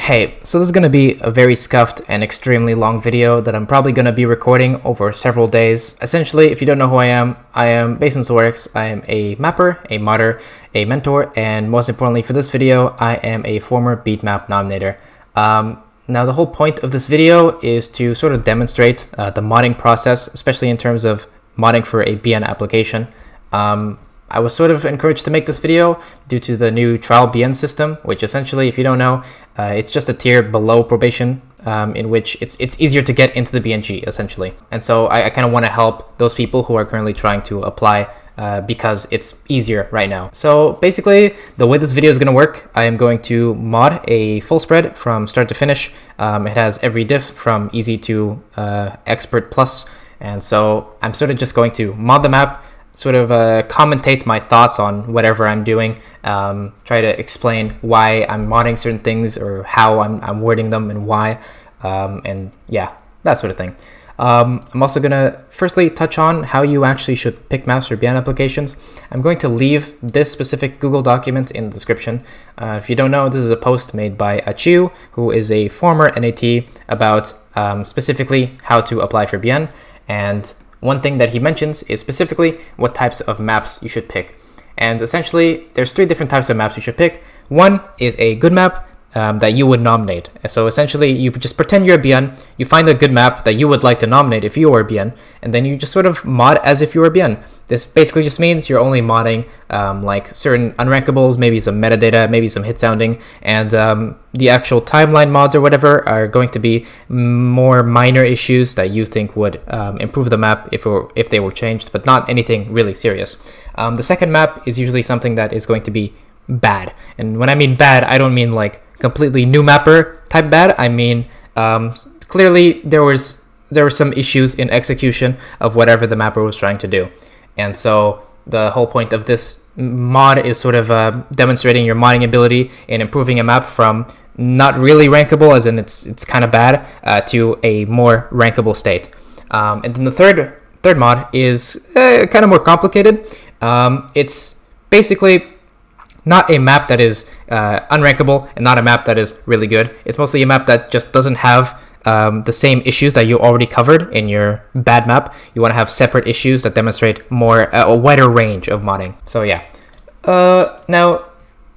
Hey, so this is going to be a very scuffed and extremely long video that I'm probably going to be recording over several days. Essentially, if you don't know who I am Basensorex. I am a mapper, a modder, a mentor, and most importantly for this video, I am a former beatmap nominator. Now the whole point of this video is to sort of demonstrate the modding process, especially in terms of modding for a BN application. I was sort of encouraged to make this video due to the new trial BN system, which essentially, if you don't know, it's just a tier below probation, in which it's easier to get into the BNG, essentially. And so I kind of want to help those people who are currently trying to apply because it's easier right now. So basically, the way this video is going to work, I am going to mod a full spread from start to finish. It has every diff from easy to expert plus. And so I'm sort of just going to mod the map, sort of commentate my thoughts on whatever I'm doing, try to explain why I'm modding certain things or how I'm wording them and why, and yeah, that sort of thing. I'm also going to firstly touch on how you actually should pick maps for BN applications. I'm going to leave this specific Google document in the description. If you don't know, this is a post made by Achiu, who is a former NAT, about specifically how to apply for BN. And one thing that he mentions is specifically what types of maps you should pick. And essentially, there's 3 different types of maps you should pick. One is a good map that you would nominate. So essentially, you just pretend you're a BN, you find a good map that you would like to nominate if you were a BN, and then you just sort of mod as if you were a BN. This basically just means you're only modding like certain unrankables, maybe some metadata, maybe some hit sounding, and the actual timeline mods or whatever are going to be more minor issues that you think would improve the map if they were changed, but not anything really serious. The second map is usually something that is going to be bad. And when I mean bad, I don't mean like completely new mapper type bad. I mean clearly there were some issues in execution of whatever the mapper was trying to do. And so the whole point of this mod is sort of demonstrating your modding ability in improving a map from not really rankable, as in it's kind of bad, to a more rankable state. And then the third mod is kind of more complicated. It's basically not a map that is unrankable and not a map that is really good. It's mostly a map that just doesn't have the same issues that you already covered in your bad map. You want to have separate issues that demonstrate more a wider range of modding. So yeah. Now,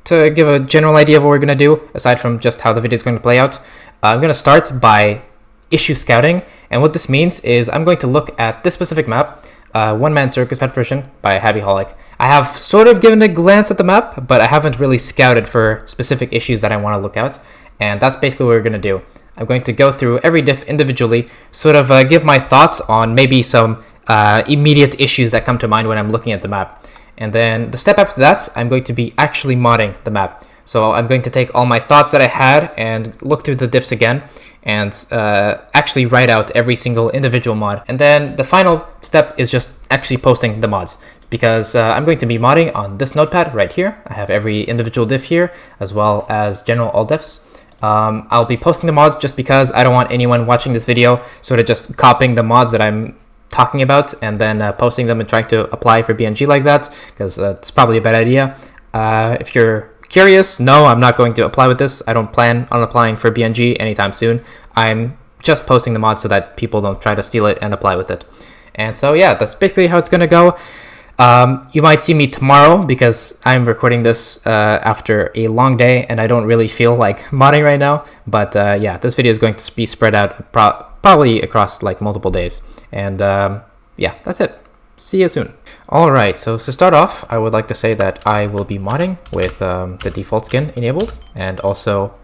to give a general idea of what we're going to do, aside from just how the video is going to play out, I'm going to start by issue scouting. And what this means is I'm going to look at this specific map, One Man Circus Pet version by Happyholic. I have sort of given a glance at the map, but I haven't really scouted for specific issues that I want to look at. And that's basically what we're going to do. I'm going to go through every diff individually, sort of give my thoughts on maybe some immediate issues that come to mind when I'm looking at the map. And then the step after that, I'm going to be actually modding the map. So I'm going to take all my thoughts that I had and look through the diffs again and actually write out every single individual mod. And then the final step is just actually posting the mods, because I'm going to be modding on this notepad right here. I have every individual diff here, as well as general all diffs. I'll be posting the mods just because I don't want anyone watching this video sort of just copying the mods that I'm talking about and then posting them and trying to apply for BNG like that, because it's probably a bad idea. If you're curious, no, I'm not going to apply with this. I don't plan on applying for BNG anytime soon. I'm just posting the mods so that people don't try to steal it and apply with it. And so yeah, that's basically how it's going to go. You might see me tomorrow because I'm recording this after a long day and I don't really feel like modding right now. But yeah, this video is going to be spread out probably across like multiple days. And yeah, that's it. See you soon. Alright, so to start off, I would like to say that I will be modding with the default skin enabled and also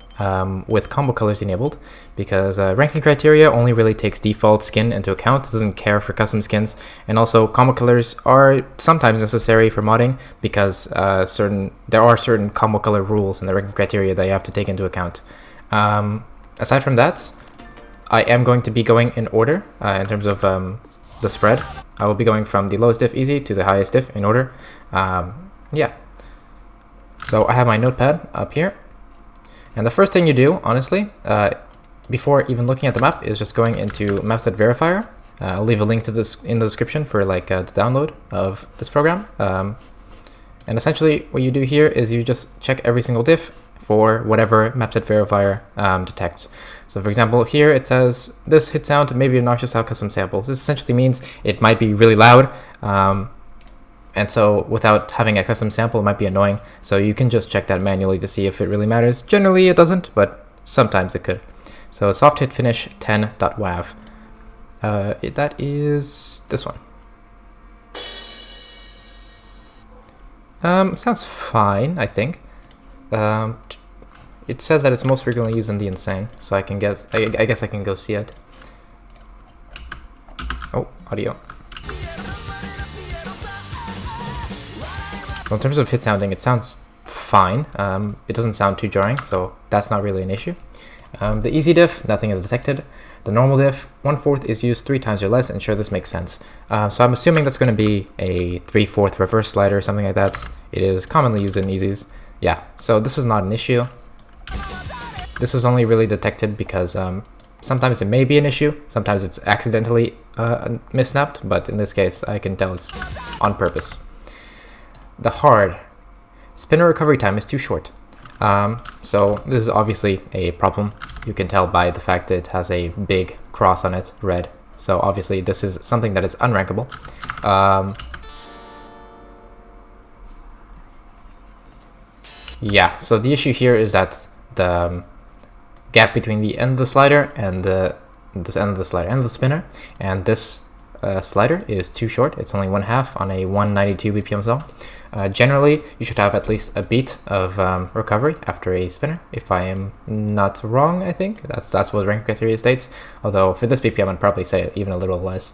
with combo colors enabled, because ranking criteria only really takes default skin into account. It doesn't care for custom skins, and also combo colors are sometimes necessary for modding because there are certain combo color rules in the ranking criteria that you have to take into account. Aside from that, I am going to be going in order in terms of the spread. I will be going from the lowest diff easy to the highest diff in order. Yeah. So I have my notepad up here. And the first thing you do, honestly, before even looking at the map, is just going into Mapset Verifier. I'll leave a link to this in the description for like the download of this program. And essentially what you do here is you just check every single diff for whatever mapset verifier detects. So for example, here it says this hit sound may be obnoxious without custom samples. This essentially means it might be really loud, and so without having a custom sample, it might be annoying. So you can just check that manually to see if it really matters. Generally it doesn't, but sometimes it could. So soft hit finish 10.wav. That is this one. Sounds fine, I think. It says that it's most frequently used in the insane, so I can guess. I guess I can go see it. Oh, audio. So in terms of hit sounding, it sounds fine. It doesn't sound too jarring, so that's not really an issue. The easy diff, nothing is detected. The normal diff, 1/4 is used 3 times or less, and sure, this makes sense. So I'm assuming that's going to be a 3/4 reverse slider or something like that. It is commonly used in easies. Yeah, so this is not an issue. This is only really detected because sometimes it may be an issue, sometimes it's accidentally missnapped, but in this case I can tell it's on purpose. The hard. Spinner recovery time is too short. So this is obviously a problem. You can tell by the fact that it has a big cross on it, red. So obviously this is something that is unrankable. Yeah, so the issue here is that the gap between the end of the slider and the spinner, and this slider is too short. It's only 1/2 on a 192 BPM song. Generally, you should have at least a beat of recovery after a spinner. If I am not wrong, I think that's what rank criteria states. Although for this BPM, I'd probably say even a little less.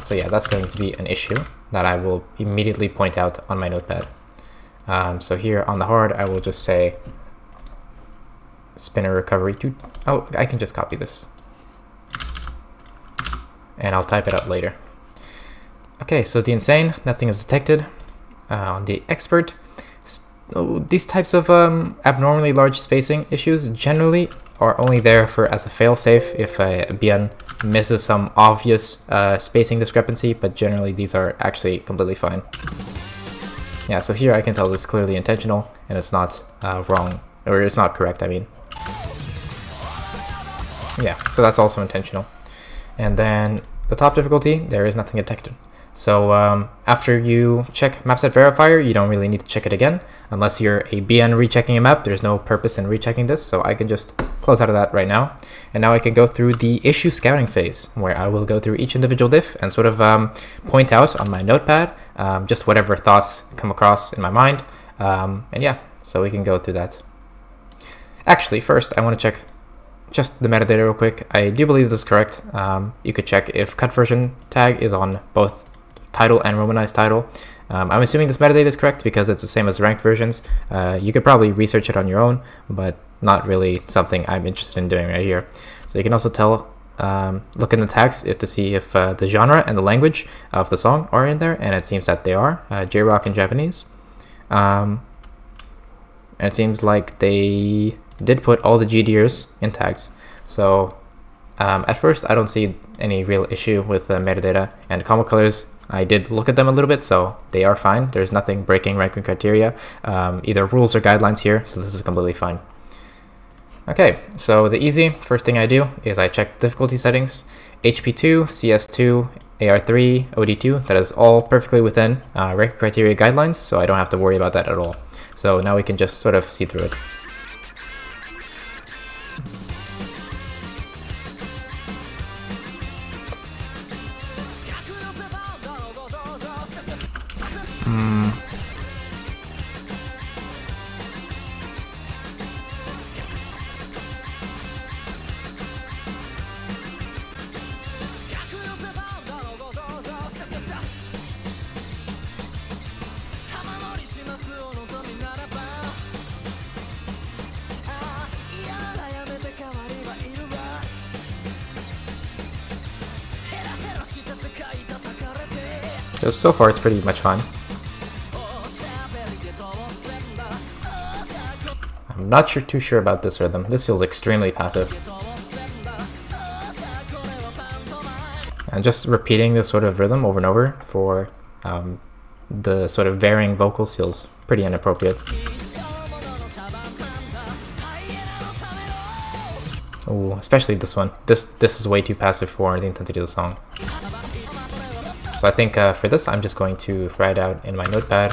So yeah, that's going to be an issue that I will immediately point out on my notepad. So here on the hard, I will just say spinner recovery to. Oh, I can just copy this, and I'll type it out later. Okay, so the insane, nothing is detected. On the expert, these types of abnormally large spacing issues generally are only there for as a failsafe if a BN misses some obvious spacing discrepancy, but generally these are actually completely fine. Yeah, so here I can tell this is clearly intentional and it's not wrong, or it's not correct, I mean. Yeah, so that's also intentional. And then the top difficulty, there is nothing detected. So after you check mapset verifier, you don't really need to check it again. Unless you're a BN rechecking a map, there's no purpose in rechecking this, so I can just close out of that right now. And now I can go through the issue scouting phase, where I will go through each individual diff and sort of point out on my notepad just whatever thoughts come across in my mind. And yeah, so we can go through that. Actually, first I want to check just the metadata real quick. I do believe this is correct. You could check if cut version tag is on both title and romanized title. I'm assuming this metadata is correct because it's the same as ranked versions. You could probably research it on your own, but not really something I'm interested in doing right here. So you can also tell, look in the tags to see if the genre and the language of the song are in there, and it seems that they are, J-rock and Japanese. And it seems like they did put all the GDers in tags. So at first I don't see any real issue with metadata, and combo colors, I did look at them a little bit, so they are fine. There's nothing breaking ranking criteria, either rules or guidelines here, so this is completely fine. Okay, so the easy, first thing I do is I check difficulty settings, HP2, CS2, AR3, OD2, that is all perfectly within ranking criteria guidelines, so I don't have to worry about that at all. So now we can just sort of see through it. So far it's pretty much fine. I'm not too sure about this rhythm. This feels extremely passive. And just repeating this sort of rhythm over and over for the sort of varying vocals feels pretty inappropriate. Ooh, especially this one. This is way too passive for the intensity of the song. So I think for this, I'm just going to write out in my notepad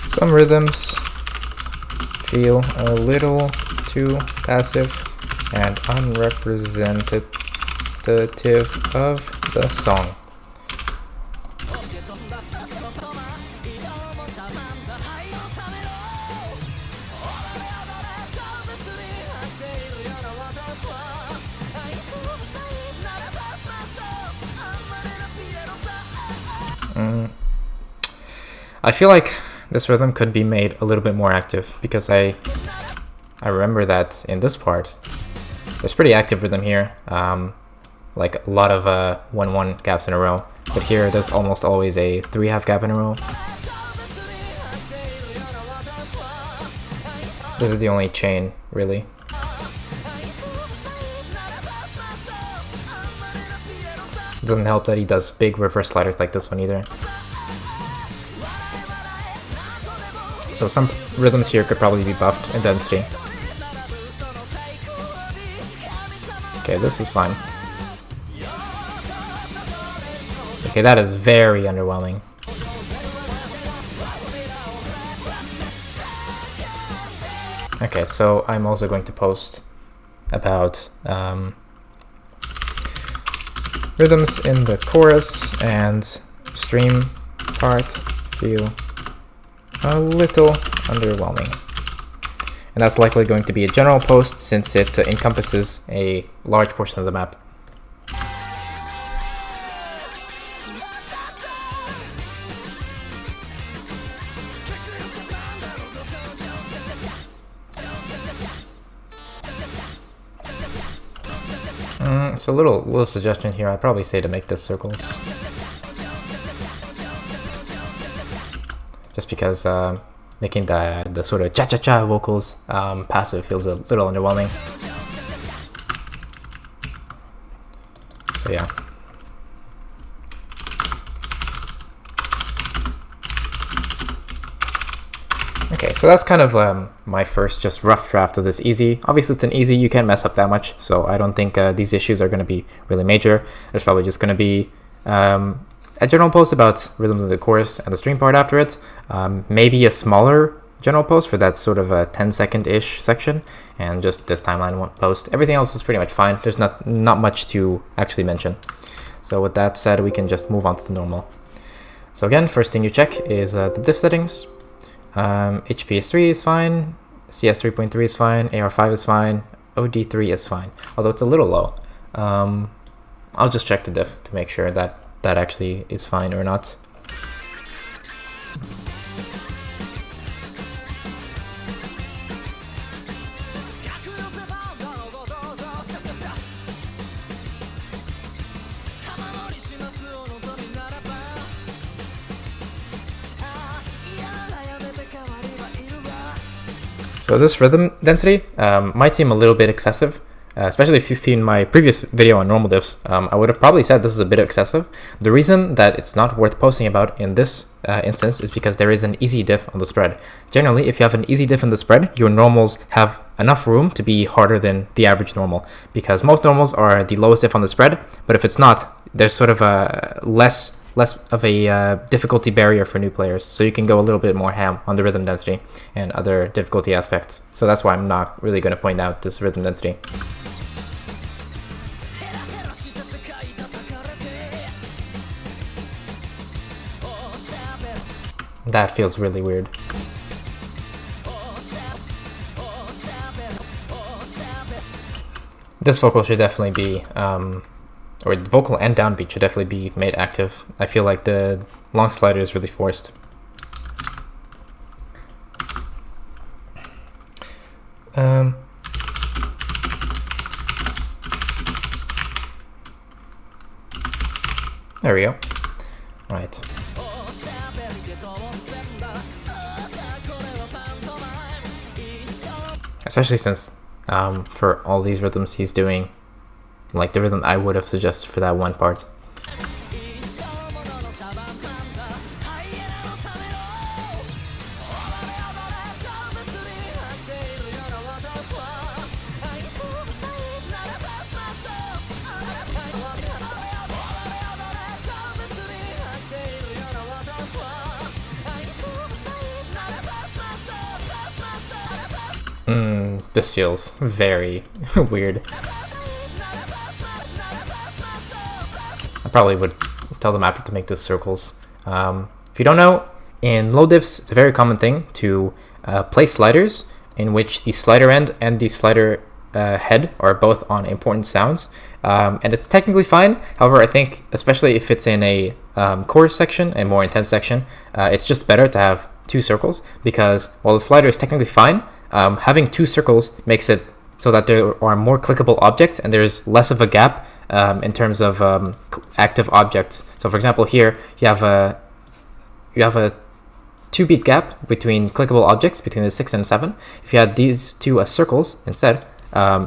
some rhythms feel a little too passive and unrepresentative of the song. I feel like this rhythm could be made a little bit more active because I remember that in this part there's pretty active rhythm here, like a lot of 1-1 gaps in a row, but here there's almost always a 3/2 gap in a row. This is the only chain, really. It doesn't help that he does big reverse sliders like this one either. So some rhythms here could probably be buffed in density. Okay, this is fine. Okay, that is very underwhelming. Okay, so I'm also going to post about rhythms in the chorus and stream part feel a little underwhelming. And that's likely going to be a general post since it encompasses a large portion of the map. So a little suggestion here, I'd probably say to make this circles. Just because making the sort of cha-cha-cha vocals passive feels a little underwhelming. So yeah. Okay, so that's kind of my first just rough draft of this easy. Obviously it's an easy, you can't mess up that much, so I don't think these issues are going to be really major. There's probably just going to be a general post about rhythms in the chorus and the stream part after it. Maybe a smaller general post for that sort of a 10-second-ish section, and just this timeline post. Everything else is pretty much fine. There's not much to actually mention. So with that said, we can just move on to the normal. So again, first thing you check is the diff settings. HPS3 is fine, CS 3.3 is fine, AR5 is fine, OD3 is fine, although it's a little low. I'll just check the diff to make sure that that actually is fine or not. So this rhythm density might seem a little bit excessive, especially if you've seen my previous video on normal diffs. I would have probably said this is a bit excessive. The reason that it's not worth posting about in this instance is because there is an easy diff on the spread. Generally, if you have an easy diff in the spread, your normals have enough room to be harder than the average normal, because most normals are the lowest diff on the spread, but if it's not, there's sort of a less of a difficulty barrier for new players, so you can go a little bit more ham on the rhythm density and other difficulty aspects. So that's why I'm not really going to point out this rhythm density. That feels really weird. This vocal should definitely be or the vocal and downbeat should definitely be made active. I feel like the long slider is really forced. There we go. All right. Especially since for all these rhythms he's doing like the rhythm I would have suggested for that one part. This feels very weird. I probably would tell the mapper to make this circles. If you don't know, in low diffs, it's a very common thing to place sliders in which the slider end and the slider head are both on important sounds. And it's technically fine. However, I think, especially if it's in a chorus section, a more intense section, it's just better to have two circles, because while the slider is technically fine, having two circles makes it so that there are more clickable objects and there's less of a gap in terms of active objects. So for example, here you have a 2-beat gap between clickable objects between the 6 and 7. If you had these two as circles instead,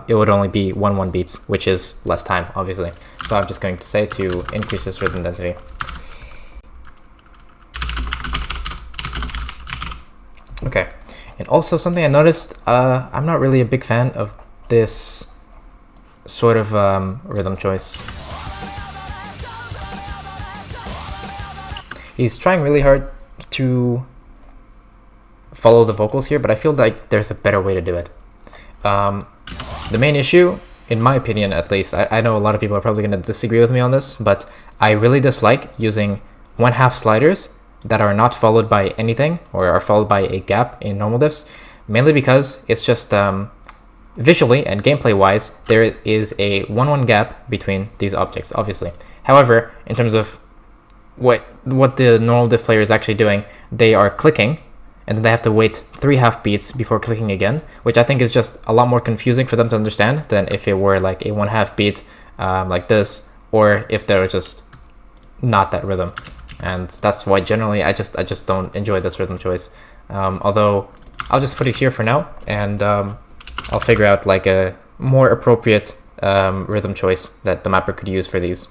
it would only be 1 beats, which is less time, obviously. So I'm just going to say to increase this rhythm density. Okay, and also something I noticed, I'm not really a big fan of this sort of rhythm choice. He's trying really hard to follow the vocals here, but I feel like there's a better way to do it. The main issue, in my opinion at least, I know a lot of people are probably going to disagree with me on this, but I really dislike using 1/2 sliders that are not followed by anything or are followed by a gap in normal diffs, mainly because it's just visually and gameplay wise, there is a 1/1 gap between these objects, obviously. However, in terms of what the normal diff player is actually doing, they are clicking and then they have to wait 3/2 beats before clicking again, which I think is just a lot more confusing for them to understand than if it were like a 1/2 beat like this, or if they're just not that rhythm. And that's why generally I just don't enjoy this rhythm choice. Although I'll just put it here for now, and I'll figure out like a more appropriate rhythm choice that the mapper could use for these.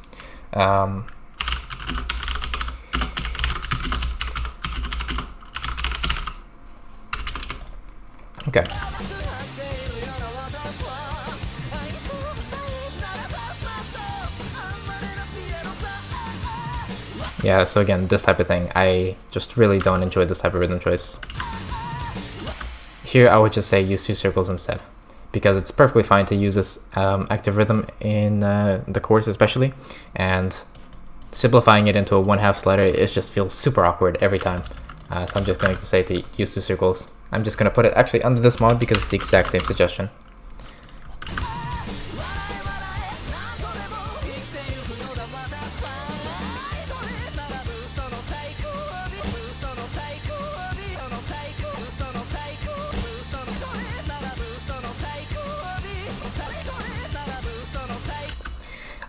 Okay. Yeah, so again, this type of thing, I just really don't enjoy this type of rhythm choice. Here I would just say use 2 circles instead, because it's perfectly fine to use this active rhythm in the chorus especially, and simplifying it into a 1/2 slider, it just feels super awkward every time. So I'm just going to say to use 2 circles. I'm just going to put it actually under this mod because it's the exact same suggestion.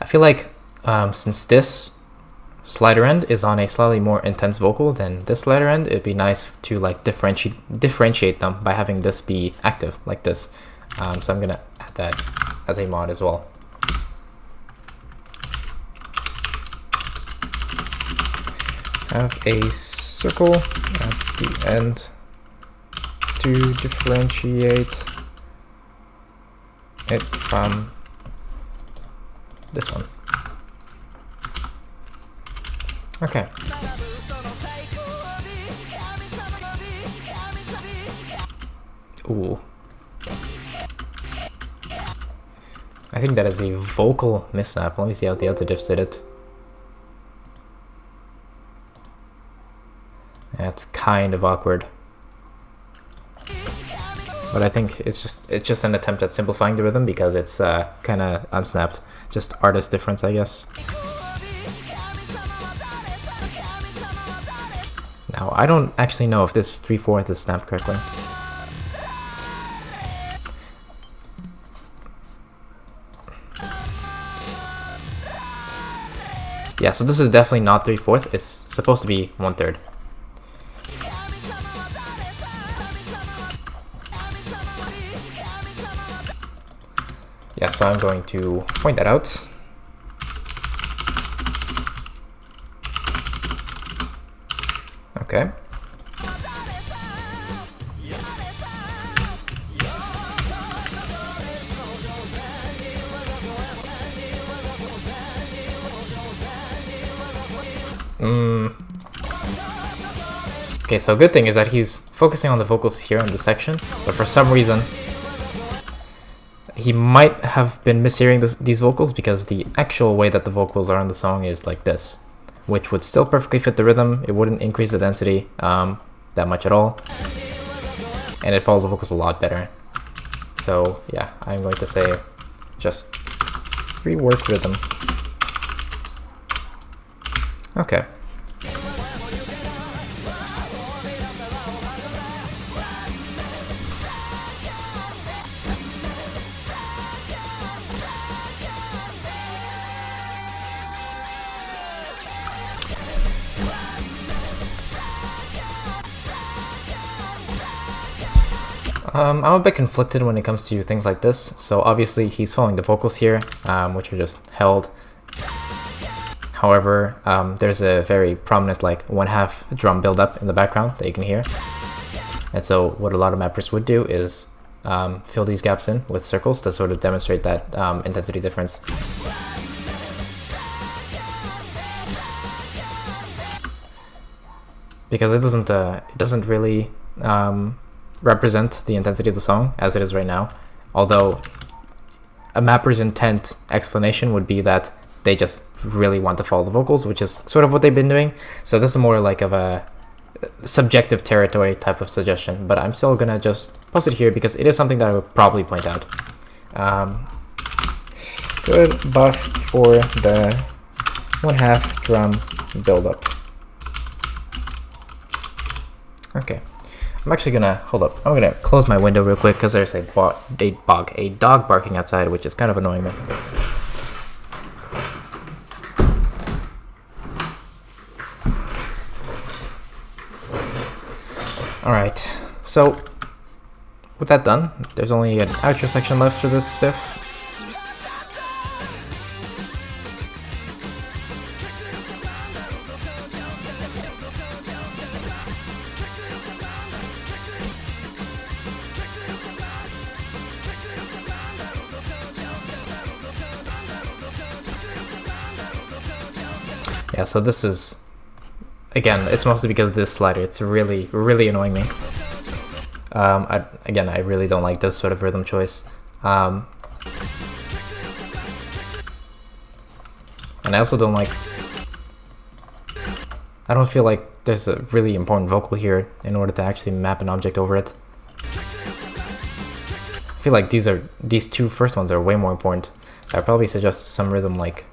I feel like since this slider end is on a slightly more intense vocal than this slider end, it'd be nice to like differentiate them by having this be active like this. So I'm gonna add that as a mod as well. Have a circle at the end to differentiate it from this one. Okay. Ooh. I think that is a vocal mishap. Let me see how the other diffs did it. That's kind of awkward. But I think it's just an attempt at simplifying the rhythm because it's kind of unsnapped. Just artist difference, I guess. Now, I don't actually know if this 3/4 is snapped correctly. Yeah, so this is definitely not 3/4. It's supposed to be 1/3. Yeah, so I'm going to point that out. Okay. Okay, so a good thing is that he's focusing on the vocals here in this section, but for some reason he might have been mishearing these vocals, because the actual way that the vocals are on the song is like this, which would still perfectly fit the rhythm. It wouldn't increase the density that much at all, and it follows the vocals a lot better. So yeah, I'm going to say just rework rhythm. Okay. I'm a bit conflicted when it comes to things like this. So obviously he's following the vocals here, which are just held. However, there's a very prominent like 1/2 drum buildup in the background that you can hear. And so what a lot of mappers would do is fill these gaps in with circles to sort of demonstrate that intensity difference. Because it doesn't really represent the intensity of the song as it is right now. Although a mapper's intent explanation would be that they just really want to follow the vocals, which is sort of what they've been doing. So this is more like of a subjective territory type of suggestion, but I'm still gonna just post it here because it is something that I would probably point out. Good buff for the 1/2 drum buildup. Okay. I'm actually gonna, hold up, I'm gonna close my window real quick because there's a dog barking outside, which is kind of annoying me. Alright, so with that done, there's only an outro section left for this diff. Yeah, so this is, again, it's mostly because of this slider. It's really, really annoying me. Again, I really don't like this sort of rhythm choice. And I also don't like, I don't feel like there's a really important vocal here in order to actually map an object over it. I feel like these two first ones are way more important. So I'd probably suggest some rhythm like,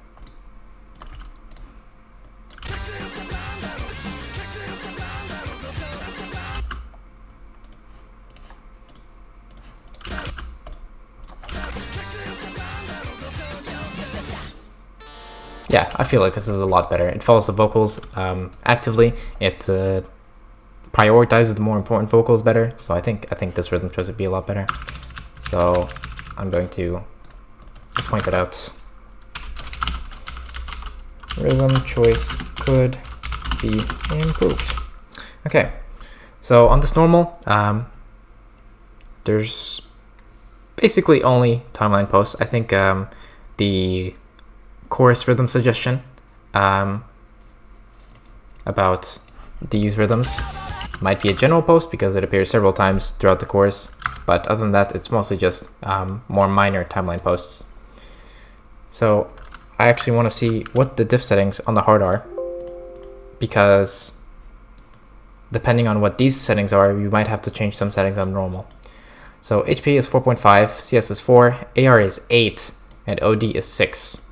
yeah, I feel like this is a lot better. It follows the vocals actively. It prioritizes the more important vocals better. So I think this rhythm choice would be a lot better. So I'm going to just point that out. Rhythm choice could be improved. Okay, so on this normal, there's basically only timeline posts. I think the chorus rhythm suggestion about these rhythms might be a general post because it appears several times throughout the chorus, but other than that, it's mostly just more minor timeline posts. So I actually want to see what the diff settings on the hard are, because depending on what these settings are, you might have to change some settings on normal. So HP is 4.5, CS is 4, AR is 8, and OD is 6.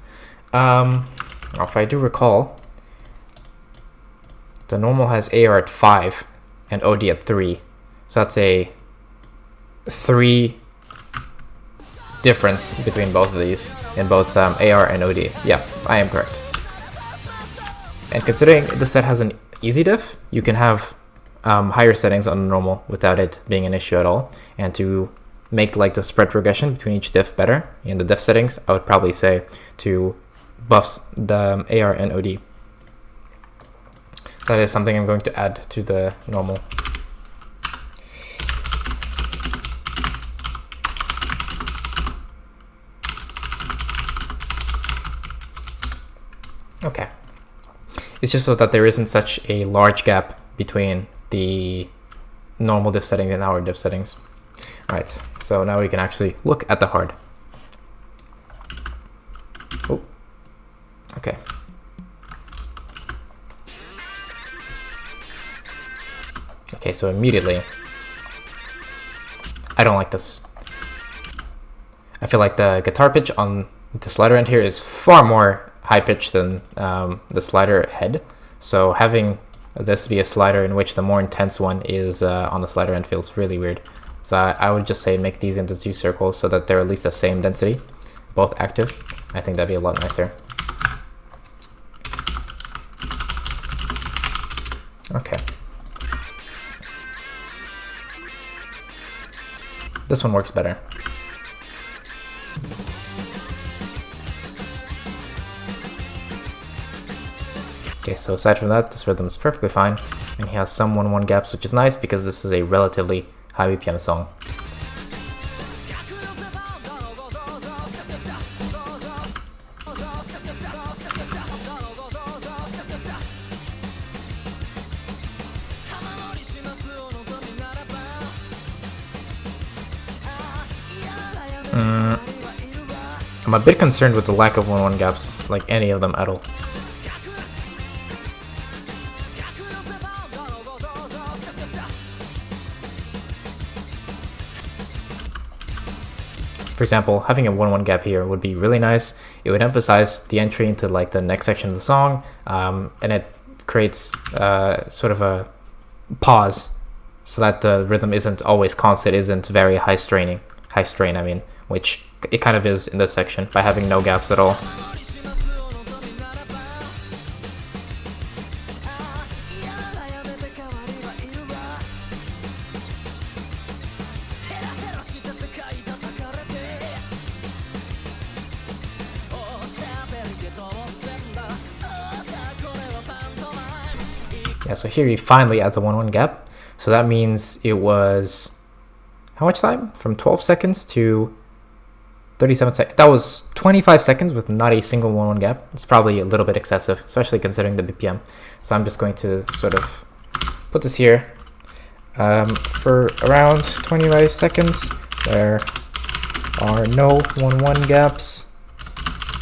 If I do recall, the normal has AR at 5 and OD at 3. So that's a 3 difference between both of these in both AR and OD. Yeah, I am correct. And considering this set has an easy diff, you can have higher settings on normal without it being an issue at all. And to make like the spread progression between each diff better in the diff settings, I would probably say to buff the AR and OD. That is something I'm going to add to the normal. Okay. It's just so that there isn't such a large gap between the normal diff setting and our diff settings. Alright, so now we can actually look at the hard. Okay. Okay, so immediately, I don't like this. I feel like the guitar pitch on the slider end here is far more high pitched than the slider head. So having this be a slider in which the more intense one is on the slider end feels really weird. So I would just say make these into 2 circles so that they're at least the same density, both active. I think that'd be a lot nicer. Okay. This one works better. Okay, so aside from that, this rhythm is perfectly fine, and he has some 1-1 gaps, which is nice because this is a relatively high BPM song. I'm a bit concerned with the lack of 1-1 gaps, like any of them at all. For example, having a 1-1 gap here would be really nice. It would emphasize the entry into like the next section of the song, and it creates sort of a pause so that the rhythm isn't always constant, isn't very high strain, I mean, which it kind of is in this section by having no gaps at all. Yeah, so here he finally adds a 1-1 gap. So that means it was, how much time? From 12 seconds to 37 seconds. That was 25 seconds with not a single 1-1 gap. It's probably a little bit excessive, especially considering the BPM. So I'm just going to sort of put this here. For around 25 seconds, there are no 1-1 gaps,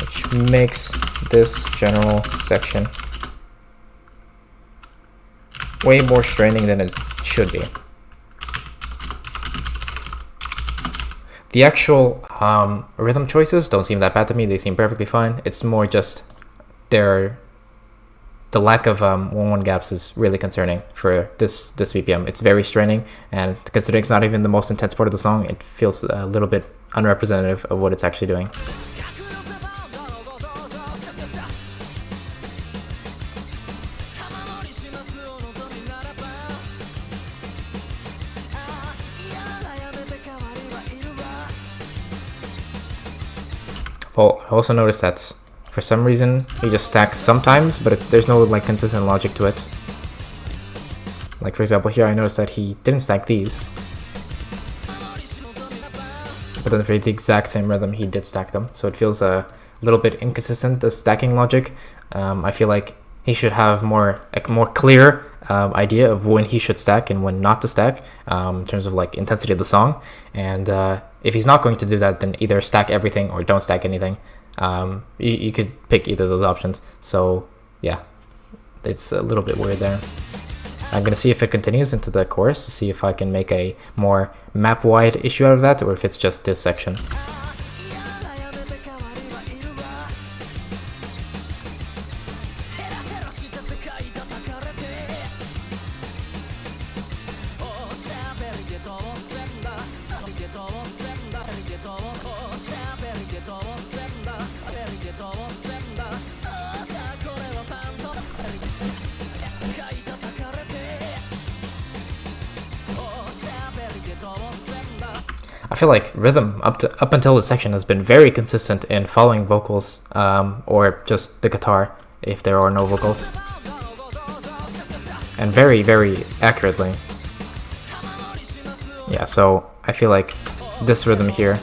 which makes this general section way more straining than it should be. The actual rhythm choices don't seem that bad to me. They seem perfectly fine. It's more just the lack of 1-1 gaps is really concerning for this BPM. It's very straining, and considering it's not even the most intense part of the song, it feels a little bit unrepresentative of what it's actually doing. Well, I also noticed that for some reason he just stacks sometimes, but there's no like consistent logic to it. Like for example here I noticed that he didn't stack these, but then for the exact same rhythm he did stack them, so it feels a little bit inconsistent, the stacking logic. I feel like he should have more clear idea of when he should stack and when not to stack in terms of like intensity of the song. And if he's not going to do that, then either stack everything or don't stack anything. You could pick either of those options. So yeah, it's a little bit weird there. I'm gonna see if it continues into the chorus to see if I can make a more map-wide issue out of that, or if it's just this section. I feel like rhythm up until this section has been very consistent in following vocals, or just the guitar if there are no vocals, and very, very accurately. Yeah, so I feel like this rhythm here,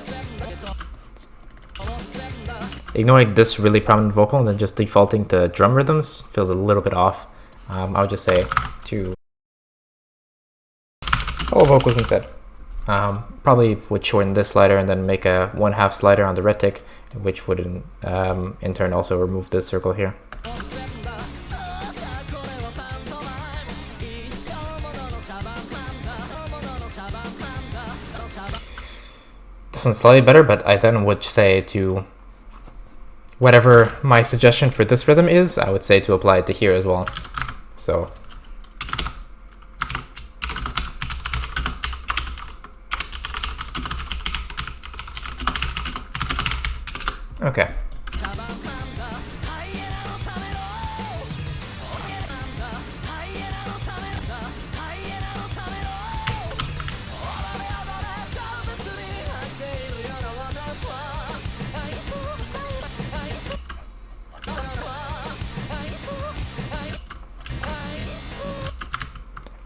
ignoring this really prominent vocal and then just defaulting to drum rhythms, feels a little bit off. I would just say to follow vocals instead. Probably would shorten this slider and then make a 1/2 slider on the red tick, which would in turn also remove this circle here. This one's slightly better, but I then would say to whatever my suggestion for this rhythm is, I would say to apply it to here as well. So okay.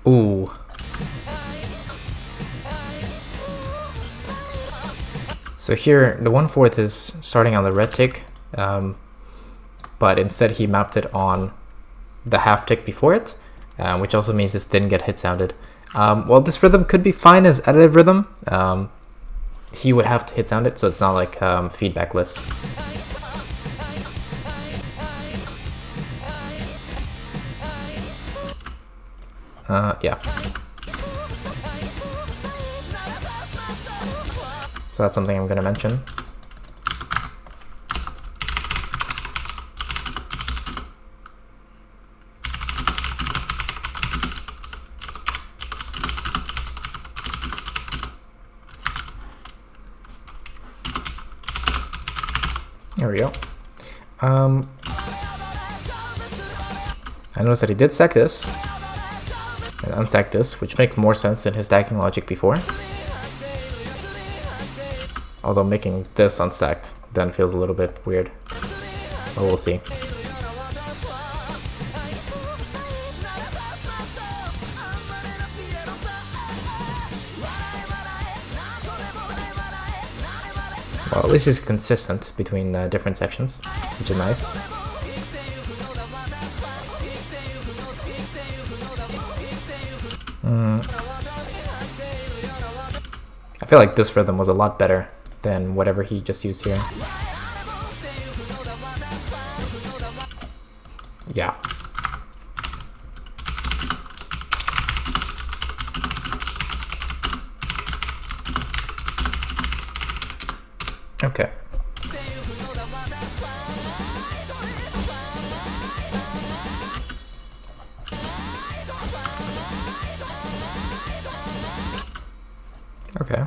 Ooh. So here, the 1/4 is starting on the red tick, but instead he mapped it on the half tick before it, which also means this didn't get hit sounded. Well, this rhythm could be fine as additive rhythm. He would have to hit sound it, so it's not like feedbackless. Yeah. So that's something I'm going to mention. There we go. I noticed that he did stack this and unstack this, which makes more sense than his stacking logic before. Although making this unstacked then feels a little bit weird. But we'll see. Well, at least it's consistent between different sections, which is nice. I feel like this rhythm was a lot better than whatever he just used here. Yeah. Okay. Okay.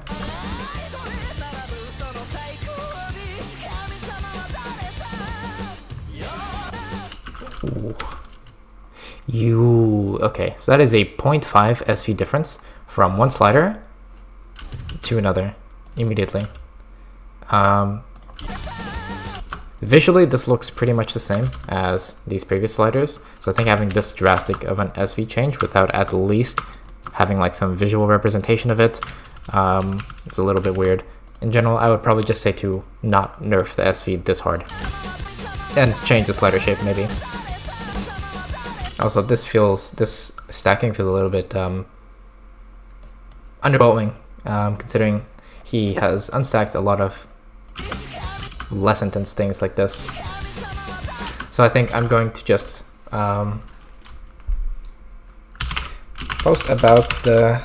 Ooh. Okay, so that is a 0.5 SV difference from one slider to another immediately. Visually, this looks pretty much the same as these previous sliders, so I think having this drastic of an SV change without at least having like some visual representation of it, it's a little bit weird. In general, I would probably just say to not nerf the SV this hard and change the slider shape maybe. Also, this stacking feels a little bit underwhelming, considering he has unstacked a lot of less intense things like this. So I think I'm going to just post about the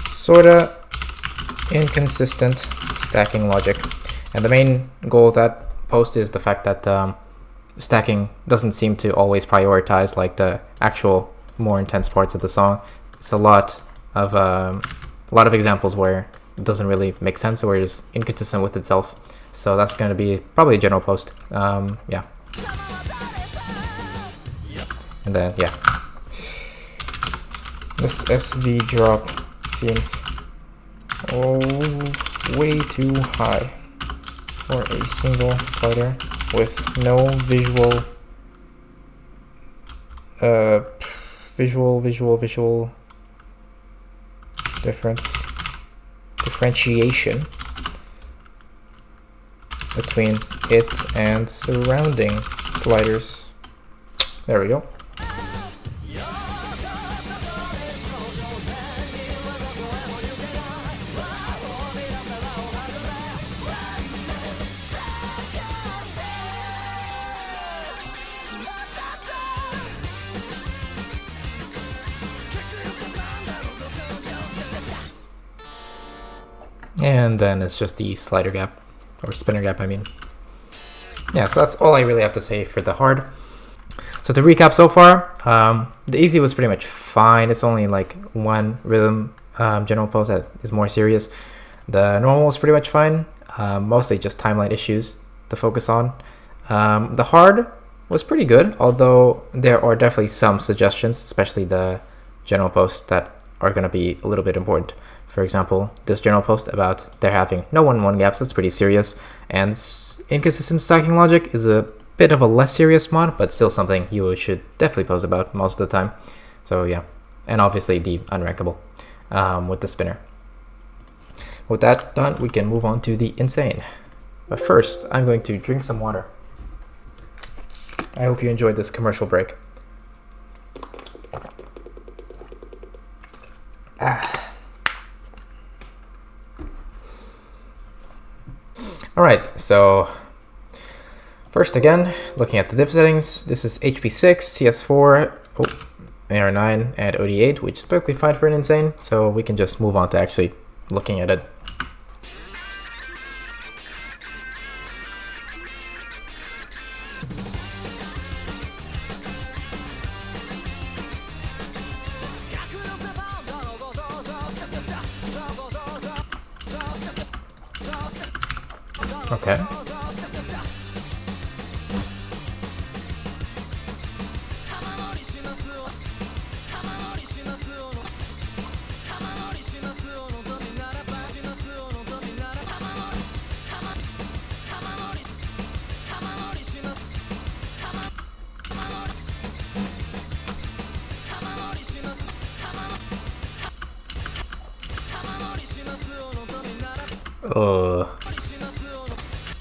sorta inconsistent stacking logic. And the main goal of that post is the fact that stacking doesn't seem to always prioritize like the actual more intense parts of the song. It's a lot of examples where it doesn't really make sense or is inconsistent with itself. So that's going to be probably a general post. Yeah. And then, yeah. This SV drop seems way too high for a single slider with no visual differentiation between it and surrounding sliders. There we go. And then it's just the slider gap, or spinner gap, I mean. Yeah, so that's all I really have to say for the hard. So to recap so far, the easy was pretty much fine. It's only like one rhythm general pose that is more serious. The normal was pretty much fine, mostly just timeline issues to focus on. The hard was pretty good, although there are definitely some suggestions, especially the general posts that are going to be a little bit important. For example, this general post about there having no 1-1 gaps, that's pretty serious, and inconsistent stacking logic is a bit of a less serious mod, but still something you should definitely post about most of the time. So yeah, and obviously the unrankable with the spinner. With that done, we can move on to the insane. But first, I'm going to drink some water. I hope you enjoyed this commercial break. Alright, so first again, looking at the diff settings, this is HP6, CS4, AR9, and OD8, which is perfectly fine for an insane, so we can just move on to actually looking at it. Okay.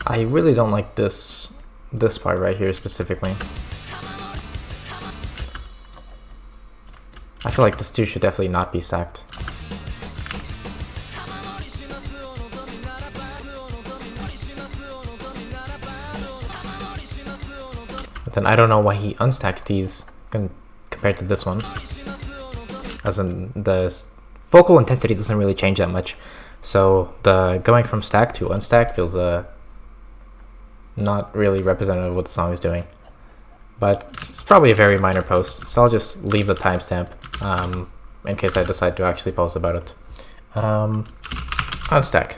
I really don't like this part right here specifically. I feel like this too should definitely not be sacked. But then I don't know why he unstacks these compared to this one. As in, the vocal intensity doesn't really change that much. So the going from stack to unstack feels not really representative of what the song is doing. But it's probably a very minor post, so I'll just leave the timestamp in case I decide to actually post about it. Unstack.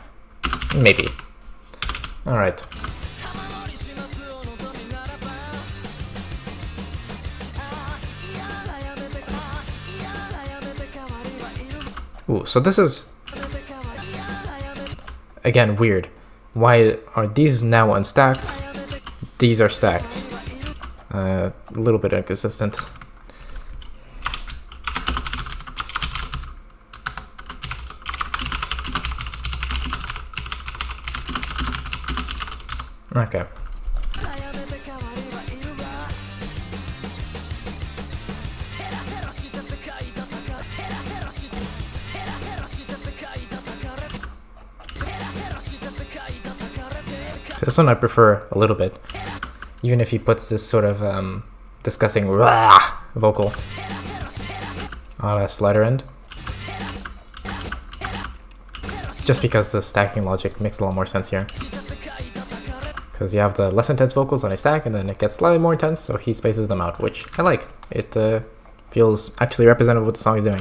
Maybe. Alright. Ooh, so this is, again, weird. Why are these now unstacked? These are stacked. A little bit inconsistent. Okay. This one I prefer a little bit, even if he puts this sort of disgusting rah vocal on a slider end. Just because the stacking logic makes a lot more sense here. Because you have the less intense vocals on a stack, and then it gets slightly more intense, so he spaces them out, which I like. It feels actually representative of what the song is doing.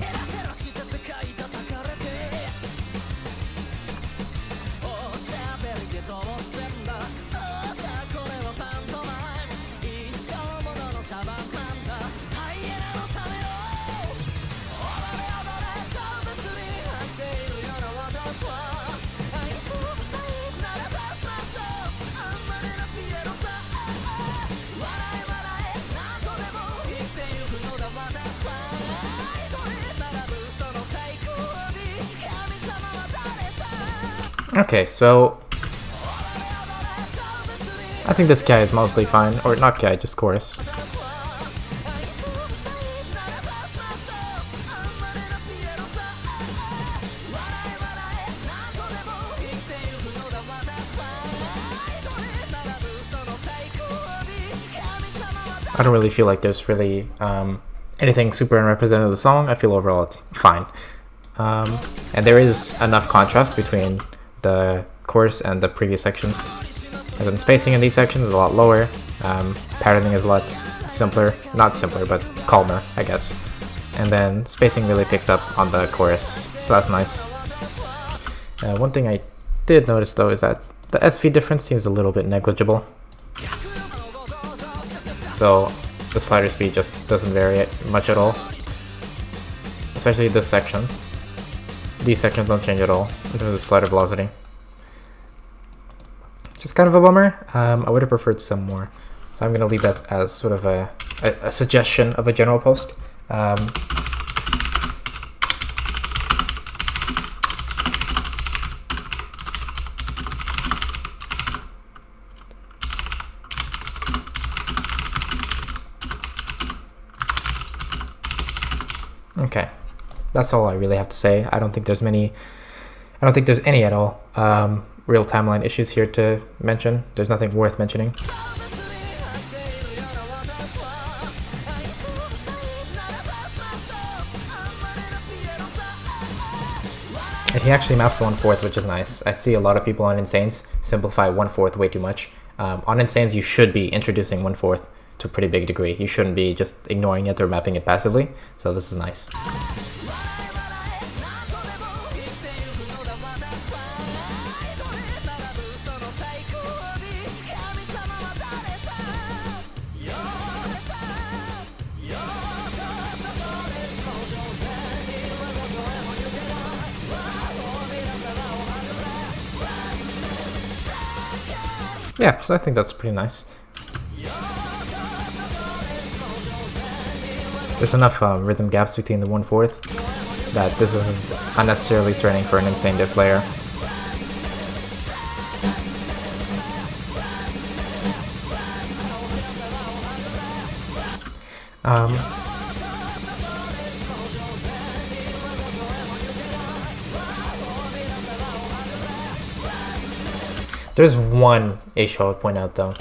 Okay, so I think this guy is mostly fine, or not guy, just chorus. I don't really feel like there's really anything super unrepresentative of the song. I feel overall it's fine. And there is enough contrast between the course and the previous sections. And then spacing in these sections is a lot lower. Patterning is a lot simpler, not simpler, but calmer, I guess. And then spacing really picks up on the chorus, so that's nice. One thing I did notice though is that the SV difference seems a little bit negligible. So the slider speed just doesn't vary much at all. Especially this section. These sections don't change at all in terms of slider velocity. Just kind of a bummer. I would have preferred some more. So I'm going to leave that as sort of a suggestion of a general post. Okay, that's all I really have to say. I don't think there's any at all real timeline issues here to mention. There's nothing worth mentioning. And he actually maps 1/4, which is nice. I see a lot of people on Insanes simplify 1/4 way too much. On Insanes, you should be introducing 1/4 to a pretty big degree. You shouldn't be just ignoring it or mapping it passively, so this is nice. Yeah, so I think that's pretty nice. There's enough rhythm gaps between the 1/4 that this isn't unnecessarily straining for an insane diff player. There's one issue I would point out though.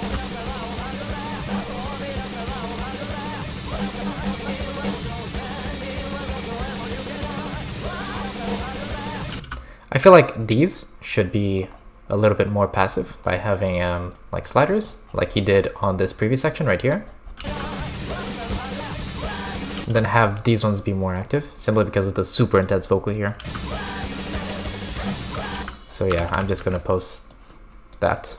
I feel like these should be a little bit more passive by having like sliders, like he did on this previous section right here. And then have these ones be more active, simply because of the super intense vocal here. So yeah, I'm just gonna post that.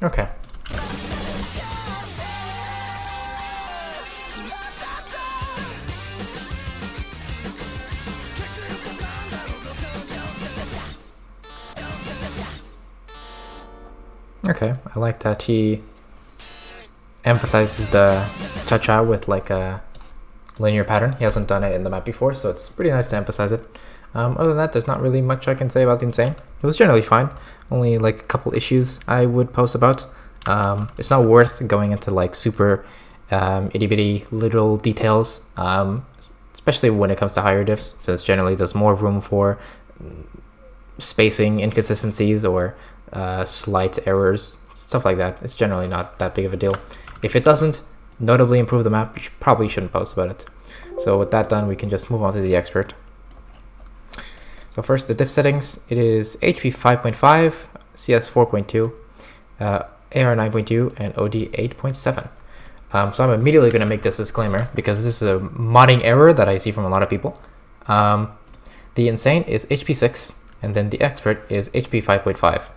Okay. Okay, I like that he emphasizes the cha-cha with like a linear pattern. He hasn't done it in the map before, so it's pretty nice to emphasize it. Other than that, there's not really much I can say about the Insane. It was generally fine. Only like a couple issues I would post about. It's not worth going into like super itty-bitty little details, especially when it comes to higher diffs, since generally there's more room for spacing inconsistencies or slight errors, stuff like that. It's generally not that big of a deal. If it doesn't notably improve the map, you probably shouldn't post about it. So with that done, we can just move on to the expert. So first, the diff settings. It is HP 5.5, CS 4.2, AR 9.2, and OD 8.7. So I'm immediately going to make this disclaimer because this is a modding error that I see from a lot of people. The Insane is HP 6, and then the expert is HP 5.5.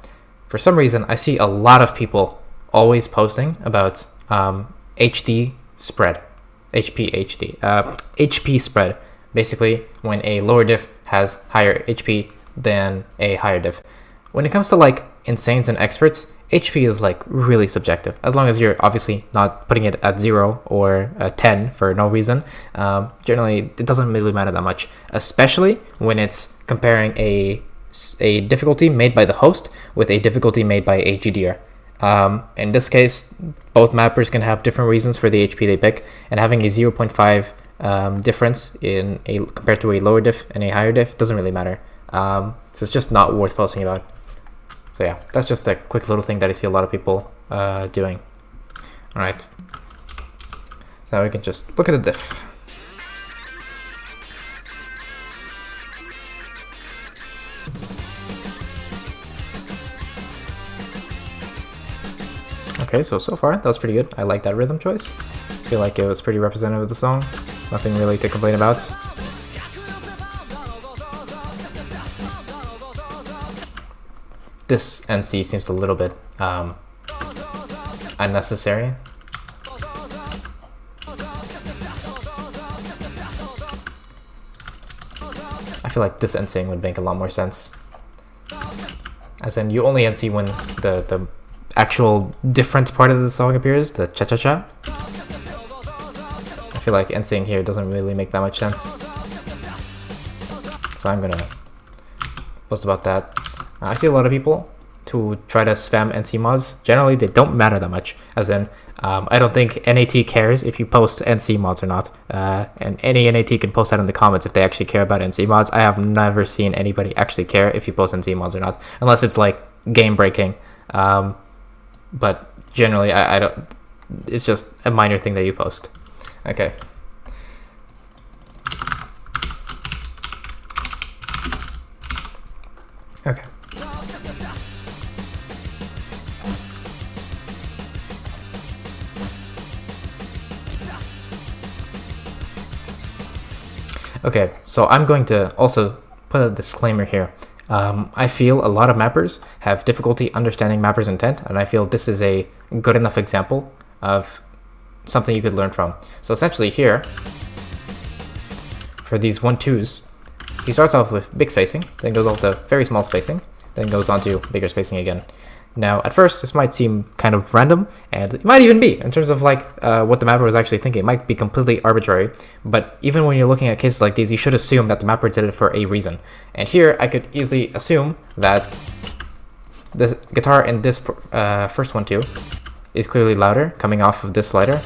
For some reason, I see a lot of people always posting about HD spread, HP spread, basically when a lower diff has higher HP than a higher diff. When it comes to like Insanes and experts, HP is like really subjective. As long as you're obviously not putting it at 0 or 10 for no reason, generally it doesn't really matter that much, especially when it's comparing a difficulty made by the host with a difficulty made by a GDR. In this case, both mappers can have different reasons for the HP they pick, and having a 0.5 difference in compared to a lower diff and a higher diff doesn't really matter. So it's just not worth posting about. So yeah, that's just a quick little thing that I see a lot of people doing. All right. So now we can just look at the diff. Okay, so far that was pretty good. I like that rhythm choice. I feel like it was pretty representative of the song. Nothing really to complain about. This NC seems a little bit unnecessary. I feel like this NCing would make a lot more sense. As in, you only NC when the actual different part of the song appears, the cha-cha-cha. I feel like NCing here doesn't really make that much sense. So I'm gonna post about that. I see a lot of people who try to spam NC mods. Generally, they don't matter that much. As in, I don't think NAT cares if you post NC mods or not. And any NAT can post that in the comments if they actually care about NC mods. I have never seen anybody actually care if you post NC mods or not, unless it's like game breaking. But generally, I don't. It's just a minor thing that you post. Okay. Okay. Okay, so I'm going to also put a disclaimer here. I feel a lot of mappers have difficulty understanding mappers' intent, and I feel this is a good enough example of something you could learn from. So essentially here, for these 1-2s, he starts off with big spacing, then goes off to very small spacing, then goes on to bigger spacing again. Now, at first, this might seem kind of random, and it might even be, in terms of like what the mapper was actually thinking. It might be completely arbitrary, but even when you're looking at cases like these, you should assume that the mapper did it for a reason. And here, I could easily assume that the guitar in this first 1-2 is clearly louder, coming off of this slider,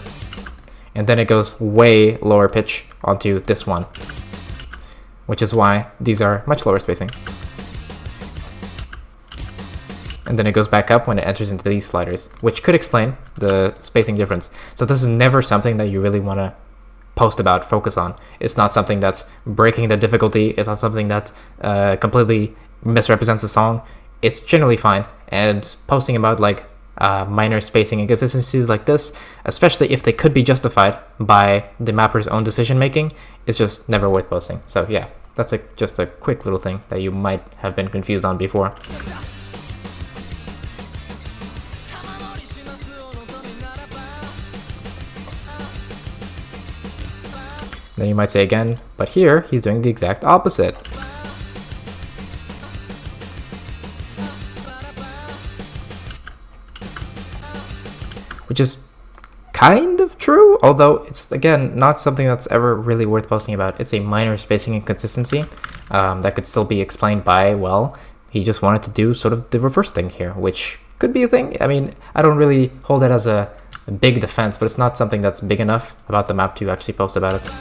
and then it goes way lower pitch onto this one, which is why these are much lower spacing. And then it goes back up when it enters into these sliders, which could explain the spacing difference. So this is never something that you really want to post about, focus on. It's not something that's breaking the difficulty. It's not something that completely misrepresents the song. It's generally fine. And posting about like minor spacing inconsistencies like this, especially if they could be justified by the mapper's own decision making, is just never worth posting. So yeah, that's just a quick little thing that you might have been confused on before. Then you might say again, but here he's doing the exact opposite. Which is kind of true, although it's, again, not something that's ever really worth posting about. It's a minor spacing inconsistency that could still be explained by, well, he just wanted to do sort of the reverse thing here, which could be a thing. I mean, I don't really hold that as a big defense, but it's not something that's big enough about the map to actually post about it.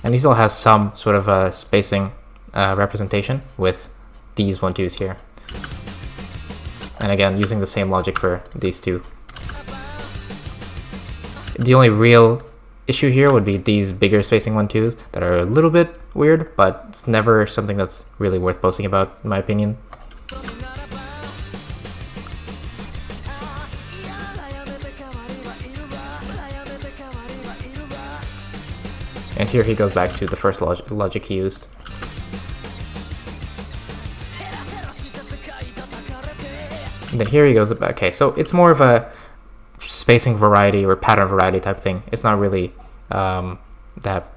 And he still has some sort of a spacing representation with these 1-2s here. And again, using the same logic for these two. The only real issue here would be these bigger spacing 1-2s that are a little bit weird, but it's never something that's really worth posting about, in my opinion. And here he goes back to the first logic he used. And then here he goes back. Okay, so it's more of a spacing variety or pattern variety type thing. It's not really that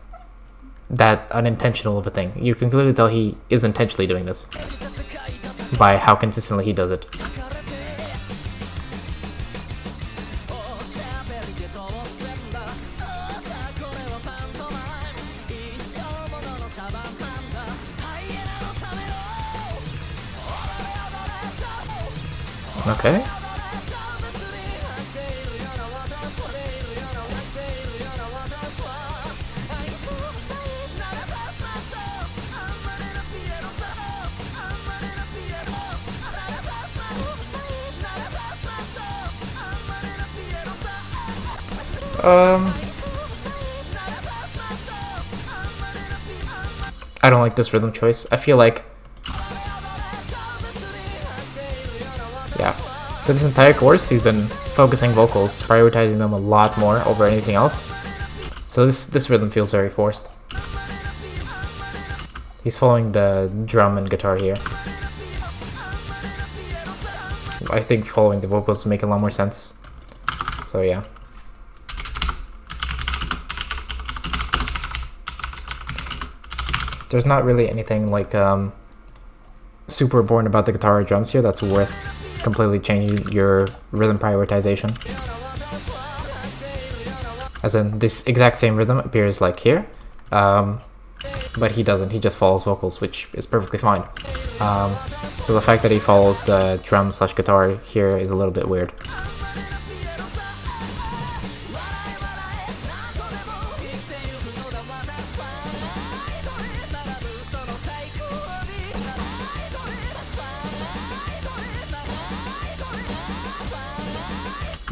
unintentional of a thing. You can clearly tell he is intentionally doing this by how consistently he does it. Okay. I don't like this rhythm choice. I feel like, yeah, for this entire course, he's been focusing vocals, prioritizing them a lot more over anything else. So this rhythm feels very forced. He's following the drum and guitar here. I think following the vocals would make a lot more sense. So yeah. There's not really anything like super important about the guitar or drums here that's worth completely changing your rhythm prioritization. As in, this exact same rhythm appears like here, but he doesn't. He just follows vocals, which is perfectly fine. So the fact that he follows the drum slash guitar here is a little bit weird.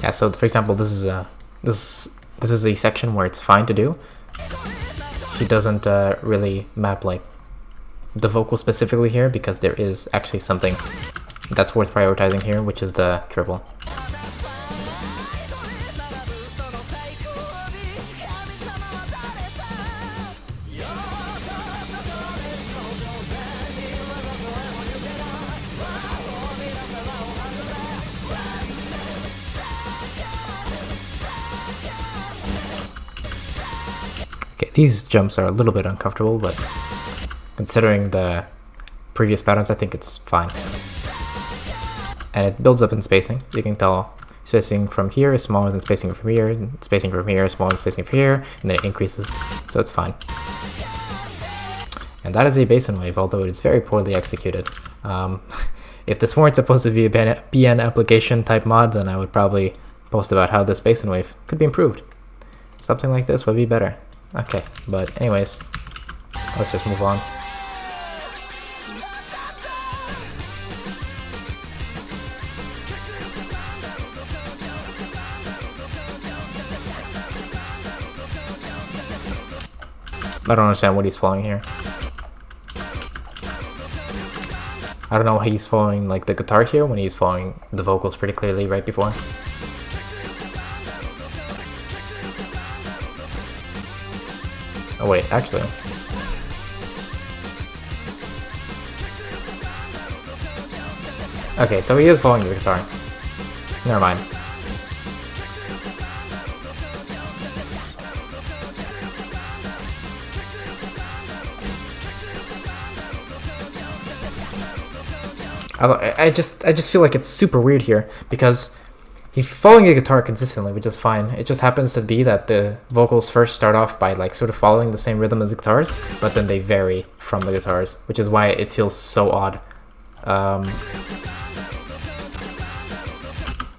Yeah, so for example, this is a section where it's fine to do. He doesn't really map like the vocal specifically here because there is actually something that's worth prioritizing here, which is the triple. Okay, these jumps are a little bit uncomfortable, but considering the previous patterns, I think it's fine. And it builds up in spacing. You can tell spacing from here is smaller than spacing from here, and spacing from here is smaller than spacing from here, and then it increases, so it's fine. And that is a basin wave, although it is very poorly executed. If this weren't supposed to be a BN application type mod, then I would probably post about how this basin wave could be improved. Something like this would be better. Okay, but anyways, let's just move on. I don't understand what he's following here. I don't know why he's following like the guitar here when he's following the vocals pretty clearly right before. Oh wait, actually. Okay, so he is following the guitar. Never mind. I just feel like it's super weird here because he's following the guitar consistently, which is fine. It just happens to be that the vocals first start off by like sort of following the same rhythm as the guitars, but then they vary from the guitars, which is why it feels so odd.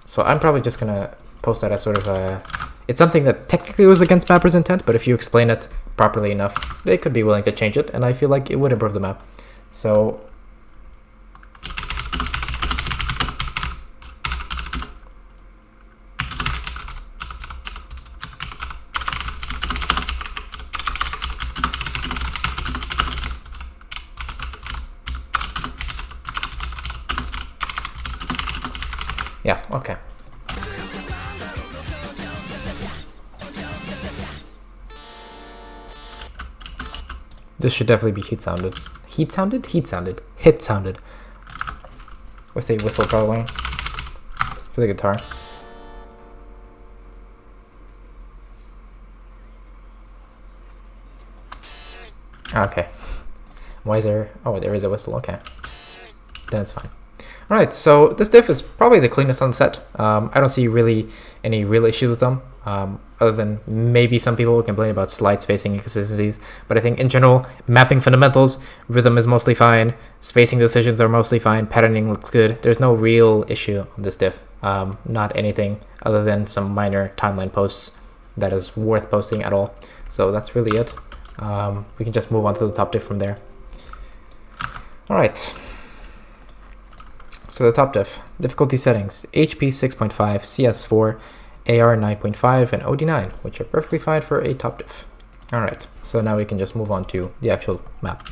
So I'm probably just gonna post that as sort of a... It's something that technically was against mapper's intent, but if you explain it properly enough, they could be willing to change it, and I feel like it would improve the map. So... yeah, okay. This should definitely be heat sounded. Heat sounded? Heat sounded. Hit sounded. With a whistle probably. For the guitar. Okay. Why is there... oh, there is a whistle, okay. Then it's fine. Alright, so this diff is probably the cleanest on the set. I don't see really any real issues with them, other than maybe some people will complain about slide spacing inconsistencies, but I think in general, mapping fundamentals, rhythm is mostly fine, spacing decisions are mostly fine, patterning looks good. There's no real issue on this diff, not anything other than some minor timeline posts that is worth posting at all. So that's really it. We can just move on to the top diff from there. Alright. So the top diff, difficulty settings, HP 6.5, CS4, AR 9.5 and OD9, which are perfectly fine for a top diff. Alright, so now we can just move on to the actual map.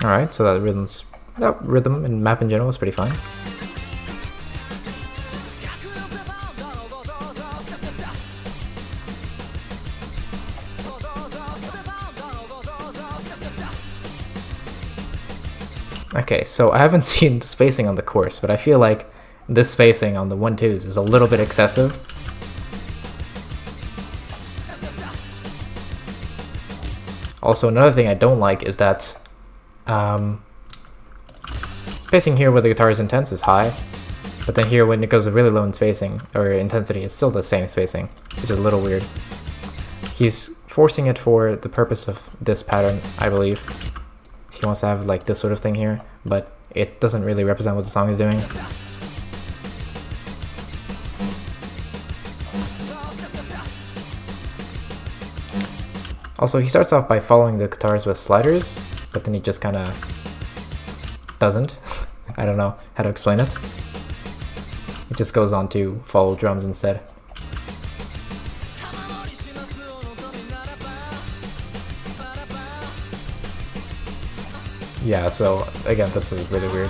Alright, so that rhythm and map in general is pretty fine. Okay, so I haven't seen the spacing on the course, but I feel like this spacing on the 1-2s is a little bit excessive. Also, another thing I don't like is that spacing here where the guitar is intense is high, but then here when it goes really low in spacing or intensity, it's still the same spacing, which is a little weird. He's forcing it for the purpose of this pattern, I believe. He wants to have like this sort of thing here, but it doesn't really represent what the song is doing. Also, he starts off by following the guitars with sliders, but then he just kind of doesn't. I don't know how to explain it. It just goes on to follow drums instead. Yeah, so again, this is really weird.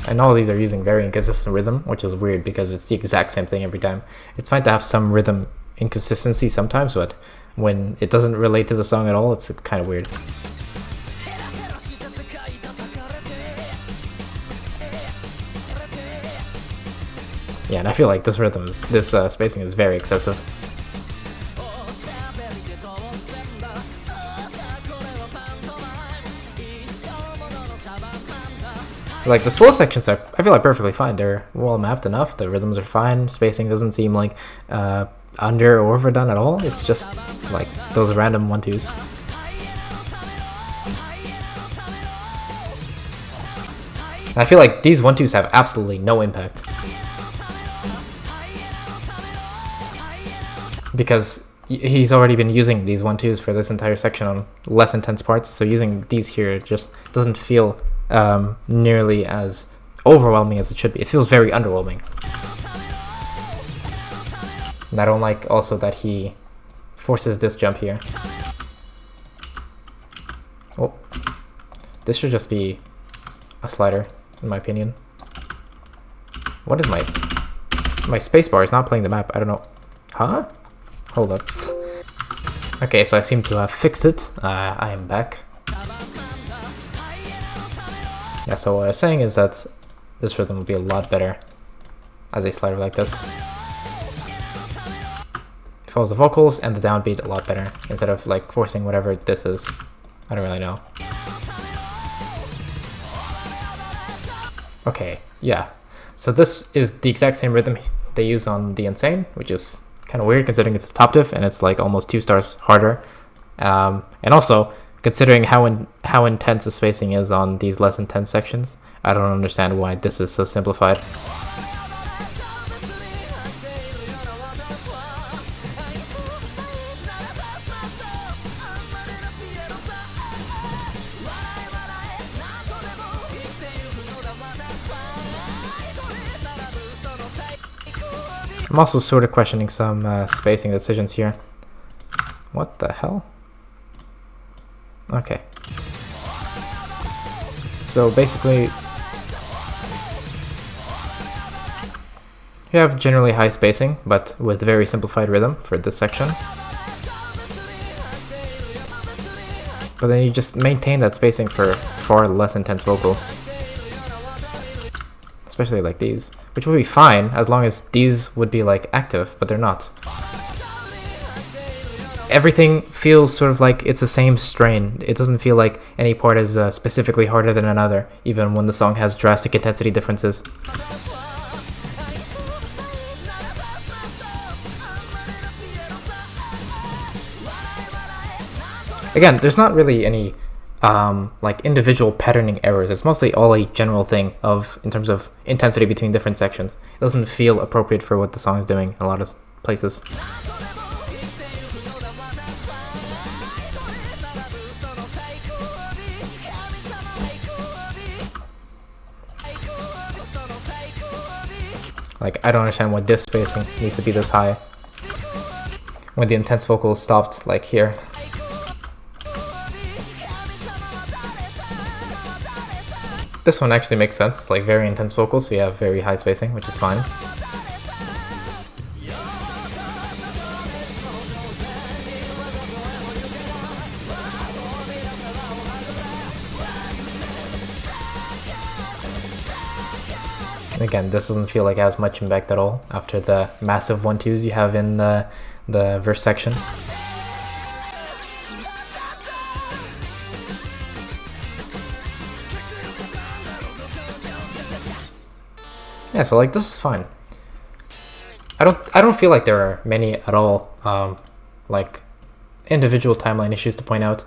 And all of these are using very inconsistent rhythm, which is weird because it's the exact same thing every time. It's fine to have some rhythm inconsistency sometimes, but when it doesn't relate to the song at all, it's kind of weird. Yeah, and I feel like this spacing is very excessive. Like the slow sections are, I feel like perfectly fine. They're well mapped enough. The rhythms are fine. Spacing doesn't seem like under or overdone at all. It's just like those random 1-2s. And I feel like these 1-2s have absolutely no impact, because he's already been using these 1-2s for this entire section on less intense parts. So using these here just doesn't feel nearly as overwhelming as it should be. It feels very underwhelming. And I don't like also that he forces this jump here. Oh, this should just be a slider, in my opinion. What is my spacebar is not playing the map. I don't know. Huh? Hold up. Okay, so I seem to have fixed it. I am back. Yeah, so what I was saying is that this rhythm would be a lot better as a slider like this. It follows the vocals and the downbeat a lot better, instead of like forcing whatever this is. I don't really know. Okay, yeah. So this is the exact same rhythm they use on the Insane, which is kind of weird considering it's a top diff and it's like almost 2 stars harder. And also, considering how intense the spacing is on these less intense sections, I don't understand why this is so simplified. I'm also sort of questioning some spacing decisions here. What the hell? Okay. So basically, you have generally high spacing, but with very simplified rhythm for this section. But then you just maintain that spacing for far less intense vocals. Especially like these, which would be fine as long as these would be like active, but they're not. Everything feels sort of like it's the same strain. It doesn't feel like any part is specifically harder than another, even when the song has drastic intensity differences. Again, there's not really any like individual patterning errors. It's mostly all a general thing of in terms of intensity between different sections. It doesn't feel appropriate for what the song is doing in a lot of places. Like, I don't understand why this spacing needs to be this high when the intense vocal stopped, like, here. This one actually makes sense. It's like very intense vocals, so you have very high spacing, which is fine. Again, this doesn't feel like it has much impact at all after the massive 1-2s you have in the verse section. Yeah, so like this is fine. I don't feel like there are many at all like individual timeline issues to point out.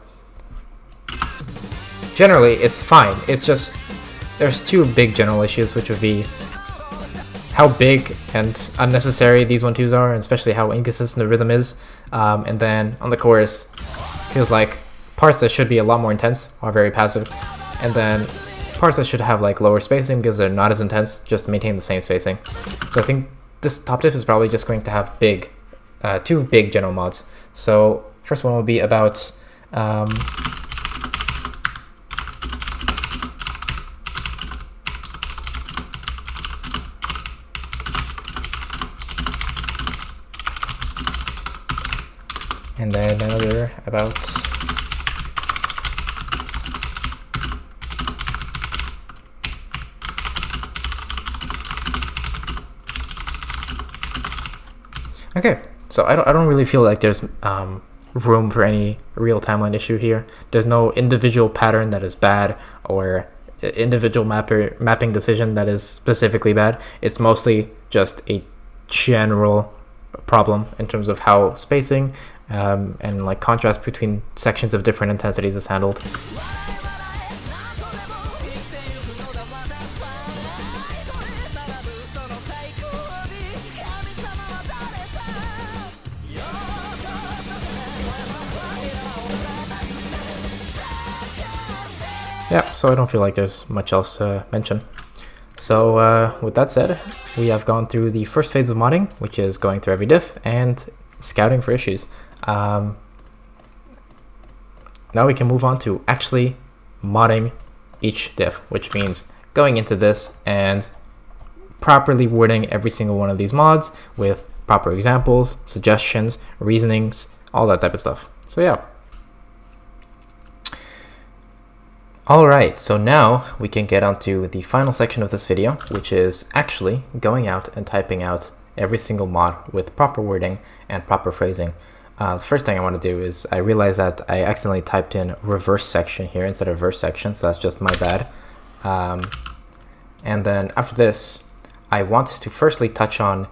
Generally, it's fine. It's just there's two big general issues, which would be how big and unnecessary these 1-2s are, and especially how inconsistent the rhythm is. And then on the chorus, feels like parts that should be a lot more intense are very passive, and then parts that should have like lower spacing because they're not as intense just maintain the same spacing. So I think this top diff is probably just going to have two big general mods. So first one will be about and then another about okay, so I don't really feel like there's room for any real timeline issue here. There's no individual pattern that is bad or individual mapping decision that is specifically bad. It's mostly just a general problem in terms of how spacing and like contrast between sections of different intensities is handled. Yeah, so I don't feel like there's much else to mention. So with that said, we have gone through the first phase of modding, which is going through every diff and scouting for issues. Now we can move on to actually modding each diff, which means going into this and properly wording every single one of these mods with proper examples, suggestions, reasonings, all that type of stuff. So yeah. Alright, so now we can get onto the final section of this video, which is actually going out and typing out every single mod with proper wording and proper phrasing. The first thing I want to do is I realized that I accidentally typed in reverse section here instead of verse section, so that's just my bad. And then after this, I want to firstly touch on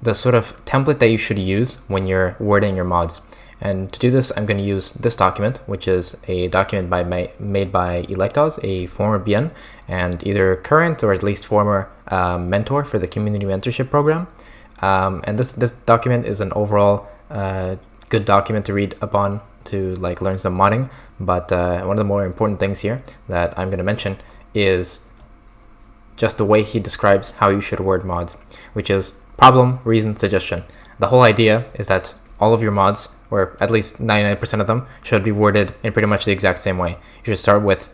the sort of template that you should use when you're wording your mods. And to do this, I'm going to use this document, which is a document made by Electos, a former BN, and either current or at least former mentor for the community mentorship program. And this document is an overall good document to read upon to like learn some modding. But one of the more important things here that I'm going to mention is just the way he describes how you should word mods, which is problem, reason, suggestion. The whole idea is that all of your mods, or at least 99% of them, should be worded in pretty much the exact same way. You should start with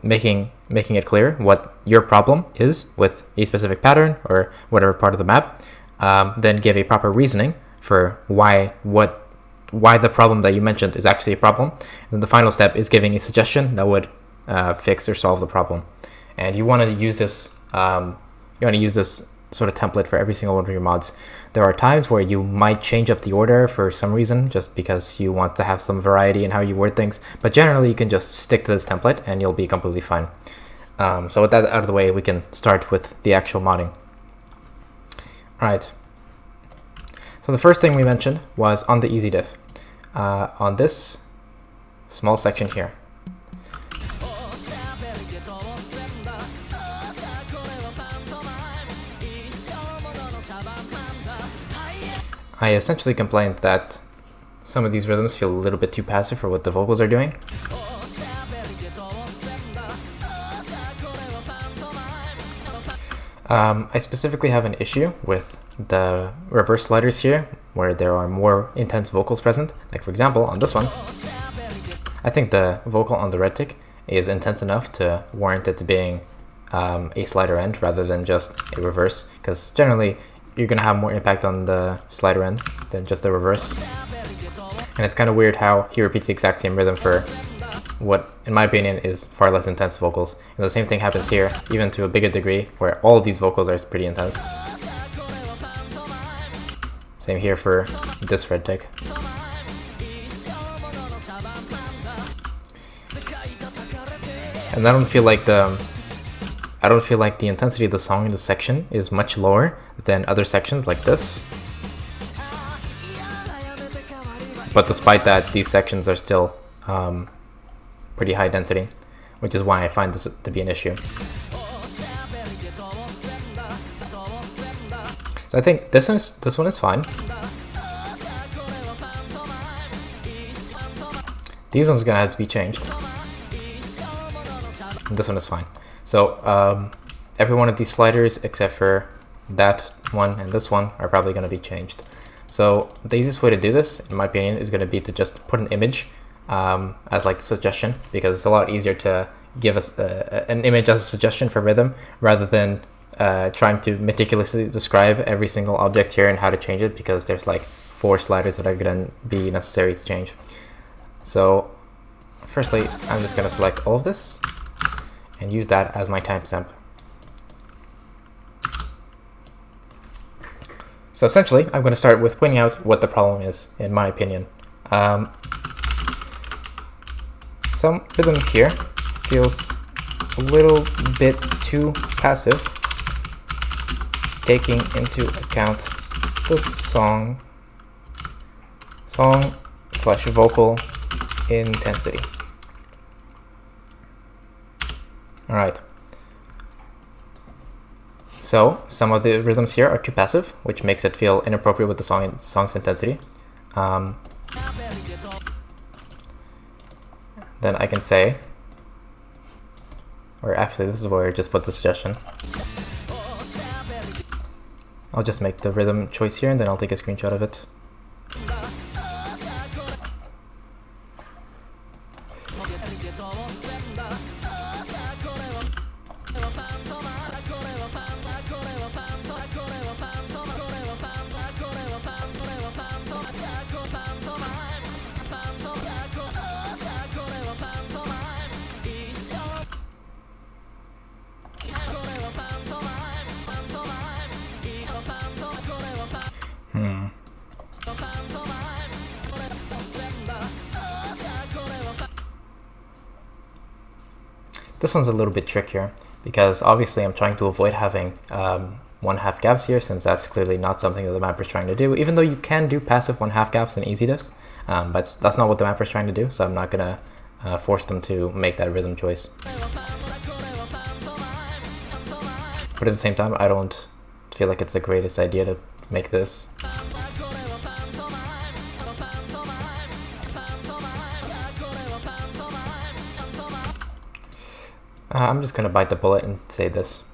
making it clear what your problem is with a specific pattern or whatever part of the map. Then give a proper reasoning for why the problem that you mentioned is actually a problem. And then the final step is giving a suggestion that would fix or solve the problem. And you want to use this. Sort of template for every single one of your mods. There are times where you might change up the order for some reason, just because you want to have some variety in how you word things, but generally you can just stick to this template and you'll be completely fine. So with that out of the way, we can start with the actual modding. Alright, so the first thing we mentioned was on the easy diff, on this small section here. I essentially complained that some of these rhythms feel a little bit too passive for what the vocals are doing. I specifically have an issue with the reverse sliders here, where there are more intense vocals present. Like for example, on this one, I think the vocal on the red tick is intense enough to warrant it being a slider end rather than just a reverse, because generally you're going to have more impact on the slider end than just the reverse. And it's kind of weird how he repeats the exact same rhythm for what, in my opinion, is far less intense vocals. And the same thing happens here, even to a bigger degree, where all of these vocals are pretty intense. Same here for this red tick. And I don't feel like the intensity of the song in this section is much lower than other sections like this. But despite that, these sections are still pretty high density, which is why I find this to be an issue. So I think this one is fine. These ones are gonna have to be changed. This one is fine. So every one of these sliders except for that one and this one are probably going to be changed. So the easiest way to do this, in my opinion, is going to be to just put an image as like a suggestion, because it's a lot easier to give us an image as a suggestion for rhythm rather than trying to meticulously describe every single object here and how to change it, because there's like 4 sliders that are going to be necessary to change. So firstly, I'm just going to select all of this and use that as my timestamp. So essentially, I'm going to start with pointing out what the problem is, in my opinion. Some rhythm here feels a little bit too passive, taking into account the song/vocal intensity. All right. So some of the rhythms here are too passive, which makes it feel inappropriate with the song's intensity. Then I can say, or actually this is where I just put the suggestion. I'll just make the rhythm choice here and then I'll take a screenshot of it. This one's a little bit trickier because obviously I'm trying to avoid having 1/2 gaps here, since that's clearly not something that the mapper is trying to do, even though you can do passive 1/2 gaps in easy diffs, but that's not what the mapper is trying to do, so I'm not going to force them to make that rhythm choice. But at the same time, I don't feel like it's the greatest idea to make this. I'm just going to bite the bullet and say this.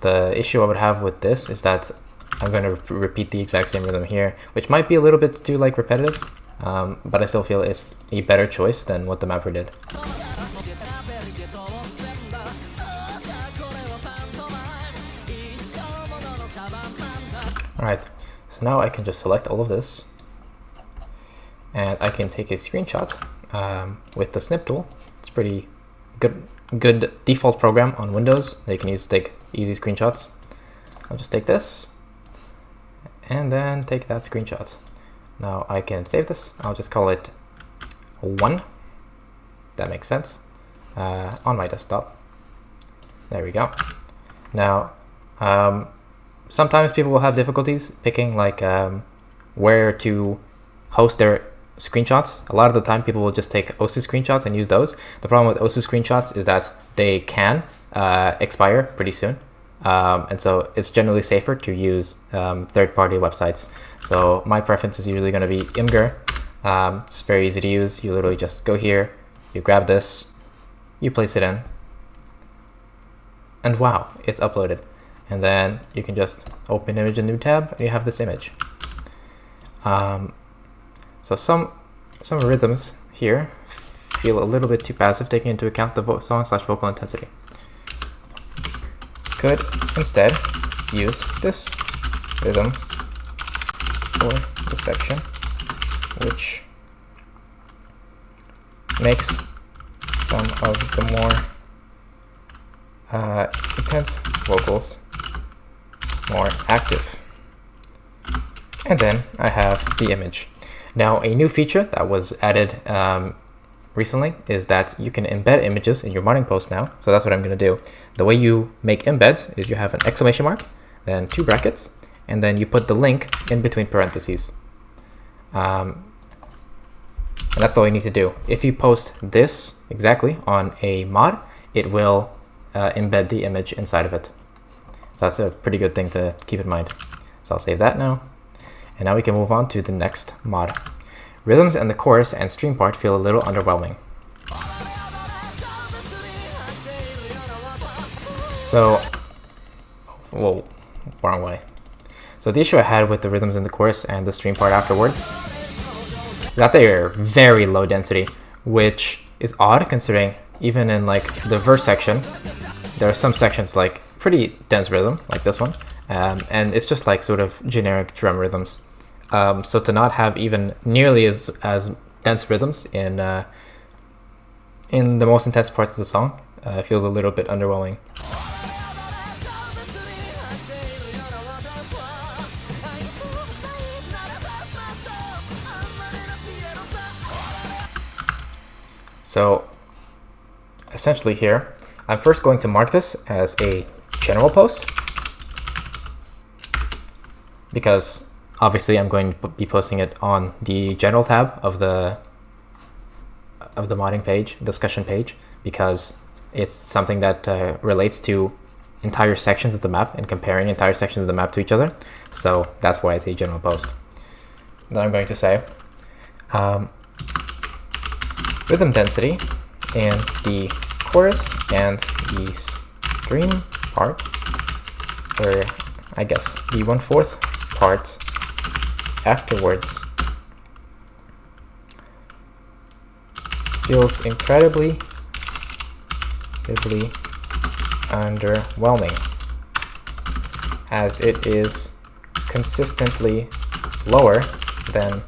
The issue I would have with this is that I'm going to repeat the exact same rhythm here, which might be a little bit too like repetitive, but I still feel it's a better choice than what the mapper did. Alright, so now I can just select all of this, and I can take a screenshot with the snip tool. It's pretty good default program on Windows that you can use to take easy screenshots. I'll just take this and then take that screenshot. Now I can save this. I'll just call it 1. That makes sense. On my desktop. There we go. Now, sometimes people will have difficulties picking like where to host their screenshots. A lot of the time people will just take OSU screenshots and use those. The problem with OSU screenshots is that they can expire pretty soon. And so it's generally safer to use third-party websites. So my preference is usually going to be Imgur. It's very easy to use. You literally just go here, you grab this, you place it in, and wow, it's uploaded. And then you can just open image in a new tab, and you have this image. So some rhythms here feel a little bit too passive, taking into account the song/vocal intensity. Could instead use this rhythm for the section, which makes some of the more intense vocals more active. And then I have the image. Now, a new feature that was added recently is that you can embed images in your modding post now. So that's what I'm going to do. The way you make embeds is you have an exclamation mark, then 2 brackets, and then you put the link in between parentheses. And that's all you need to do. If you post this exactly on a mod, it will embed the image inside of it. So that's a pretty good thing to keep in mind. So I'll save that now. And now we can move on to the next mod. Rhythms and the chorus and stream part feel a little underwhelming. So, whoa, wrong way. So the issue I had with the rhythms in the chorus and the stream part afterwards is that they are very low density, which is odd considering even in like the verse section, there are some sections like pretty dense rhythm, like this one, and it's just like sort of generic drum rhythms. So to not have even nearly as dense rhythms in the most intense parts of the song feels a little bit underwhelming. So essentially here, I'm first going to mark this as a general post because obviously I'm going to be posting it on the general tab of the modding page, discussion page, because it's something that relates to entire sections of the map and comparing entire sections of the map to each other. So that's why it's a general post. Then I'm going to say rhythm density in the chorus and the stream part, or I guess the 1/4 part afterwards, feels incredibly underwhelming, as it is consistently lower than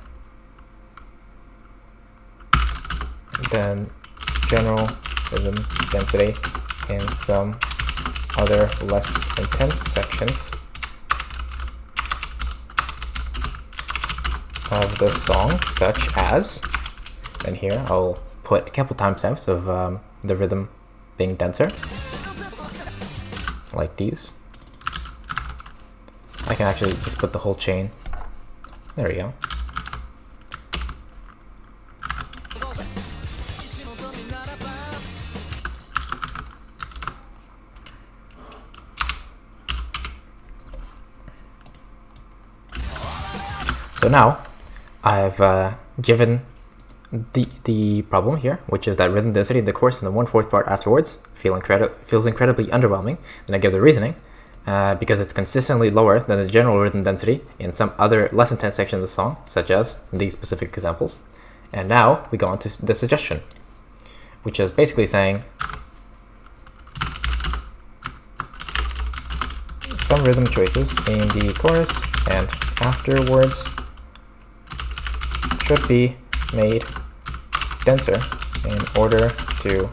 general rhythm density in some other less intense sections of the song, such as, and here I'll put a couple timestamps of the rhythm being denser, like these. I can actually just put the whole chain. There we go. So now I've given the problem here, which is that rhythm density in the chorus and the 1/4 part afterwards feels incredibly underwhelming. Then I give the reasoning, because it's consistently lower than the general rhythm density in some other less intense sections of the song, such as these specific examples. And now we go on to the suggestion, which is basically saying some rhythm choices in the chorus and afterwards should be made denser in order to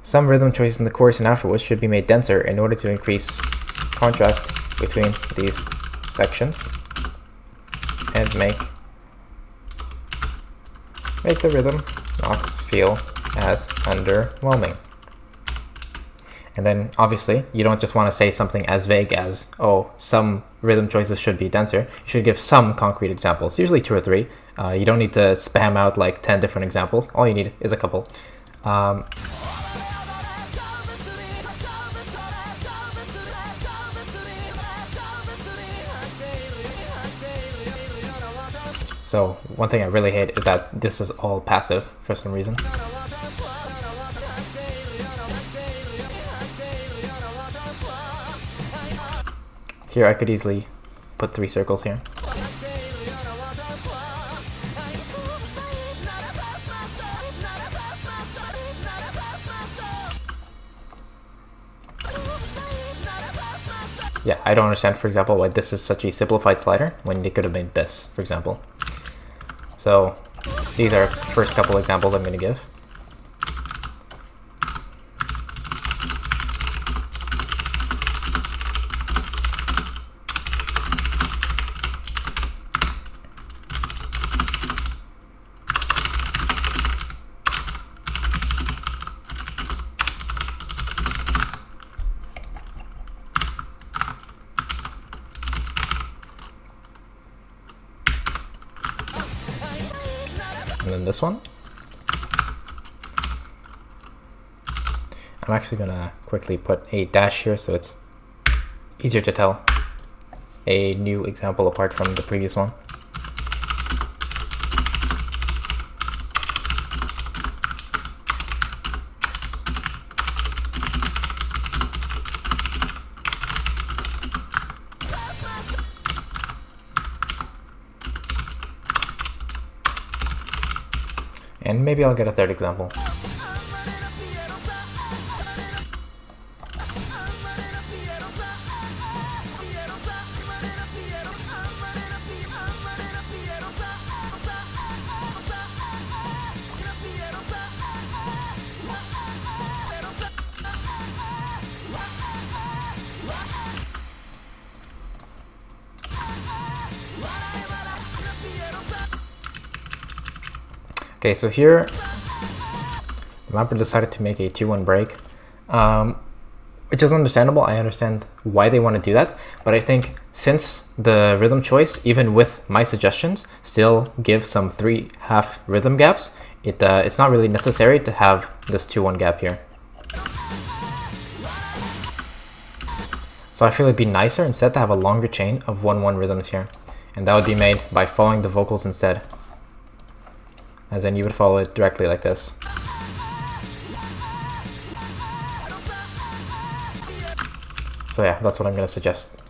some rhythm choices in the chorus and afterwards should be made denser in order to increase contrast between these sections and make the rhythm not feel as underwhelming. And then obviously you don't just want to say something as vague as, oh, some rhythm choices should be denser. You should give some concrete examples, usually 2 or 3. You don't need to spam out like 10 different examples. All you need is a couple. So one thing I really hate is that this is all passive for some reason. Here I could easily put 3 circles here. Yeah, I don't understand, for example, why this is such a simplified slider when they could have made this, for example. So these are first couple examples I'm going to give. And then this one. I'm actually going to quickly put a dash here so it's easier to tell a new example apart from the previous one. And maybe I'll get a third example. Okay, so here the mapper decided to make a 2-1 break, which is understandable. I understand why they want to do that, but I think since the rhythm choice, even with my suggestions, still gives some 3/2 rhythm gaps, it's not really necessary to have this 2-1 gap here. So I feel it'd be nicer instead to have a longer chain of 1/1 rhythms here, and that would be made by following the vocals instead. As in you would follow it directly like this. So yeah, that's what I'm going to suggest.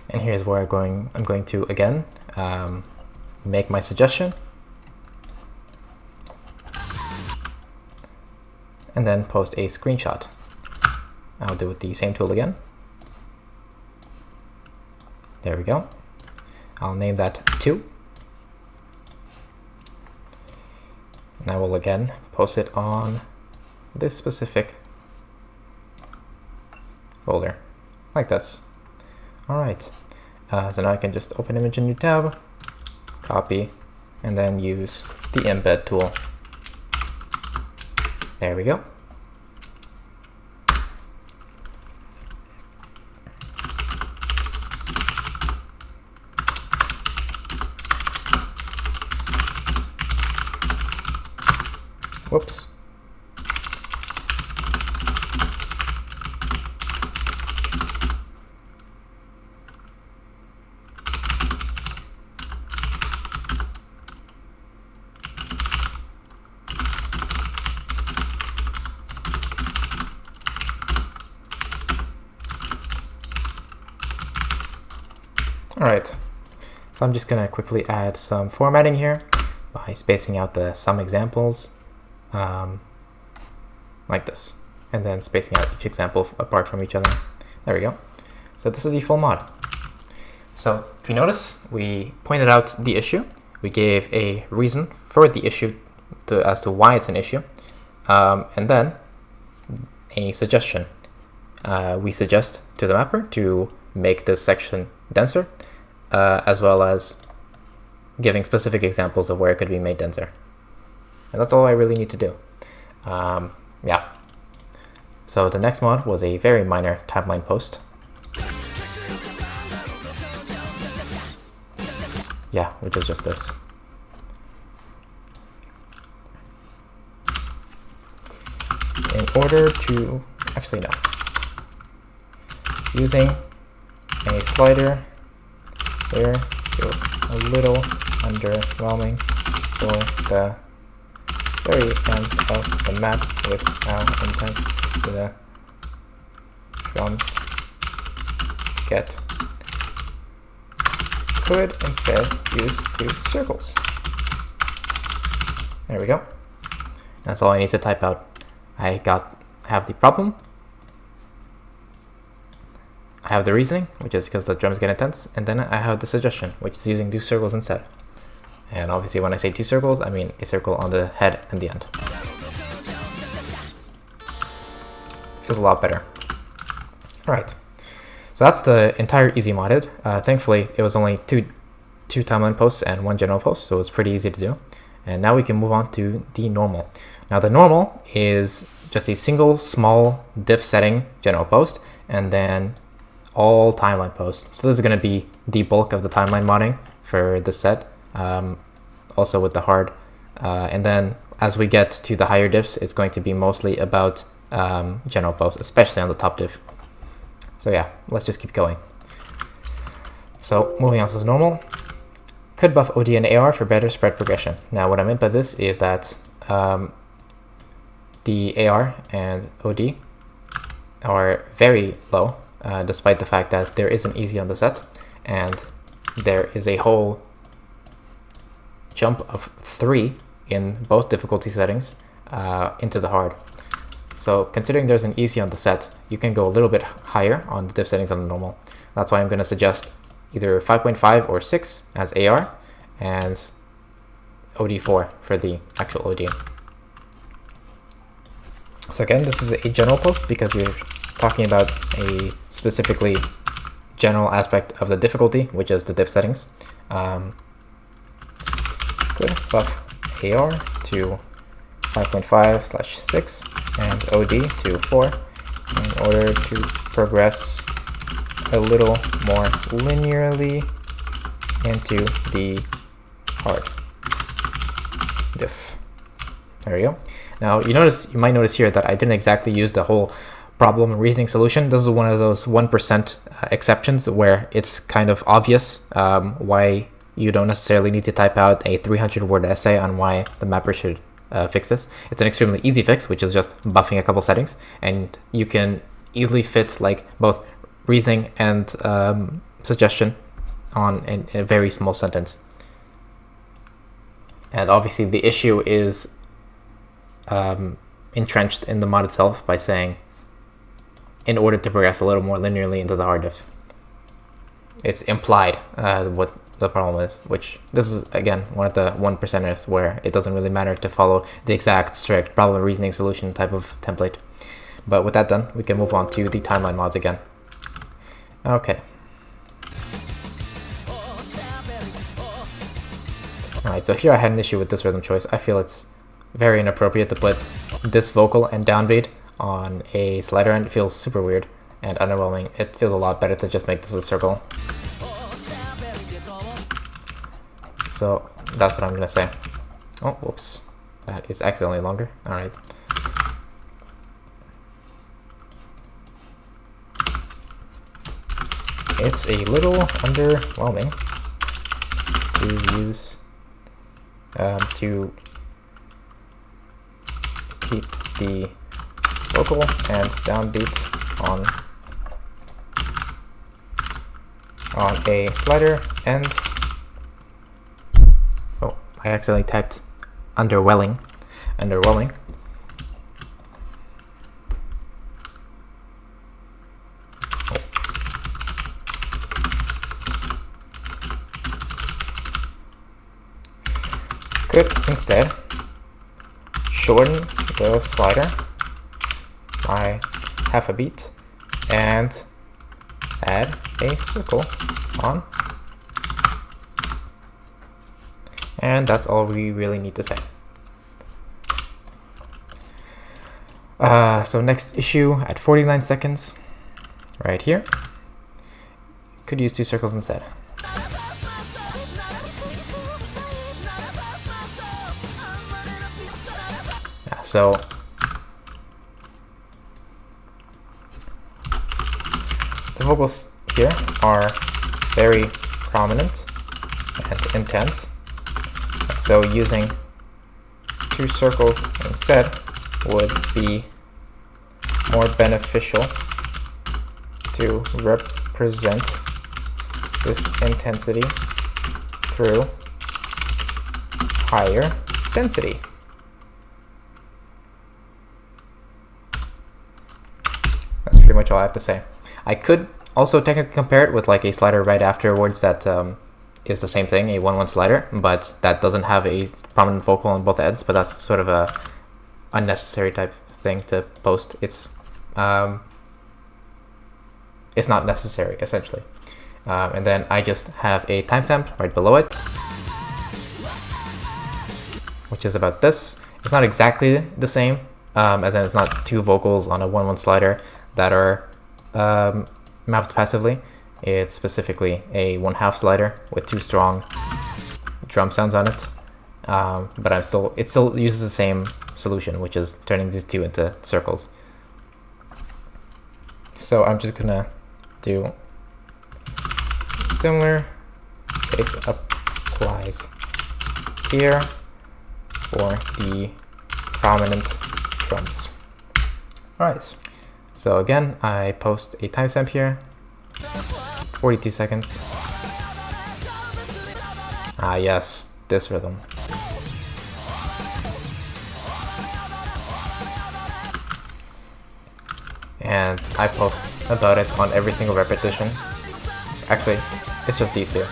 And here's where I'm going to again make my suggestion, and then post a screenshot. I'll do it with the same tool again. There we go. I'll name that 2. And I will again post it on this specific folder, like this. All right. So now I can just open image in new tab, copy, and then use the embed tool. There we go. Whoops. Alright, so I'm just gonna quickly add some formatting here by spacing out the some examples like this, and then spacing out each example apart from each other. There we go. So this is the full mod. So if you notice, we pointed out the issue. We gave a reason for the issue as to why it's an issue, and then a suggestion. We suggest to the mapper to make this section denser, as well as giving specific examples of where it could be made denser. And that's all I really need to do. Yeah. So the next mod was a very minor timeline post. Yeah, which is just this. In order to, actually no. Using a slider there feels a little underwhelming for the very end of the map with how intense the drums get. Could instead use 2 circles. There we go. That's all I need to type out. I have the problem. I have the reasoning, which is because the drums get intense, and then I have the suggestion, which is using 2 circles instead. And obviously when I say 2 circles, I mean a circle on the head and the end. Feels a lot better. Alright, so that's the entire easy modded. Thankfully, it was only two timeline posts and 1 general post, so it was pretty easy to do. And now we can move on to the normal. Now the normal is just a single small diff setting general post, and then all timeline posts. So this is going to be the bulk of the timeline modding for this set, also with the hard. And then as we get to the higher diffs, it's going to be mostly about general posts, especially on the top diff. So yeah, let's just keep going. So moving on to the normal. Could buff OD and AR for better spread progression. Now what I meant by this is that the AR and OD are very low, despite the fact that there is an easy on the set, and there is a whole jump of 3 in both difficulty settings into the hard. So considering there's an easy on the set, you can go a little bit higher on the diff settings on the normal. That's why I'm going to suggest either 5.5 or 6 as AR, and OD4 for the actual OD. So again, this is a general post because we're talking about a specifically general aspect of the difficulty, which is the diff settings. Could buff AR to 5.5/6 and OD to 4 in order to progress a little more linearly into the hard diff. There we go. Now you might notice here that I didn't exactly use the whole problem and reasoning solution. This is one of those 1% exceptions where it's kind of obvious why you don't necessarily need to type out a 300-word essay on why the mapper should fix this. It's an extremely easy fix, which is just buffing a couple settings, and you can easily fit like both reasoning and suggestion on in a very small sentence. And obviously the issue is entrenched in the mod itself by saying in order to progress a little more linearly into the hard diff. It's implied what the problem is, which this is again one of the 1%ers where it doesn't really matter to follow the exact strict problem reasoning solution type of template. But with that done, we can move on to the timeline mods again. Okay. Alright, so here I had an issue with this rhythm choice. I feel it's very inappropriate to put this vocal and downbeat on a slider end. It feels super weird and underwhelming. It feels a lot better to just make this a circle. So that's what I'm gonna say. Oh, whoops. That is accidentally longer. Alright. It's a little underwhelming to use to keep the vocal and downbeats on on a slider and, oh, I accidentally typed underwhelming. Could instead shorten the slider by half a beat and add a circle on. And that's all we really need to say. So next issue at 49 seconds, right here. Could use 2 circles instead. So the vocals here are very prominent and intense. So using 2 circles instead would be more beneficial to represent this intensity through higher density. That's pretty much all I have to say. I could also technically compare it with like a slider right afterwards that is the same thing, a 1-1 slider, but that doesn't have a prominent vocal on both ends, but that's sort of a unnecessary type thing to post. It's not necessary, essentially. And then I just have a timestamp right below it, which is about this. It's not exactly the same, as in it's not 2 vocals on a 1-1 slider that are mapped passively. It's specifically a 1/2 slider with 2 strong drum sounds on it. But it still uses the same solution, which is turning these 2 into circles. So I'm just gonna do similar case applies here for the prominent drums. Alright, so again, I post a timestamp here, 42 seconds. Ah yes, this rhythm. And I post about it on every single repetition. Actually, it's just these 2.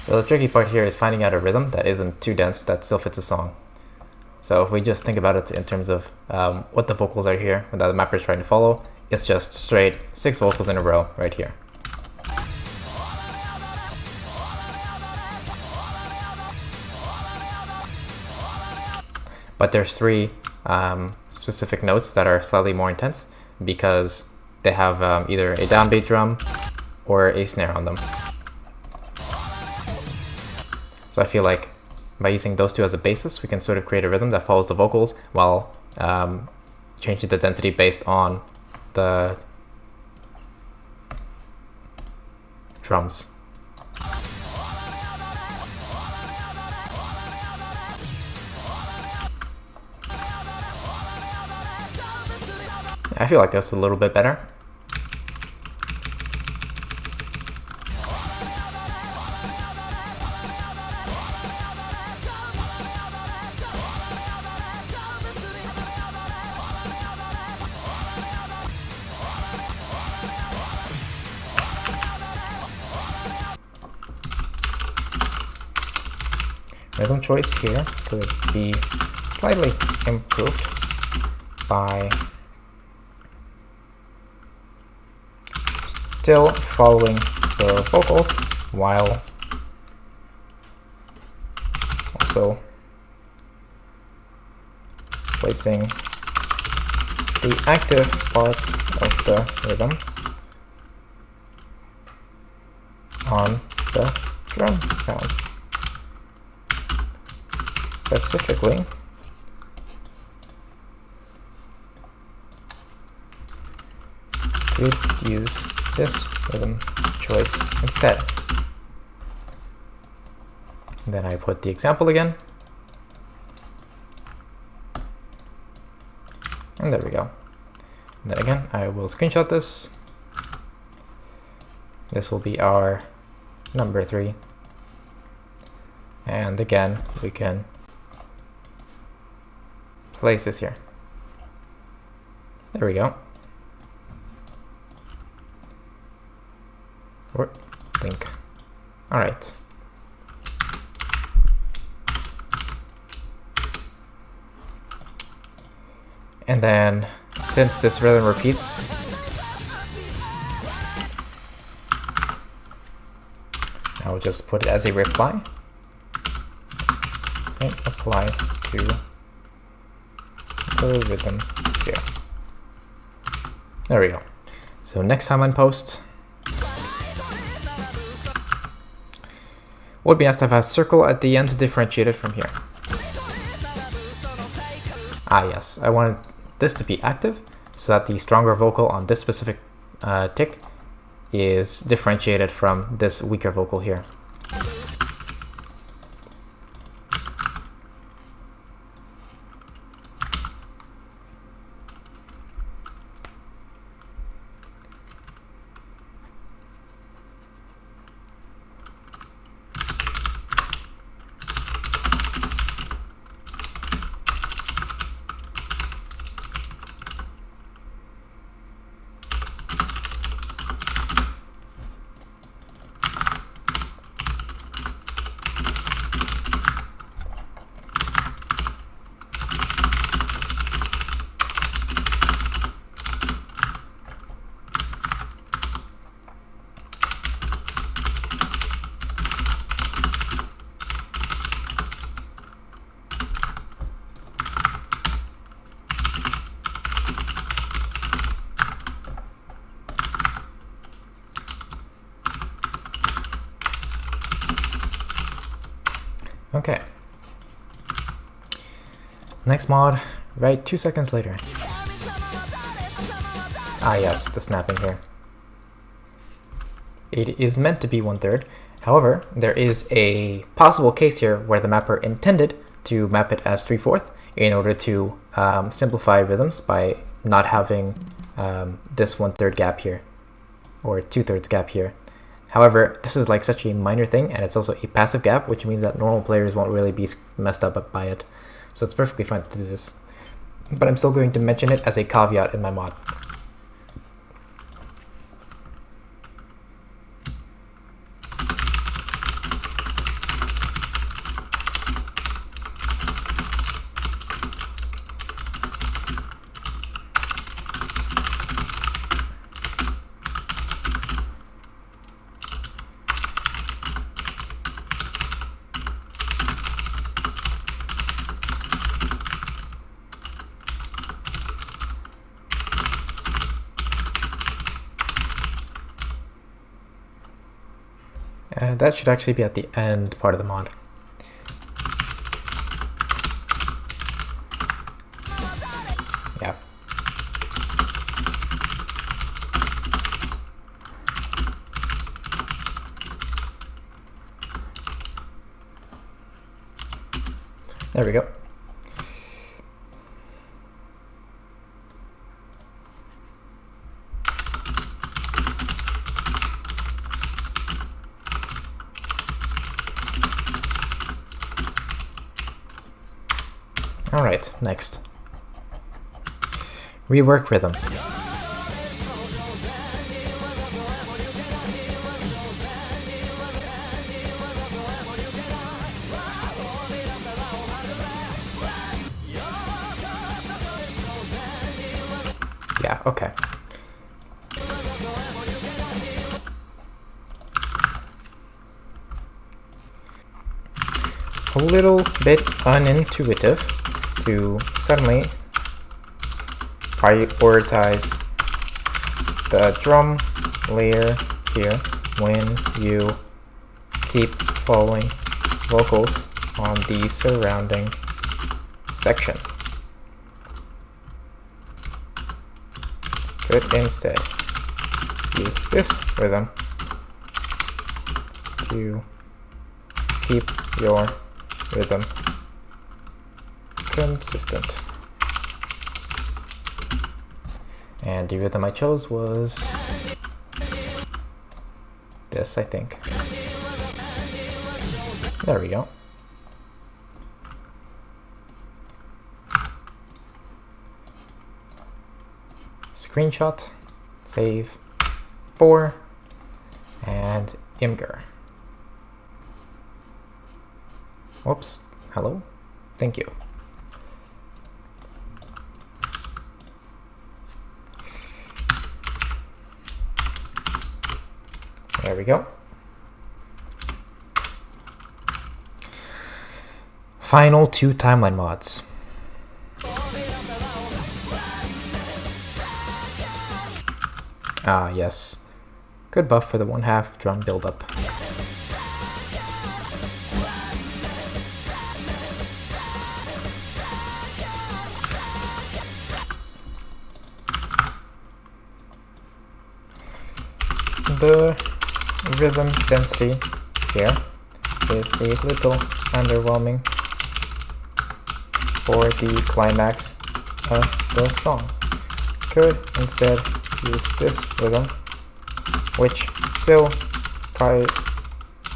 So the tricky part here is finding out a rhythm that isn't too dense, that still fits a song. So if we just think about it in terms of what the vocals are here, that the mapper is trying to follow, it's just straight 6 vocals in a row right here. But there's 3 specific notes that are slightly more intense because they have either a downbeat drum or a snare on them. So I feel like by using those 2 as a basis, we can sort of create a rhythm that follows the vocals while changing the density based on the drums. I feel like that's a little bit better. Rhythm choice here could be slightly improved by still following the vocals while also placing the active parts of the rhythm on the drum sounds. Specifically, could use this rhythm choice instead. Then I put the example again. And there we go. And then again, I will screenshot this. This will be our number 3. And again, we can place this here. There we go. Or think. All right. And then, since this rhythm repeats, I will just put it as a reply. Same applies to the rhythm here. There we go. So next time on post, would be nice to have a circle at the end to differentiate it from here. Ah yes, I wanted this to be active so that the stronger vocal on this specific tick is differentiated from this weaker vocal here. Okay. Next mod, right 2 seconds later. Ah yes, the snapping here. It is meant to be 1/3. However, there is a possible case here where the mapper intended to map it as 3/4 in order to simplify rhythms by not having this 1/3 gap here, or 2/3 gap here. However, this is like such a minor thing, and it's also a passive gap, which means that normal players won't really be messed up by it. So it's perfectly fine to do this. But I'm still going to mention it as a caveat in my mod. That should actually be at the end part of the mod. Yeah. There we go. All right, next. Rework rhythm. Yeah, okay. A little bit unintuitive to suddenly prioritize the drum layer here when you keep following vocals on the surrounding section. Could instead use this rhythm to keep your rhythm consistent. And the rhythm I chose was this, I think. There we go. Screenshot, save, 4, and Imgur. Whoops, hello? Thank you. There we go. Final 2 timeline mods. Ah, yes. Good buff for the 1/2 drum buildup. The rhythm density here is a little underwhelming for the climax of the song. Could instead use this rhythm, which still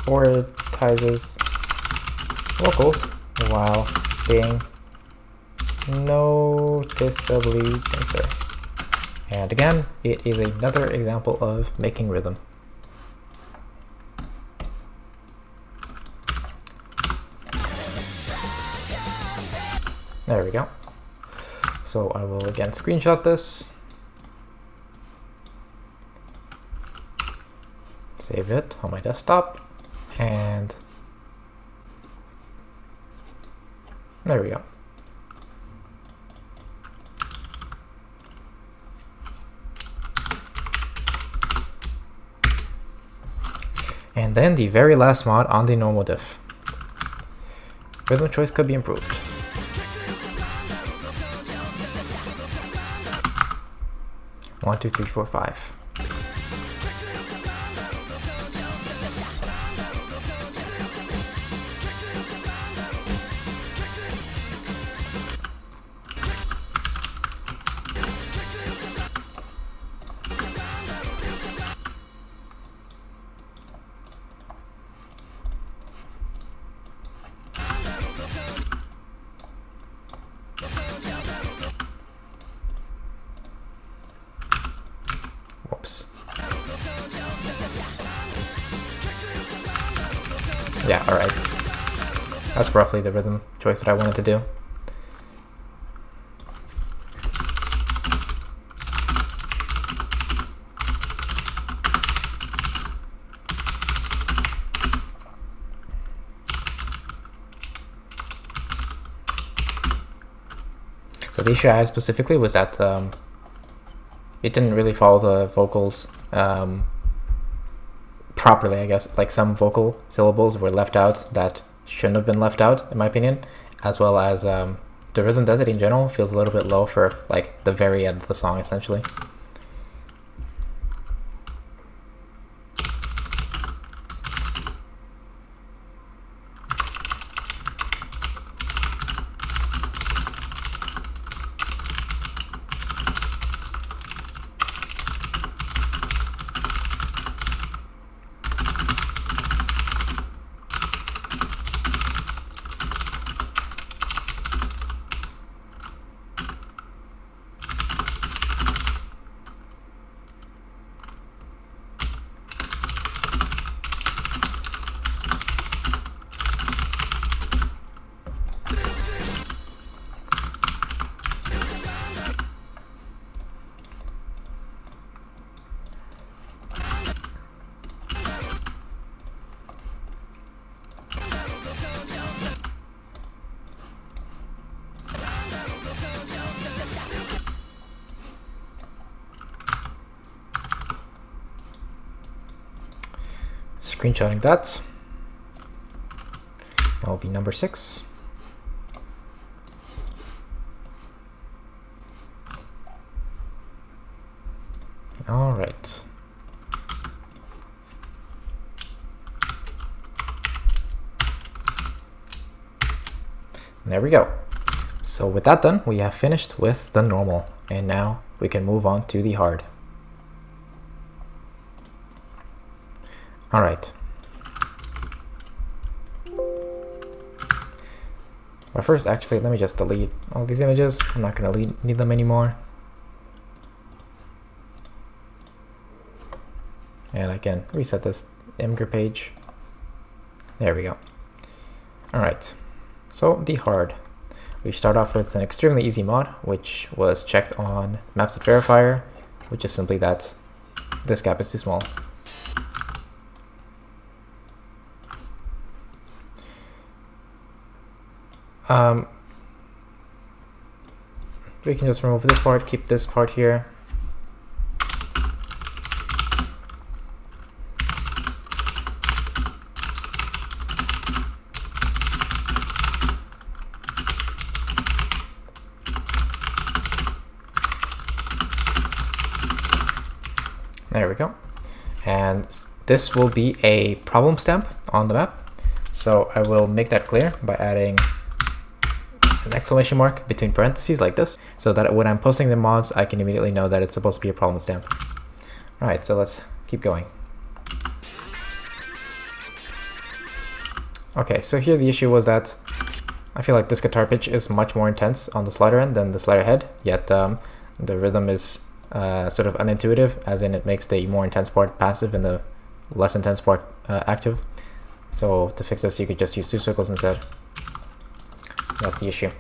prioritizes vocals while being noticeably denser. And again, it is another example of making rhythm. There we go. So I will again screenshot this, save it on my desktop, and there we go. And then the very last mod on the normal diff. Rhythm choice could be improved. One, two, three, four, five. Whoops. Yeah, alright. That's roughly the rhythm choice that I wanted to do. So the issue I had specifically was that it didn't really follow the vocals properly, I guess. Like some vocal syllables were left out that shouldn't have been left out, in my opinion, as well as the rhythm density in general feels a little bit low for like the very end of the song, essentially. Screenshotting that. That will be number 6. All right. There we go. So with that done, we have finished with the normal, and now we can move on to the hard. All right. But first, actually, let me just delete all these images. I'm not going to need them anymore. And I can reset this Imgur page. There we go. All right. So the hard. We start off with an extremely easy mod, which was checked on maps with verifier, which is simply that this gap is too small. We can just remove this part, keep this part here. There we go. And this will be a problem stamp on the map. So I will make that clear by adding an exclamation mark between parentheses like this, so that when I'm posting the mods, I can immediately know that it's supposed to be a problem stamp. All right, so let's keep going. Okay, so here the issue was that I feel like this guitar pitch is much more intense on the slider end than the slider head, yet the rhythm is sort of unintuitive, as in it makes the more intense part passive and the less intense part active. So to fix this, you could just use 2 circles instead. That's the issue.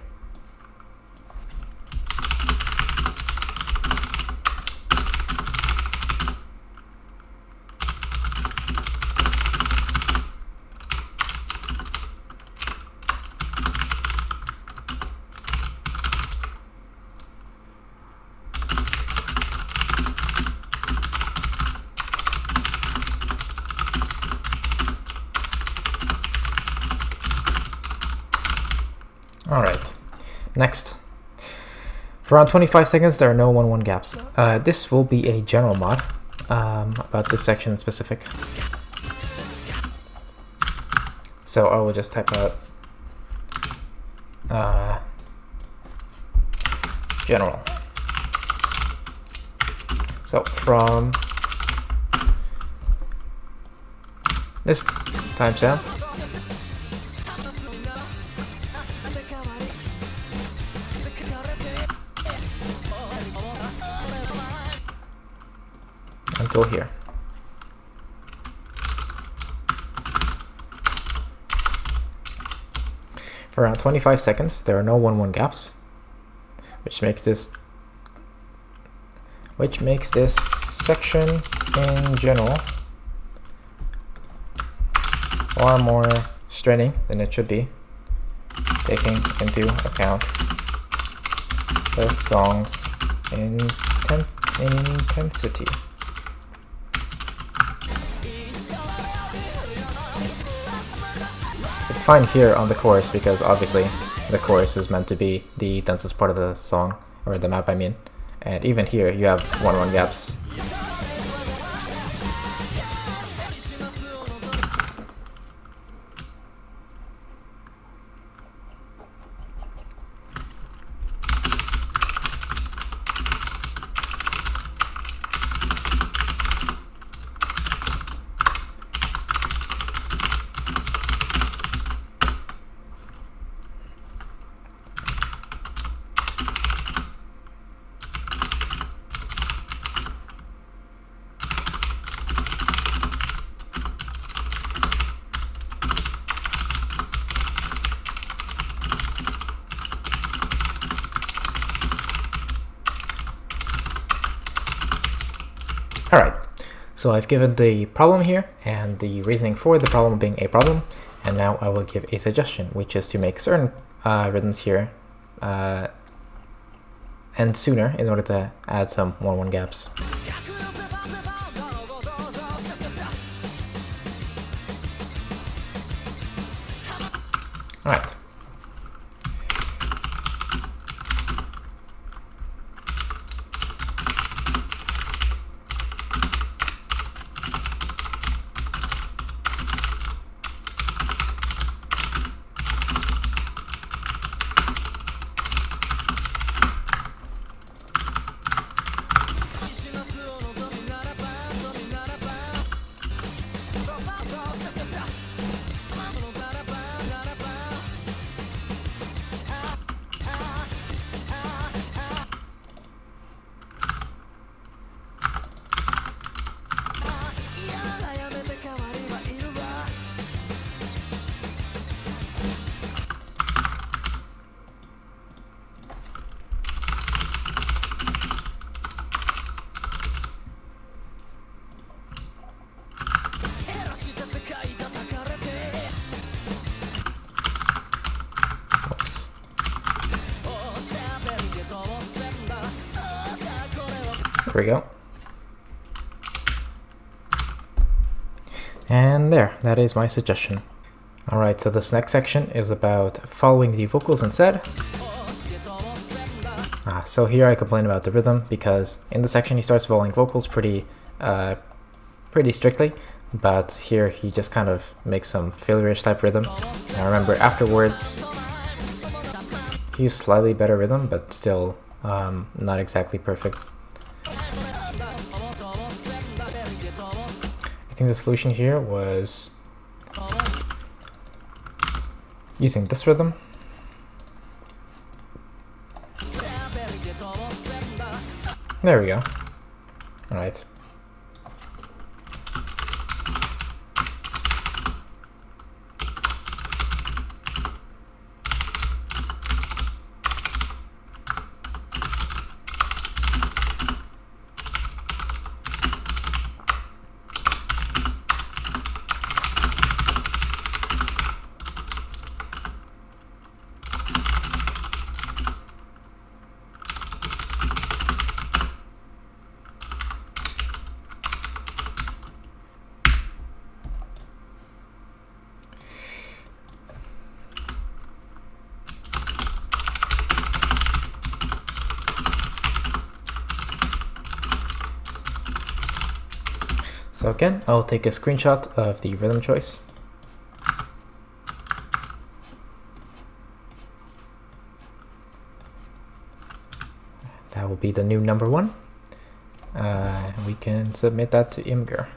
All right, next. For around 25 seconds, there are no 1-1 gaps. This will be a general mod about this section in specific. So I will just type out general. So from this timestamp until here. For around 25 seconds, there are no 1-1 gaps, which makes this section in general far more straining than it should be, taking into account the song's intensity. It's fine here on the chorus because obviously the chorus is meant to be the densest part of the song, or the map I mean, and even here you have 1-1 gaps. Alright, so I've given the problem here and the reasoning for the problem being a problem, and now I will give a suggestion, which is to make certain rhythms here end sooner in order to add some 1-1 gaps. Alright. There we go. And there, that is my suggestion. Alright, so this next section is about following the vocals instead. So here I complain about the rhythm because in the section he starts following vocals pretty strictly, but here he just kind of makes some failure-ish type rhythm. I remember afterwards he used slightly better rhythm, but still not exactly perfect. I think the solution here was using this rhythm. There we go. Alright. So again, I'll take a screenshot of the rhythm choice. That will be the new number 1. We can submit that to Imgur.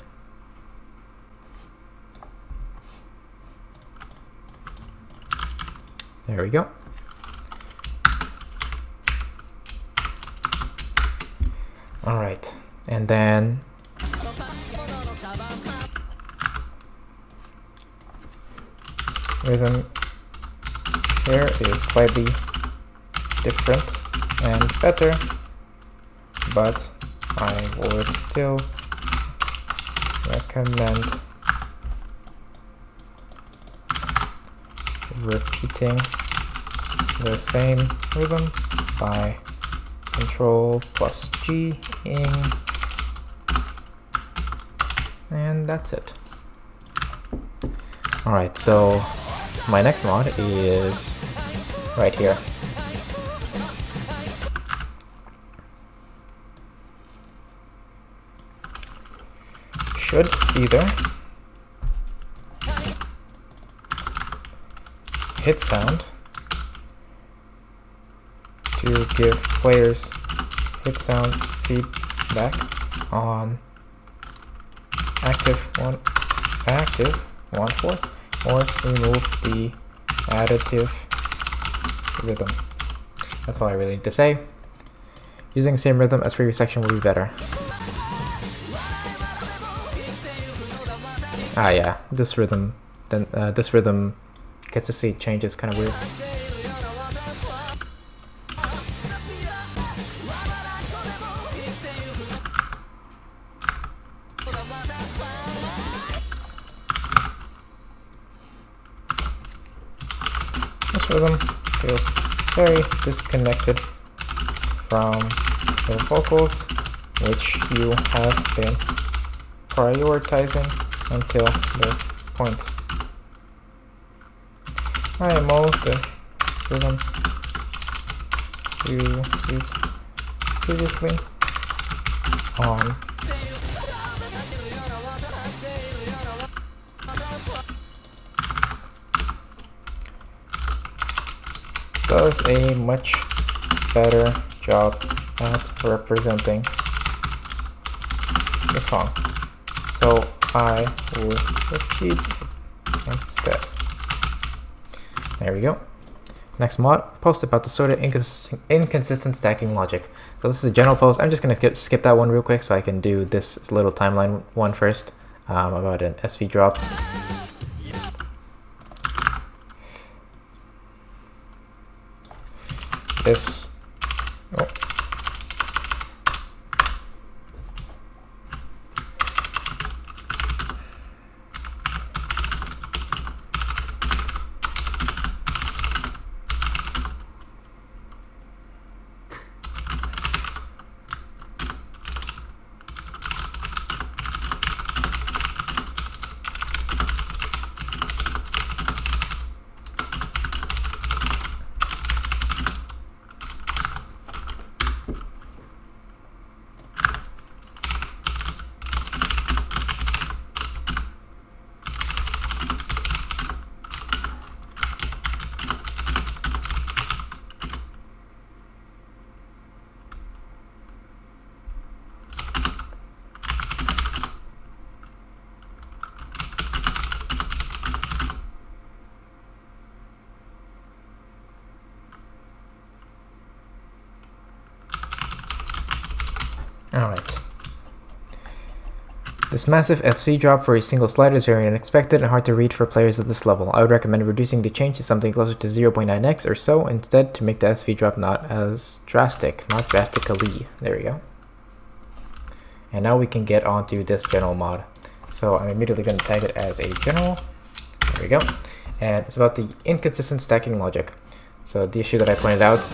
There we go. All right, and then rhythm here is slightly different and better, but I would still recommend repeating the same rhythm by Ctrl+G-ing, and that's it. Alright, so my next mod is right here. Should either hit sound to give players hit sound feedback on active 1/4, or remove the additive rhythm. That's all I really need to say. Using the same rhythm as previous section will be better. Ah yeah, this rhythm gets to see changes, kind of weird. This rhythm feels very disconnected from the vocals, which you have been prioritizing until this point. I moved the rhythm you used previously on does a much better job at representing the song, so I will repeat it instead. There we go. Next mod, post about the sort of inconsistent stacking logic. So this is a general post. I'm just going to skip that one real quick so I can do this little timeline one first, about an SV drop. This, oh. Alright. This massive SV drop for a single slider is very unexpected and hard to read for players at this level. I would recommend reducing the change to something closer to 0.9x or so instead to make the SV drop not as drastic, not drastically. There we go. And now we can get onto this general mod. So I'm immediately going to tag it as a general. There we go. And it's about the inconsistent stacking logic. So the issue that I pointed out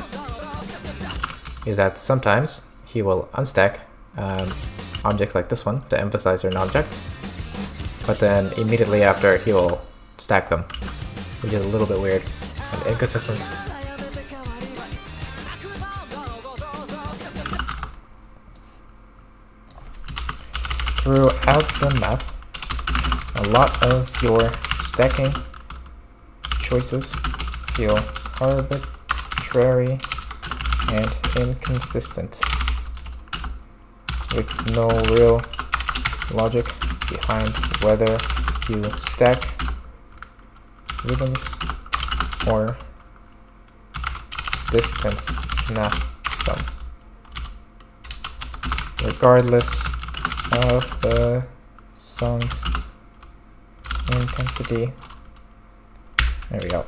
is that sometimes he will unstack objects like this one to emphasize certain objects, but then immediately after he will stack them, which is a little bit weird and inconsistent. Throughout the map, a lot of your stacking choices feel arbitrary and inconsistent, with no real logic behind whether you stack rhythms or distance snap them, regardless of the song's intensity. There we go.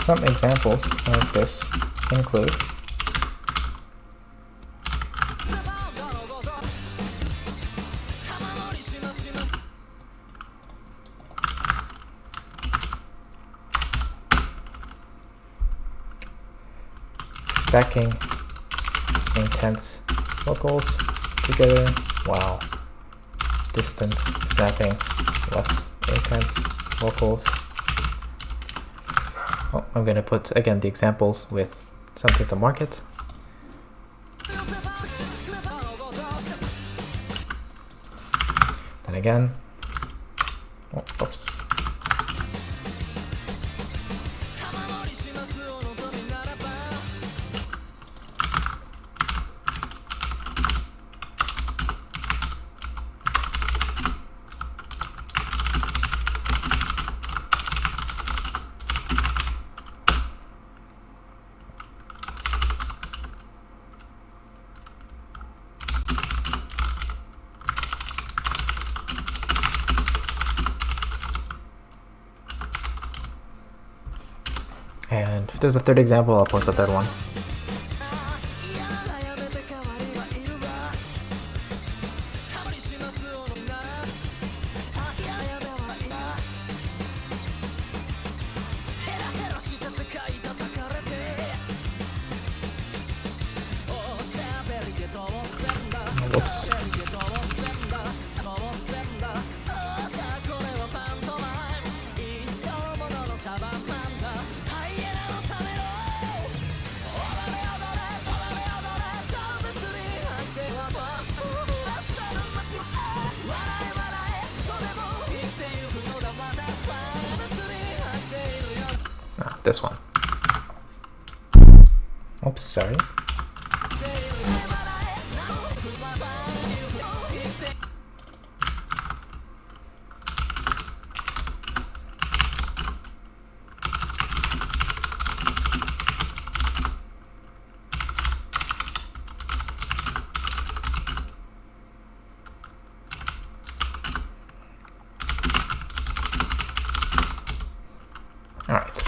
Some examples of this include stacking intense vocals together while distance snapping less intense vocals. Oh, I'm going to put again the examples with something to market. Then again, oh, oops. And if there's a third example, I'll post a third one. Whoops. This one. Oops, sorry. All right.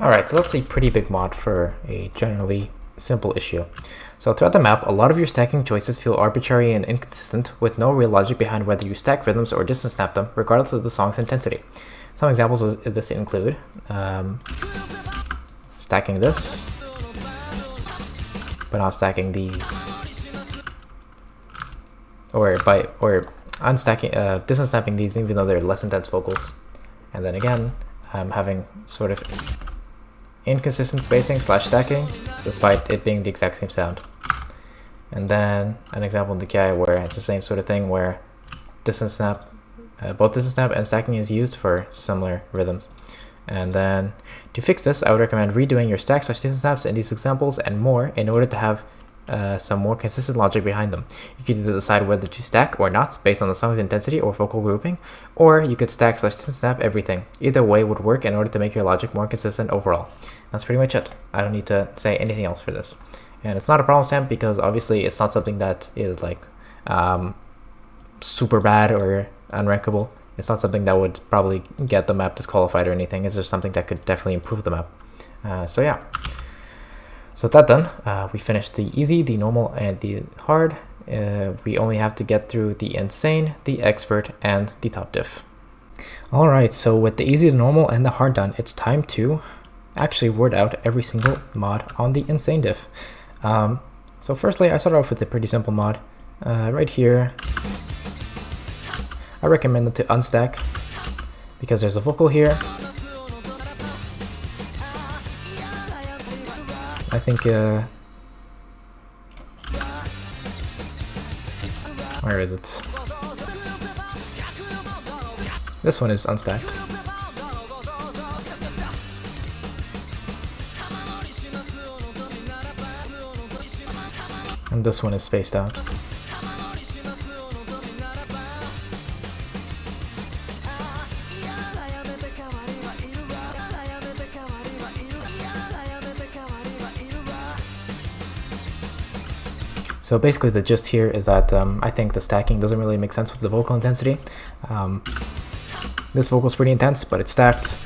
Alright, so that's a pretty big mod for a generally simple issue. So throughout the map, a lot of your stacking choices feel arbitrary and inconsistent, with no real logic behind whether you stack rhythms or distance snap them, regardless of the song's intensity. Some examples of this include stacking this, but not stacking these, or unstacking, distance snapping these even though they're less intense vocals, and then again having sort of inconsistent spacing / stacking despite it being the exact same sound. And then an example in the KI where it's the same sort of thing where distance snap, both distance snap and stacking is used for similar rhythms. And then to fix this, I would recommend redoing your stack / distance snaps in these examples and more in order to have some more consistent logic behind them. You could either decide whether to stack or not based on the song's intensity or vocal grouping, or you could stack / distance snap everything. Either way would work in order to make your logic more consistent overall. That's pretty much it. I don't need to say anything else for this. And it's not a problem stamp because obviously it's not something that is like super bad or unrankable. It's not something that would probably get the map disqualified or anything. It's just something that could definitely improve the map. So yeah. So with that done, we finished the easy, the normal, and the hard. We only have to get through the insane, the expert, and the top diff. Alright, so with the easy, the normal, and the hard done, it's time to actually word out every single mod on the insane diff. So firstly, I started off with a pretty simple mod. Right here, I recommend it to unstack because there's a vocal here. I think, where is it? This one is unstacked. And this one is spaced out. So basically the gist here is that I think the stacking doesn't really make sense with the vocal intensity. This vocal is pretty intense, but it's stacked.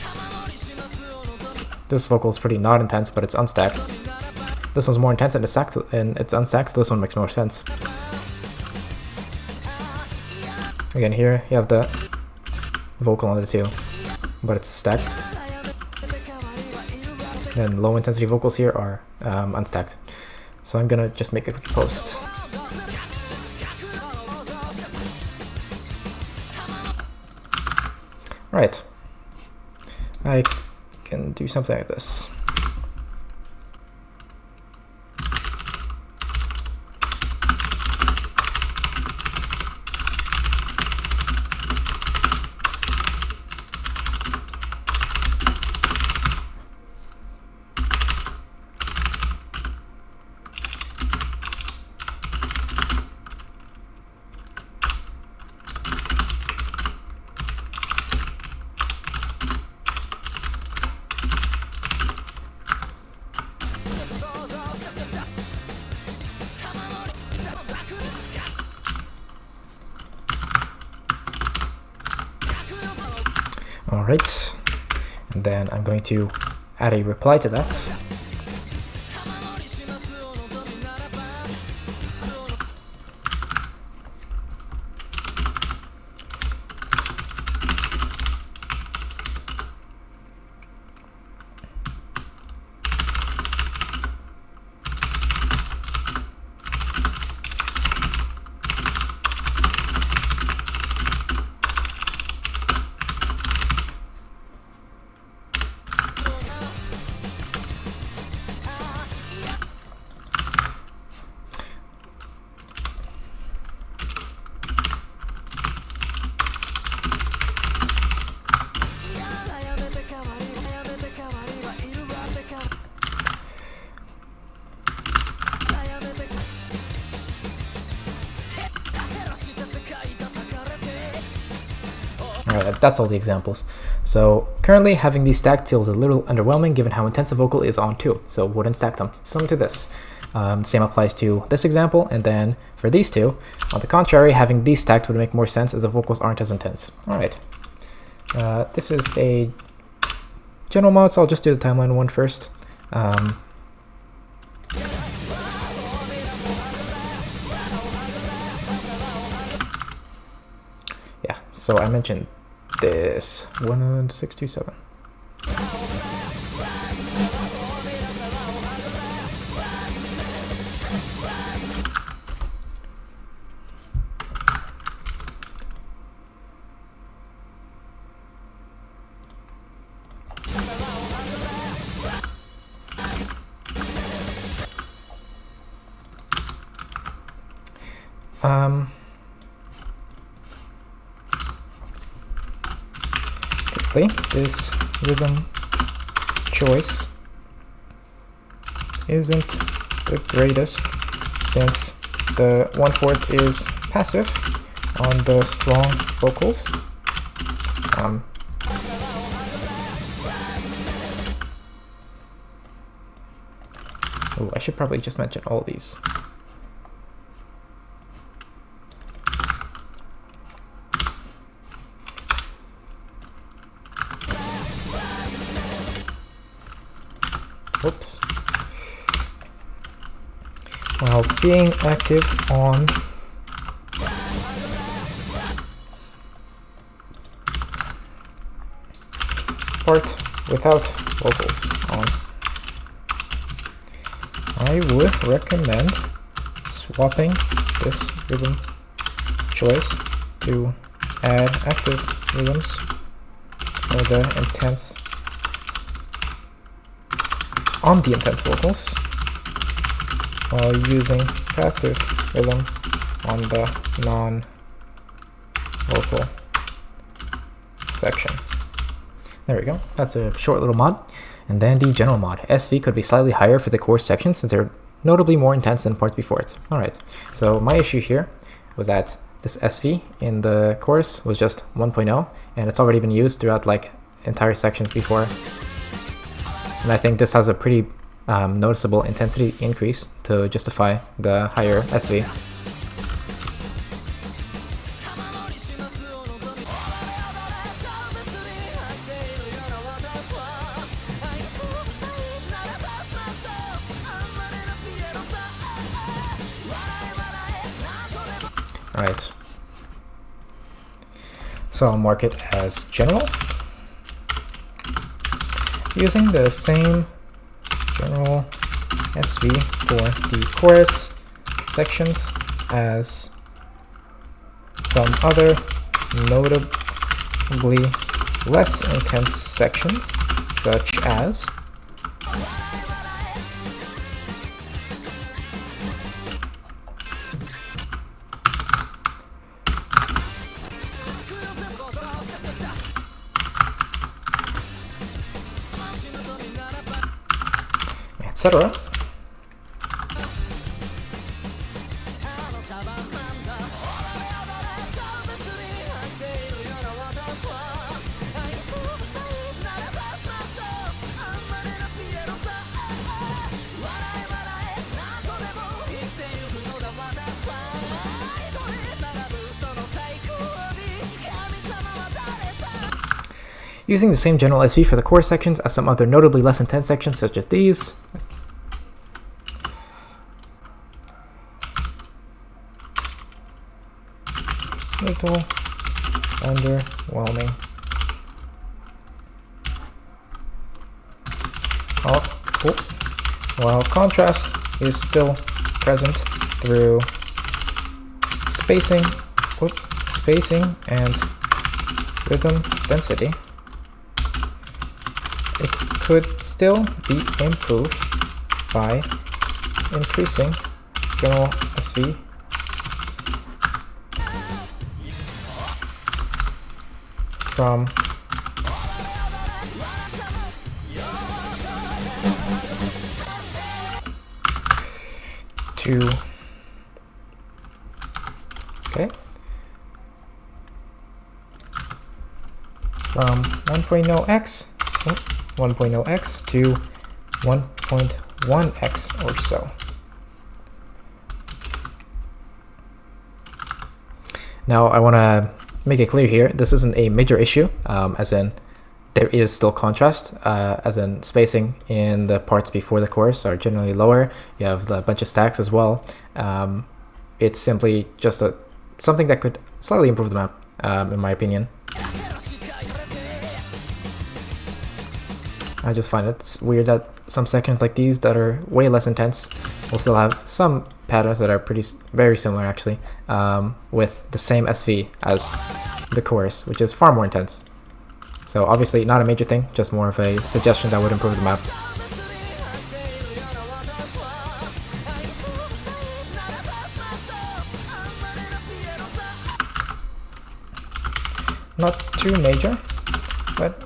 This vocal is pretty not intense, but it's unstacked. This one's more intense and it's stacked, and it's unstacked, so this one makes more sense. Again, here you have the vocal on the two, but it's stacked. And low intensity vocals here are unstacked. So I'm gonna just make a quick post. Right. I can do something like this. Alright, and then I'm going to add a reply to that. Alright, that's all the examples. So currently having these stacked feels a little underwhelming given how intense the vocal is on two, so wouldn't stack them. Similar to this. Same applies to this example, and then for these two, on the contrary, having these stacked would make more sense as the vocals aren't as intense. Alright, this is a general mods, I'll just do the timeline one first. Yeah, so I mentioned this 1627. Quickly, this rhythm choice isn't the greatest since the 1/4 is passive on the strong vocals. Oh, I should probably just mention all these. Whoops. While being active on part without vocals on, I would recommend swapping this rhythm choice to add active rhythms for the intense on the intense vocals, while using passive rhythm on the non-vocal section. There we go. That's a short little mod. And then the general mod. SV could be slightly higher for the chorus section since they're notably more intense than parts before it. Alright, so my issue here was that this SV in the chorus was just 1.0, and it's already been used throughout like entire sections before. And I think this has a pretty noticeable intensity increase to justify the higher SV. Alright, so I'll mark it as general, using the same general SV for the chorus sections as some other notably less intense sections, such as etc. Using the same general SV for the chorus sections as some other notably less intense sections, such as these. Little underwhelming. While contrast is still present through spacing and rhythm density, it could still be improved by increasing general SV from to 1.0x to 1.1x or so. Now I want to make it clear here, this isn't a major issue, as in there is still contrast, as in spacing in the parts before the chorus are generally lower. You have a bunch of stacks as well. It's simply just something that could slightly improve the map, in my opinion. I just find it's weird that some sections like these that are way less intense will still have some patterns that are very similar actually, with the same SV as the chorus, which is far more intense. So obviously not a major thing, just more of a suggestion that would improve the map. Not too major, but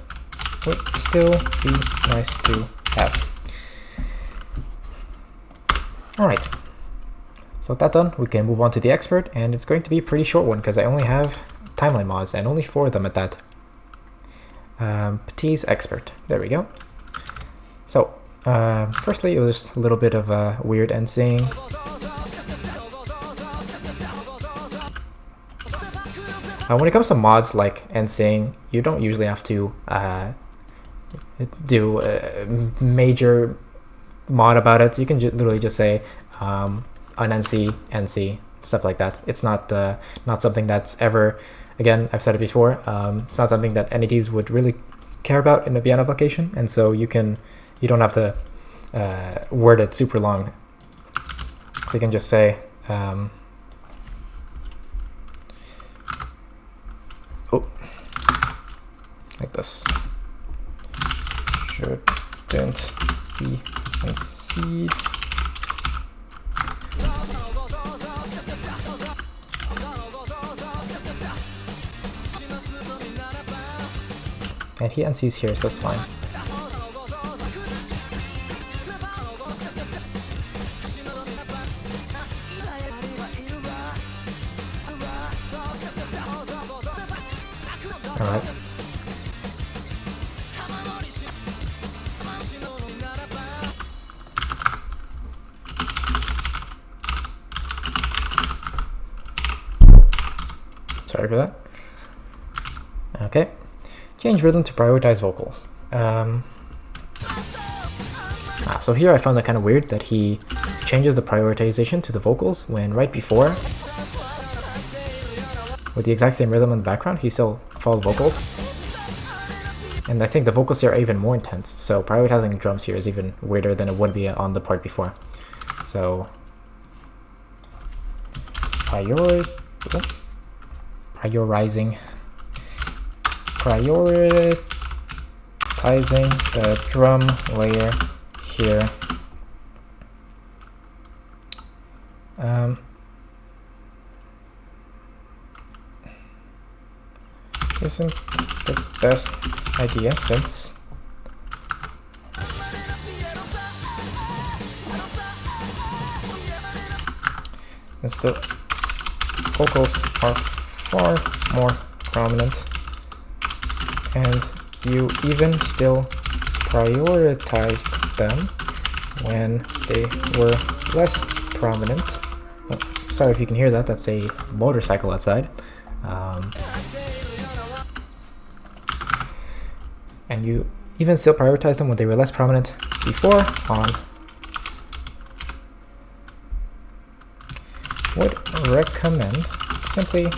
would still be nice to have. Alright, so with that done, we can move on to the expert, and it's going to be a pretty short one because I only have timeline mods, and only 4 of them at that. Petit's expert, there we go. So, firstly, it was just a little bit of a weird NCing. When it comes to mods like NCing, you don't usually have to do a major mod about it. You can literally just say un-NC, NC, stuff like that. It's not something that's ever, again, I've said it before, it's not something that entities would really care about in a Beyond application, and so you don't have to word it super long. So you can just say like this. Shouldn't be NC'd. And he NC's here, so it's fine. Alright. Sorry for that. Okay. Change rhythm to prioritize vocals. So here I found it kind of weird that he changes the prioritization to the vocals when right before, with the exact same rhythm in the background, he still followed vocals. And I think the vocals here are even more intense, so prioritizing drums here is even weirder than it would be on the part before. So prioritizing the drum layer here. Isn't the best idea since the vocals are far more prominent, and you even still prioritized them when they were less prominent. Oh, sorry if you can hear that, that's a motorcycle outside. And you even still prioritize them when they were less prominent before on. Would recommend simply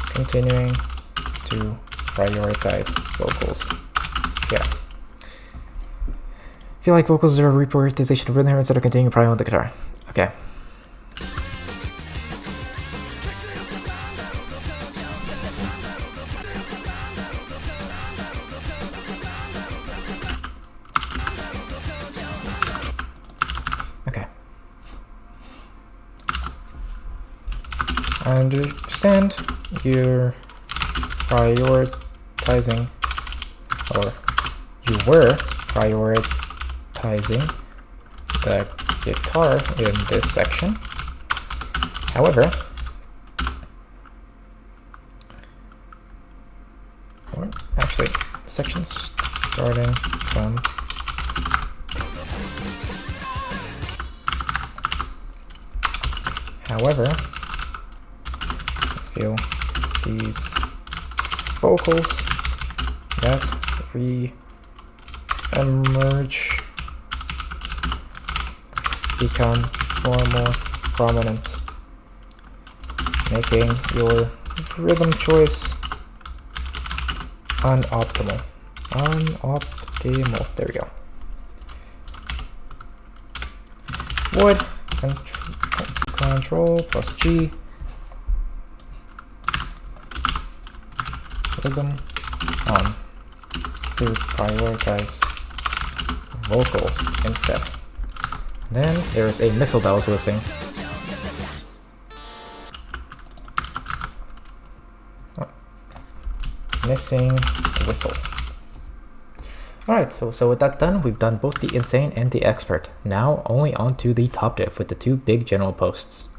continuing to prioritize vocals. Yeah. Feel like vocals are a reprioritization of rhythm here instead of continuing to prioritize on the guitar. Okay. I understand you're prioritizing, or you were prioritizing the guitar in this section. However, or actually, section starting from however, I feel these vocals that re-emerge become more prominent, making your rhythm choice unoptimal. There we go. Would Control plus G rhythm on to prioritize vocals instead. Then there's a missile that was whistling. Oh. Missing whistle. Alright, so with that done, we've done both the insane and the expert. Now only on to the top diff with the two big general posts.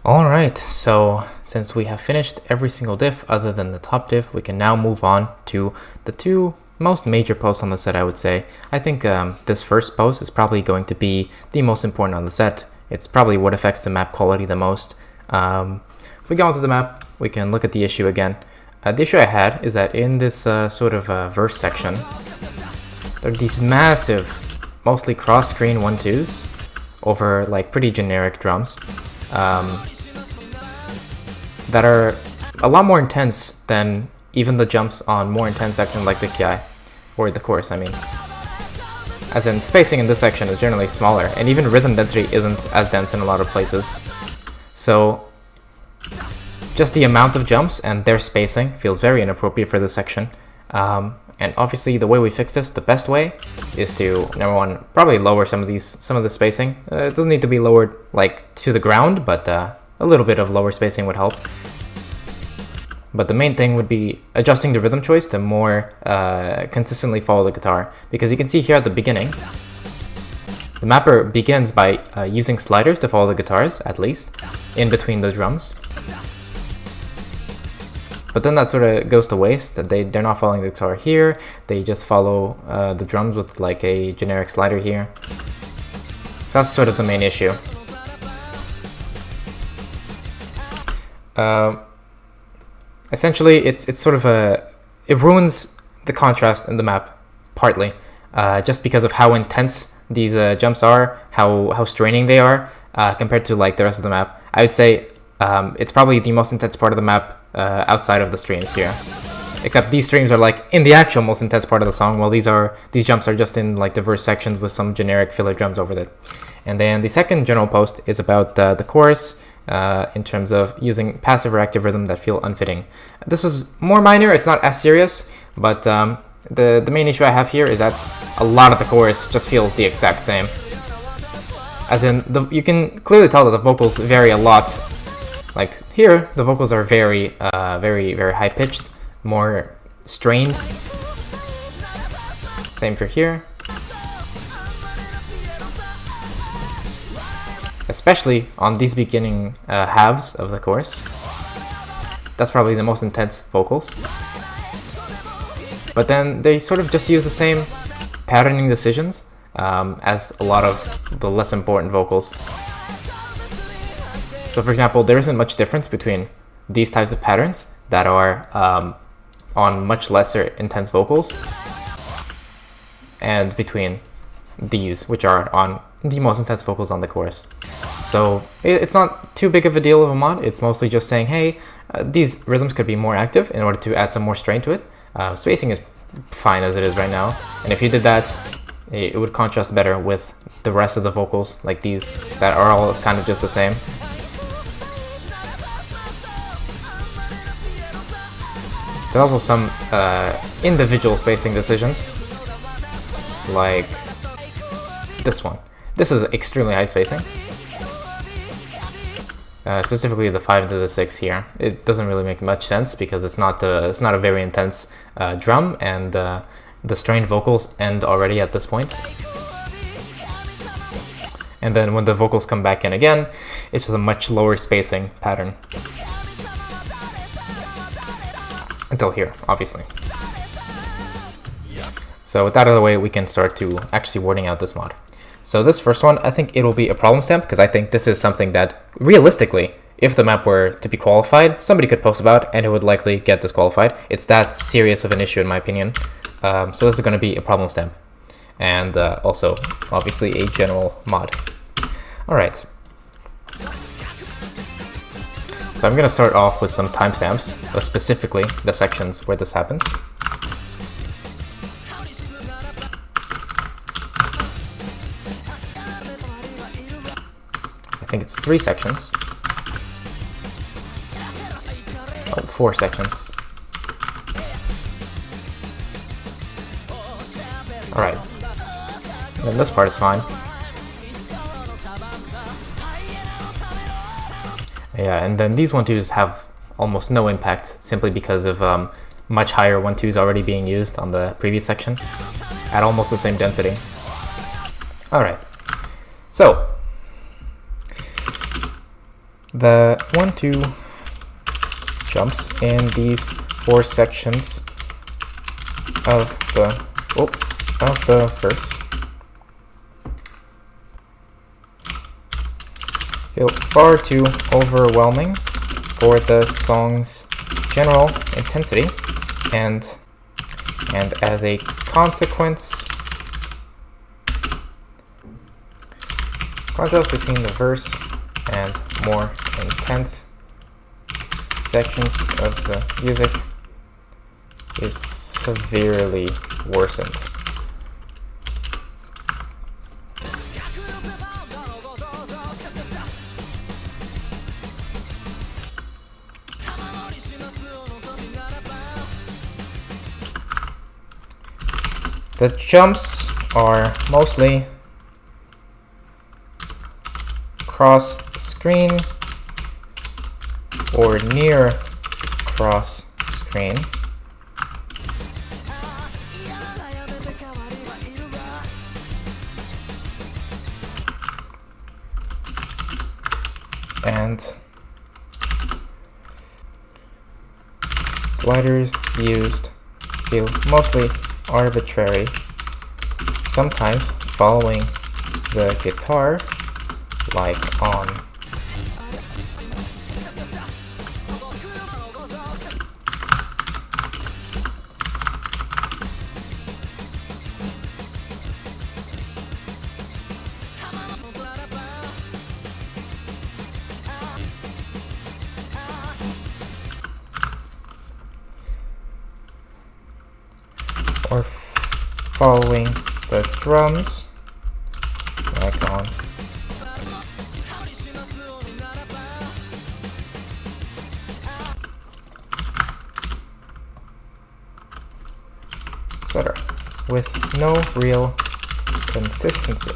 Alright, so since we have finished every single diff other than the top diff, we can now move on to the two most major posts on the set, I would say. I think this first post is probably going to be the most important on the set. It's probably what affects the map quality the most. If we go into the map, we can look at the issue again. The issue I had is that in this sort of verse section, there are these massive, mostly cross-screen 1-2s over like pretty generic drums that are a lot more intense than even the jumps on more intense sections like the Ki, or the chorus, I mean. As in, spacing in this section is generally smaller, and even rhythm density isn't as dense in a lot of places. So, just the amount of jumps and their spacing feels very inappropriate for this section. And obviously, the way we fix this, the best way, is to, number one, probably lower some of the spacing. It doesn't need to be lowered like to the ground, but a little bit of lower spacing would help. But the main thing would be adjusting the rhythm choice to more consistently follow the guitar. Because you can see here at the beginning, the mapper begins by using sliders to follow the guitars, at least, in between the drums. But then that sort of goes to waste. They're not following the guitar here, they just follow the drums with like a generic slider here. So that's sort of the main issue. Essentially, it's sort of it ruins the contrast in the map, partly, just because of how intense these jumps are, how straining they are, compared to like the rest of the map. I would say it's probably the most intense part of the map outside of the streams here. Except these streams are like in the actual most intense part of the song, while these jumps are just in like the verse sections with some generic filler drums over it. And then the second general post is about the chorus, in terms of using passive or active rhythm that feel unfitting. This is more minor, it's not as serious, but the main issue I have here is that a lot of the chorus just feels the exact same. As in, you can clearly tell that the vocals vary a lot. Like here, the vocals are very high-pitched, more strained. Same for here. Especially on these beginning halves of the chorus. That's probably the most intense vocals. But then they sort of just use the same patterning decisions as a lot of the less important vocals. So for example, there isn't much difference between these types of patterns that are on much lesser intense vocals and between these, which are on the most intense vocals on the chorus. So it's not too big of a deal of a mod. It's mostly just saying, hey, these rhythms could be more active in order to add some more strain to it. Spacing is fine as it is right now. And if you did that, it would contrast better with the rest of the vocals, like these, that are all kind of just the same. There's also some individual spacing decisions, like this one. This is extremely high spacing. Specifically the 5 to the 6 here. It doesn't really make much sense because it's not a very intense drum, and the strained vocals end already at this point. And then when the vocals come back in again, it's a much lower spacing pattern. Until here, obviously. So with that out of the way, we can start to actually wording out this mod. So this first one, I think it'll be a problem stamp, because I think this is something that realistically if the map were to be qualified, somebody could post about and it would likely get disqualified. It's that serious of an issue in my opinion. So this is going to be a problem stamp, and also obviously a general mod. All right. So I'm going to start off with some timestamps, specifically the sections where this happens. I think it's 3 sections. Oh, 4 sections. Alright. Then this part is fine. Yeah, and then these 1-2s have almost no impact simply because of much higher 1-2s already being used on the previous section at almost the same density. Alright. So the 1-2 jumps in these 4 sections of the verse feel far too overwhelming for the song's general intensity, and as a consequence, contrast between the verse and more intense sections of the music is severely worsened. The jumps are mostly cross-screen or near cross-screen. And sliders used feel mostly arbitrary, sometimes following the guitar, like on or following the drums, like on etc., with no real consistency.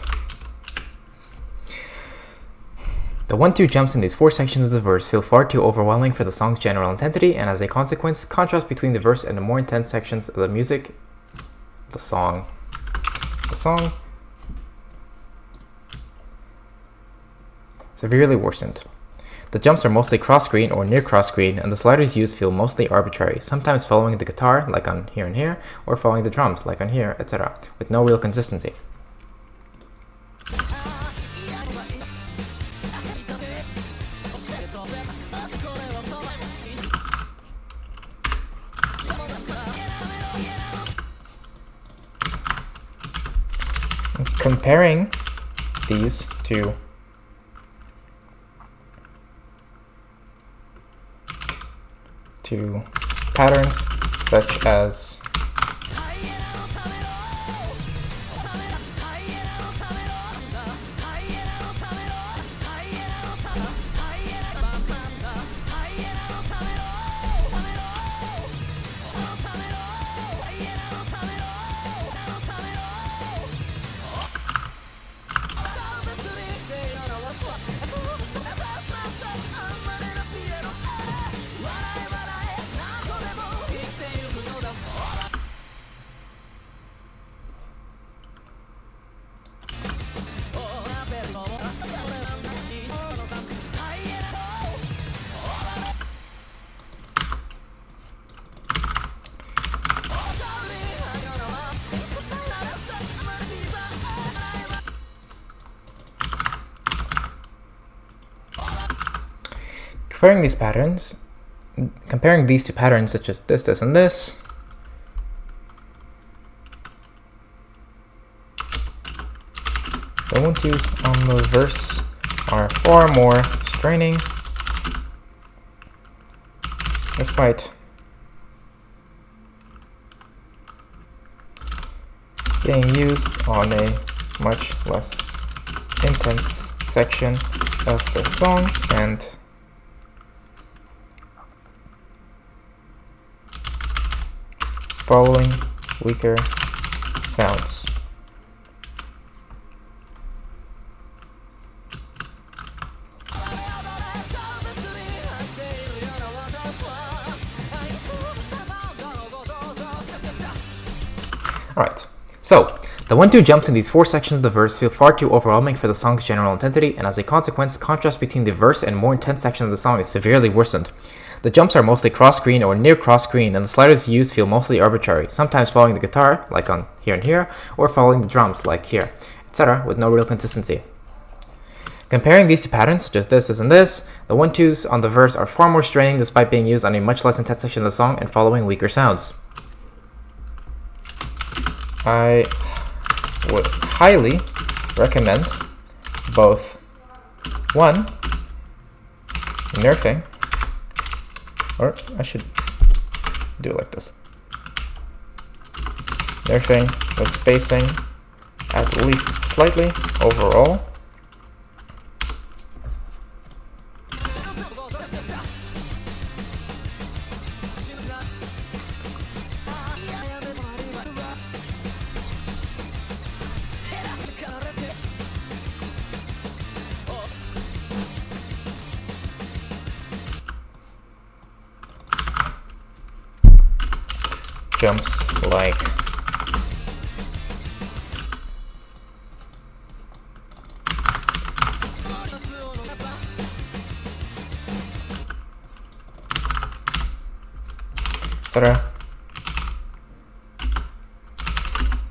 The 1-2 jumps in these 4 sections of the verse feel far too overwhelming for the song's general intensity, and as a consequence, contrast between the verse and the more intense sections of the music, the song severely worsened. The jumps are mostly cross-screen or near cross-screen, and the sliders used feel mostly arbitrary, sometimes following the guitar, like on here and here, or following the drums, like on here, etc., with no real consistency. Comparing these to patterns such as Comparing these two patterns, such as this, this, and this, the 1-2s on the verse are far more straining, despite being used on a much less intense section of the song and following weaker sounds. Alright, so the 1-2 jumps in these 4 sections of the verse feel far too overwhelming for the song's general intensity, and as a consequence, contrast between the verse and more intense section of the song is severely worsened. The jumps are mostly cross-screen or near cross-screen, and the sliders used feel mostly arbitrary, sometimes following the guitar, like on here and here, or following the drums, like here, etc., with no real consistency. Comparing these two patterns, such as this, and this, the 1-2s on the verse are far more straining despite being used on a much less intense section of the song and following weaker sounds. I would highly recommend both 1. Nerfing, or I should do it like this. Nerfing the spacing at least slightly overall. Jumps like etc.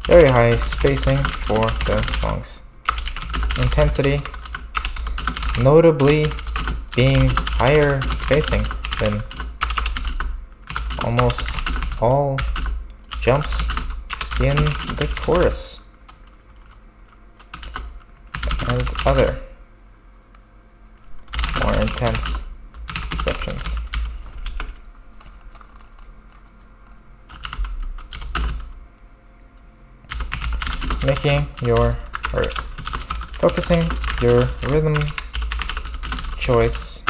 Very high spacing for the song's intensity, notably being higher spacing than almost all jumps in the chorus and other more intense sections. Focusing your rhythm choice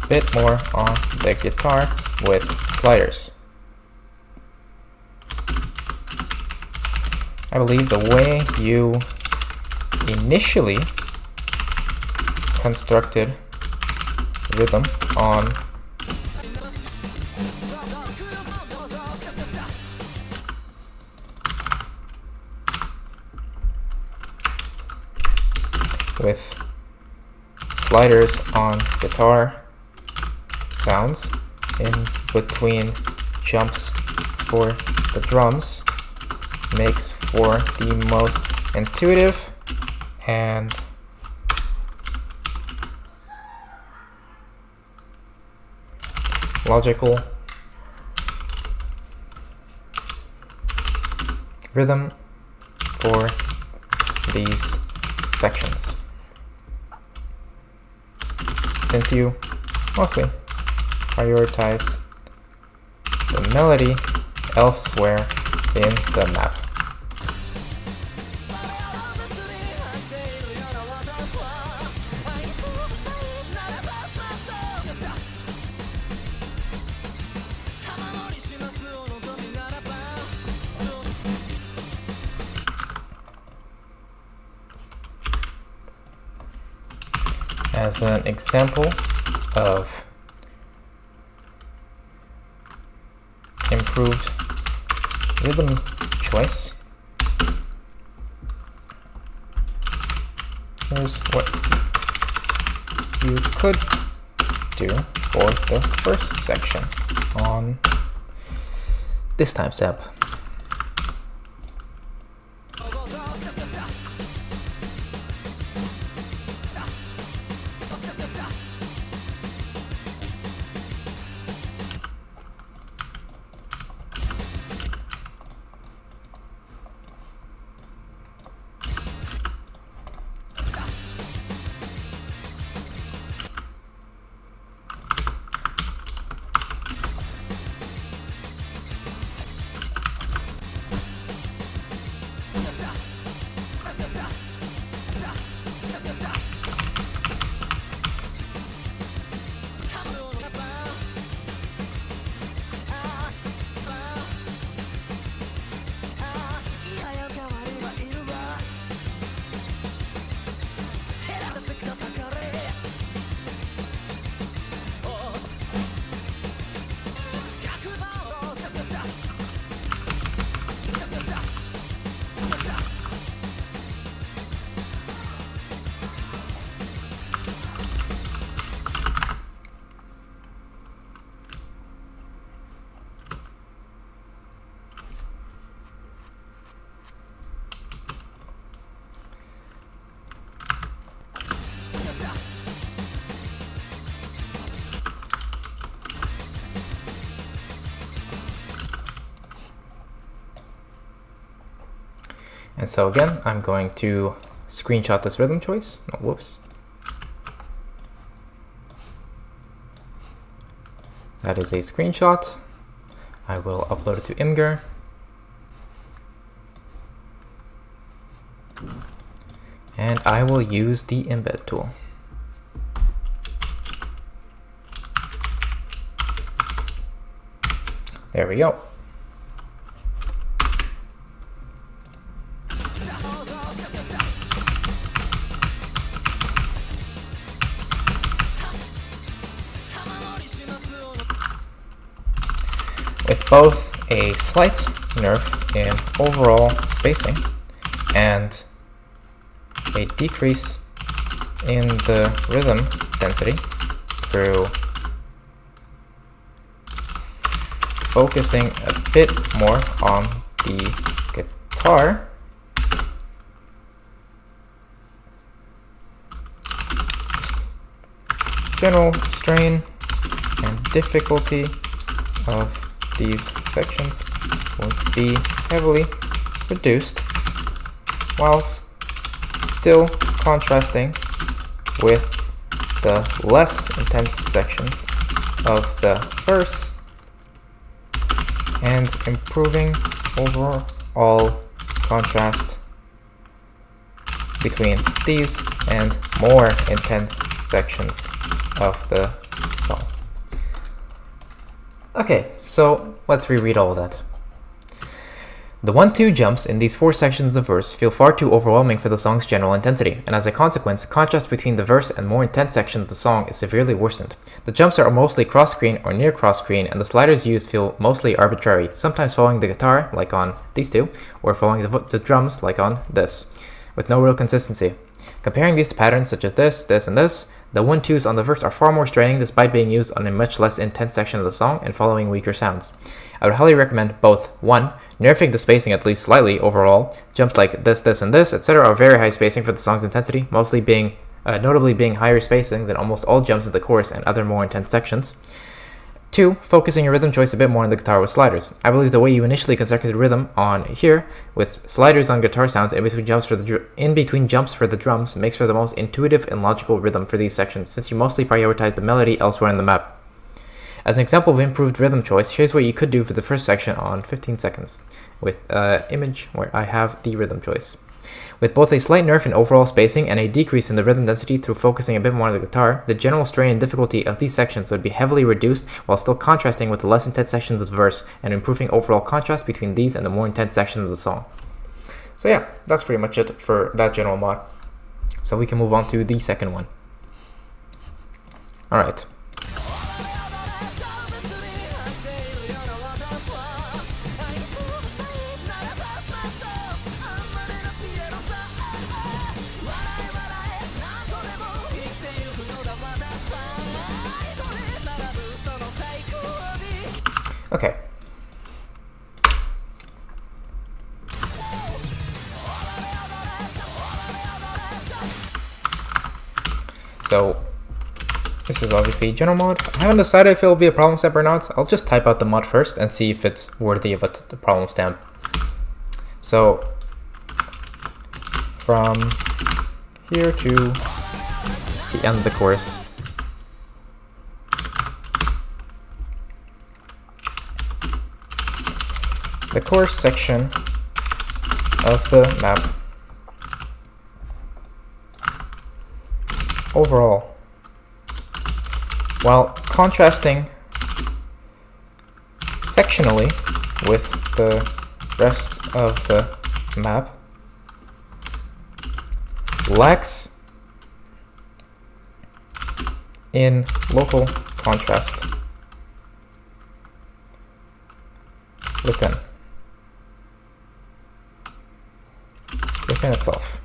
a bit more on the guitar with sliders. I believe the way you initially constructed rhythm on with sliders on guitar sounds in between jumps for the drums makes for the most intuitive and logical rhythm for these sections, since you mostly prioritize the melody elsewhere in the map. As an example of improved rhythm choice, here's what you could do for the first section on this timestamp. And so again, I'm going to screenshot this rhythm choice. Oh, whoops. That is a screenshot. I will upload it to Imgur. And I will use the embed tool. There we go. With both a slight nerf in overall spacing and a decrease in the rhythm density through focusing a bit more on the guitar, general strain and difficulty of these sections would be heavily reduced while still contrasting with the less intense sections of the verse and improving overall contrast between these and more intense sections of the song. Okay, so let's reread all of that. The 1-2 jumps in these 4 sections of verse feel far too overwhelming for the song's general intensity, and as a consequence, contrast between the verse and more intense sections of the song is severely worsened. The jumps are mostly cross-screen or near cross-screen, and the sliders used feel mostly arbitrary, sometimes following the guitar, like on these two, or following the drums, like on this, with no real consistency. Comparing these to patterns such as this, this, and this, the 1-2s on the verse are far more straining despite being used on a much less intense section of the song and following weaker sounds. I would highly recommend both 1. Nerfing the spacing at least slightly overall. Jumps like this, this, and this, etc. are very high spacing for the song's intensity, mostly being notably being higher spacing than almost all jumps in the chorus and other more intense sections. 2. Focusing your rhythm choice a bit more on the guitar with sliders. I believe the way you initially constructed the rhythm on here, with sliders on guitar sounds in between jumps for the drums, makes for the most intuitive and logical rhythm for these sections, since you mostly prioritize the melody elsewhere in the map. As an example of improved rhythm choice, here's what you could do for the first section on 15 seconds, with image where I have the rhythm choice. With both a slight nerf in overall spacing and a decrease in the rhythm density through focusing a bit more on the guitar, the general strain and difficulty of these sections would be heavily reduced while still contrasting with the less intense sections of the verse and improving overall contrast between these and the more intense sections of the song. So yeah, that's pretty much it for that general mod. So we can move on to the second one. Alright. Okay. So this is obviously general mod. I haven't decided if it will be a problem stamp or not. I'll just type out the mod first and see if it's worthy of a problem stamp. So from here to the end of the chorus, the chorus section of the map overall, while contrasting sectionally with the rest of the map, lacks in local contrast within itself.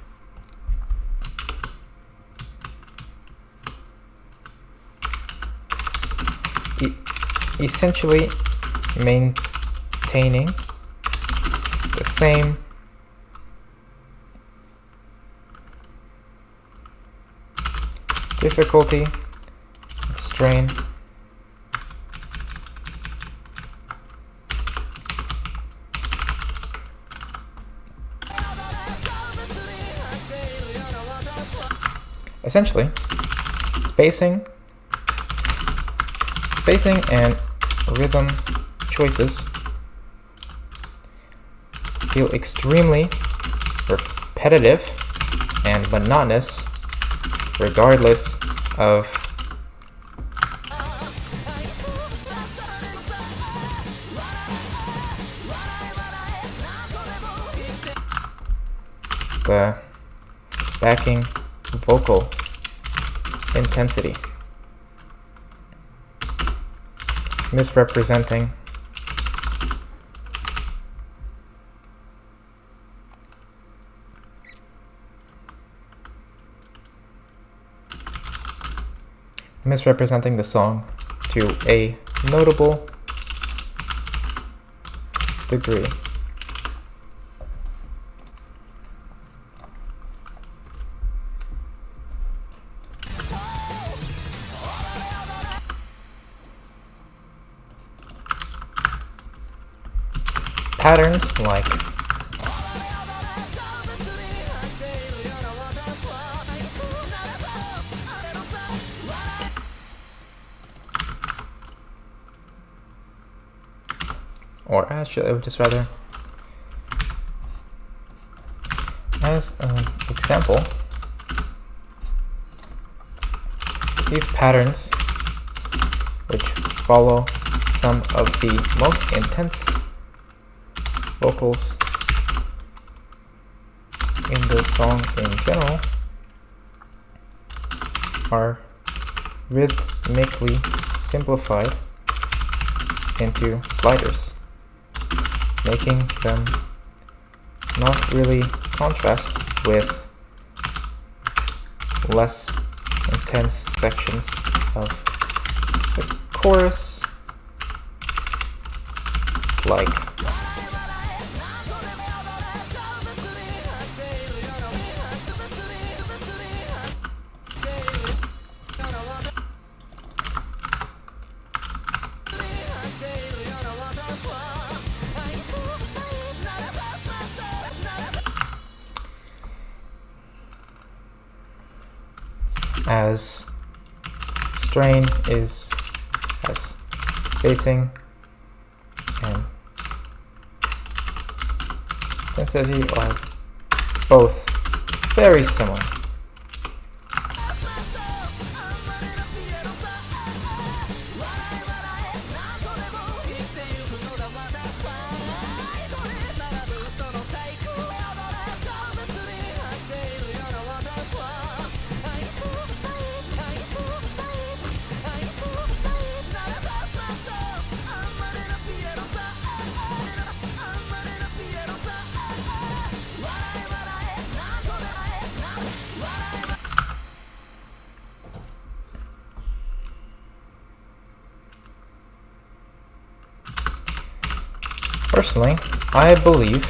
Essentially maintaining the same difficulty, strain, Essentially, spacing and rhythm choices feel extremely repetitive and monotonous regardless of the backing vocal intensity, misrepresenting the song to a notable degree. Patterns like or actually, just rather, as an example, these patterns, which follow some of the most intense vocals in the song in general, are rhythmically simplified into sliders, making them not really contrast with less intense sections of the chorus, like as strain is, as spacing and intensity are both very similar. Personally, I believe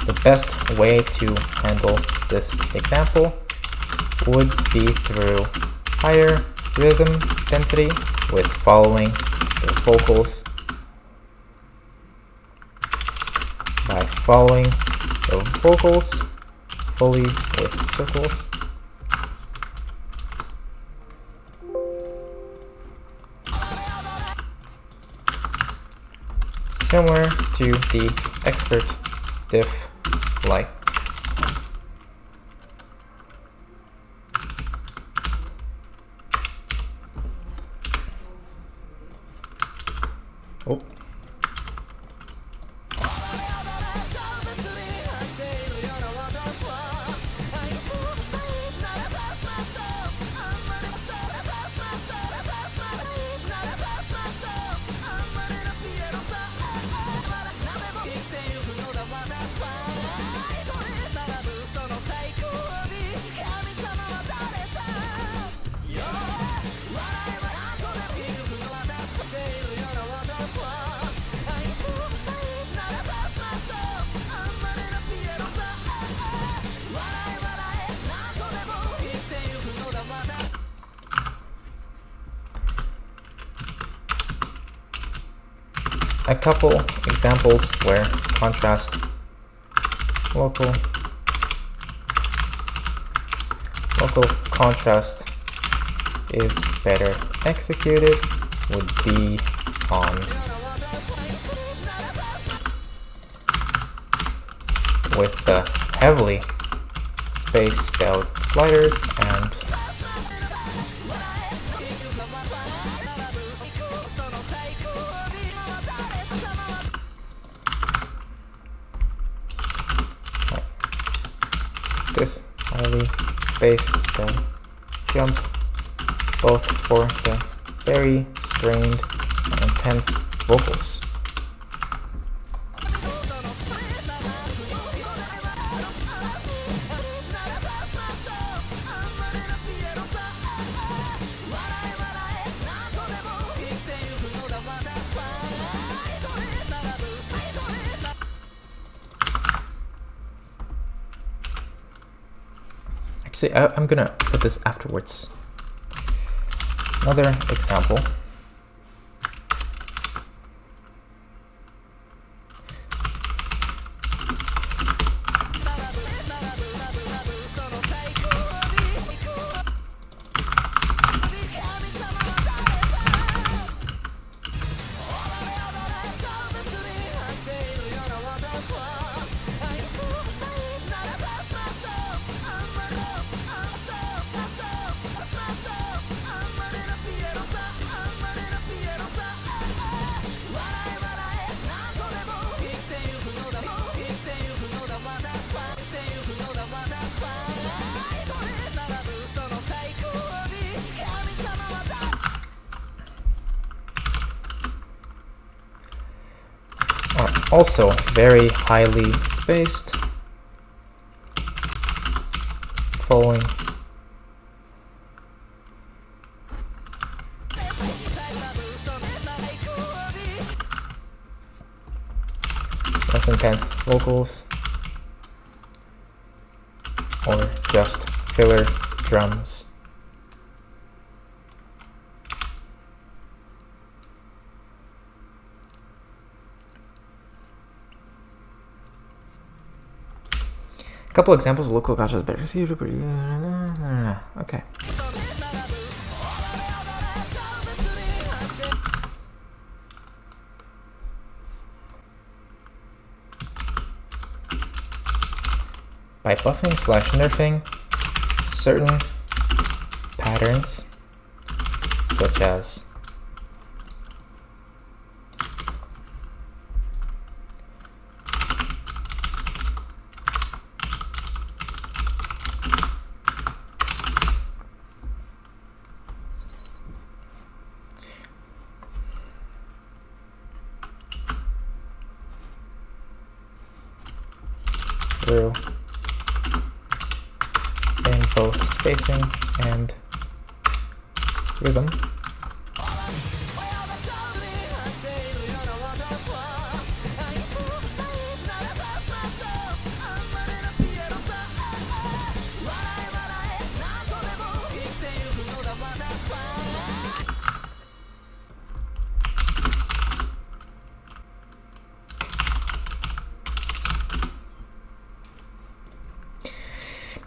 the best way to handle this example would be through higher rhythm density with following the vocals, by following the vocals fully with circles. Similar to the expert diff like. Oh. A couple examples where contrast local local contrast is better executed would be on with the heavily spaced out sliders and this highly spaced jump, both for the very strained and intense vocals. Actually, I'm gonna put this afterwards. Another example. Also very highly spaced, following less intense vocals or just filler drums. A couple examples of local contrast better. Okay. By buffing/nerfing certain patterns, such as through in both spacing and rhythm.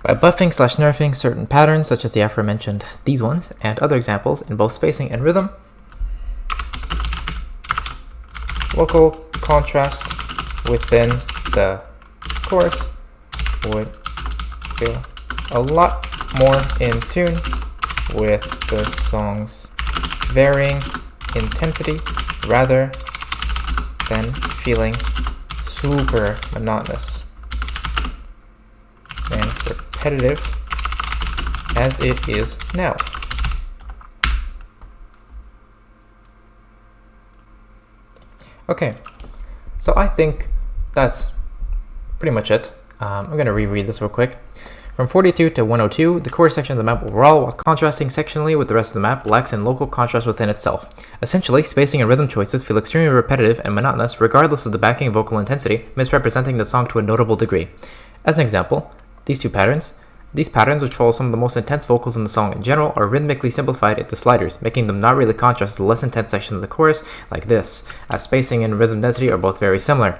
By buffing/nerfing certain patterns, such as the aforementioned these ones, and other examples in both spacing and rhythm, local contrast within the chorus would feel a lot more in tune with the song's varying intensity rather than feeling super monotonous and repetitive as it is now. Okay, so I think that's pretty much it. I'm going to reread this real quick. From 42 to 102, the chorus section of the map overall, while contrasting sectionally with the rest of the map, lacks in local contrast within itself. Essentially, spacing and rhythm choices feel extremely repetitive and monotonous regardless of the backing vocal intensity, misrepresenting the song to a notable degree. As an example, these patterns, which follow some of the most intense vocals in the song in general, are rhythmically simplified into sliders, making them not really contrast to the less intense sections of the chorus, like this, as spacing and rhythm density are both very similar.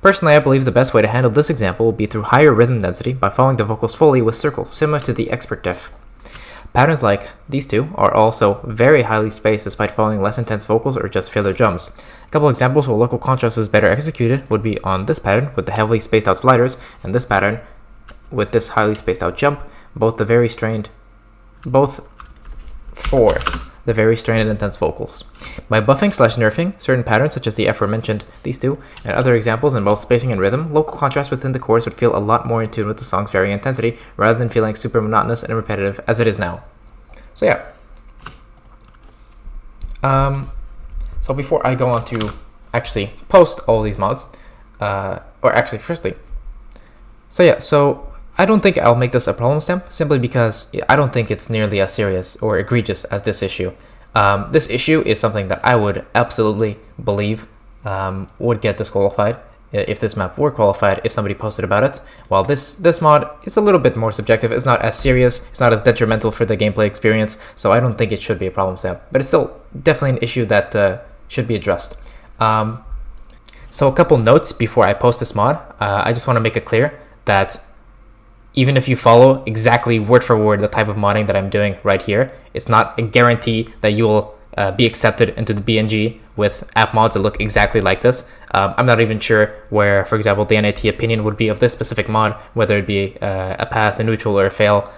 Personally, I believe the best way to handle this example will be through higher rhythm density by following the vocals fully with circles, similar to the expert diff. Patterns like these two are also very highly spaced despite following less intense vocals or just filler drums. A couple examples where local contrast is better executed would be on this pattern with the heavily spaced out sliders and this pattern with this highly spaced out jump, both for the very strained and intense vocals. By buffing/nerfing certain patterns such as the aforementioned these two and other examples in both spacing and rhythm, local contrast within the chorus would feel a lot more in tune with the song's varying intensity rather than feeling super monotonous and repetitive as it is now. So yeah. So before I go on to actually post all these mods, so I don't think I'll make this a problem stamp simply because I don't think it's nearly as serious or egregious as this issue. This issue is something that I would absolutely believe would get disqualified if this map were qualified if somebody posted about it. While this mod is a little bit more subjective, it's not as serious, it's not as detrimental for the gameplay experience, so I don't think it should be a problem stamp. But it's still definitely an issue that should be addressed. So a couple notes before I post this mod. I just want to make it clear that even if you follow exactly word for word the type of modding that I'm doing right here, it's not a guarantee that you will be accepted into the BNG with app mods that look exactly like this. I'm not even sure where, for example, the NAT opinion would be of this specific mod, whether it be a pass, a neutral, or a fail.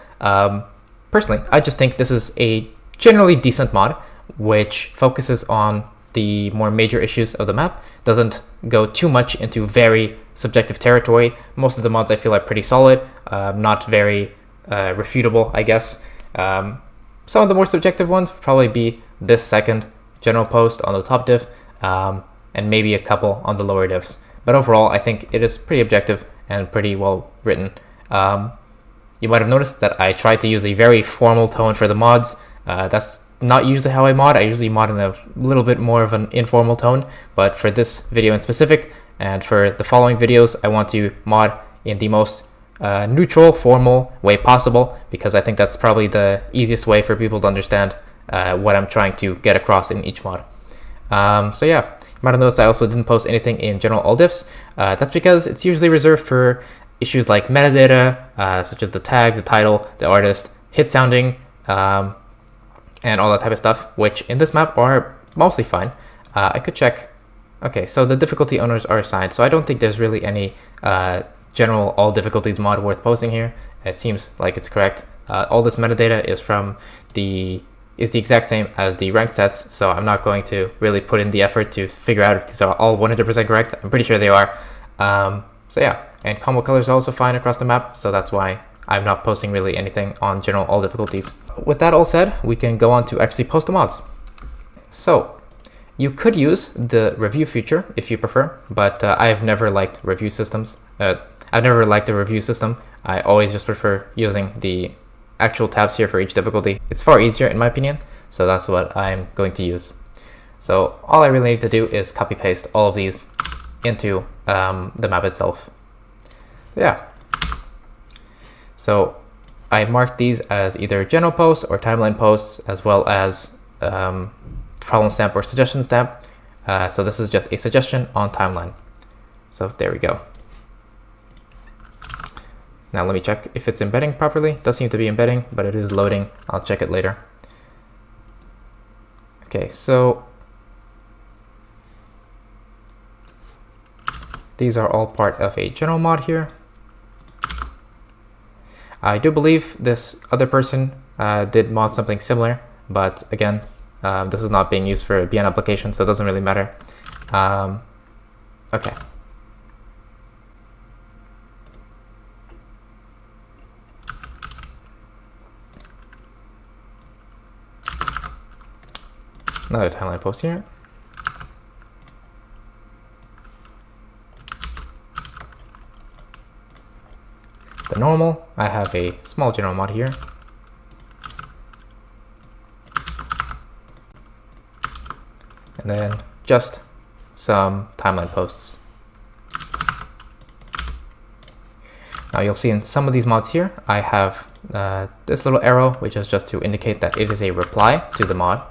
Personally, I just think this is a generally decent mod, which focuses on the more major issues of the map, doesn't go too much into very subjective territory. Most of the mods I feel are pretty solid, not very refutable, I guess. Some of the more subjective ones would probably be this second general post on the top diff, and maybe a couple on the lower diffs. But overall, I think it is pretty objective and pretty well written. You might have noticed that I tried to use a very formal tone for the mods. That's not usually how I mod. I usually mod in a little bit more of an informal tone, but for this video in specific, and for the following videos, I want to mod in the most neutral, formal way possible, because I think that's probably the easiest way for people to understand what I'm trying to get across in each mod. So yeah, you might have noticed I also didn't post anything in general all diffs. That's because it's usually reserved for issues like metadata, such as the tags, the title, the artist, hit sounding, and all that type of stuff, which in this map are mostly fine. I could check. Okay, so the difficulty owners are assigned, so I don't think there's really any general all difficulties mod worth posting here. It seems like it's correct. All this metadata is the exact same as the ranked sets, so I'm not going to really put in the effort to figure out if these are all 100% correct. I'm pretty sure they are. So yeah, and combo colors are also fine across the map, so that's why I'm not posting really anything on general all difficulties. With that all said, we can go on to actually post the mods. So you could use the review feature if you prefer, but I've never liked review systems. I've never liked the review system. I always just prefer using the actual tabs here for each difficulty. It's far easier in my opinion, so that's what I'm going to use. So all I really need to do is copy paste all of these into the map itself. Yeah. So I marked these as either general posts or timeline posts, as well as problem stamp or suggestion stamp. So this is just a suggestion on timeline. So there we go. Now let me check if it's embedding properly. It does seem to be embedding, but it is loading. I'll check it later. Okay, so these are all part of a general mod here. I do believe this other person did mod something similar, but again, this is not being used for a BN application, so it doesn't really matter. Okay. Another timeline post here. The normal, I have a small general mod here. And then just some timeline posts. Now you'll see in some of these mods here, I have this little arrow, which is just to indicate that it is a reply to the mod.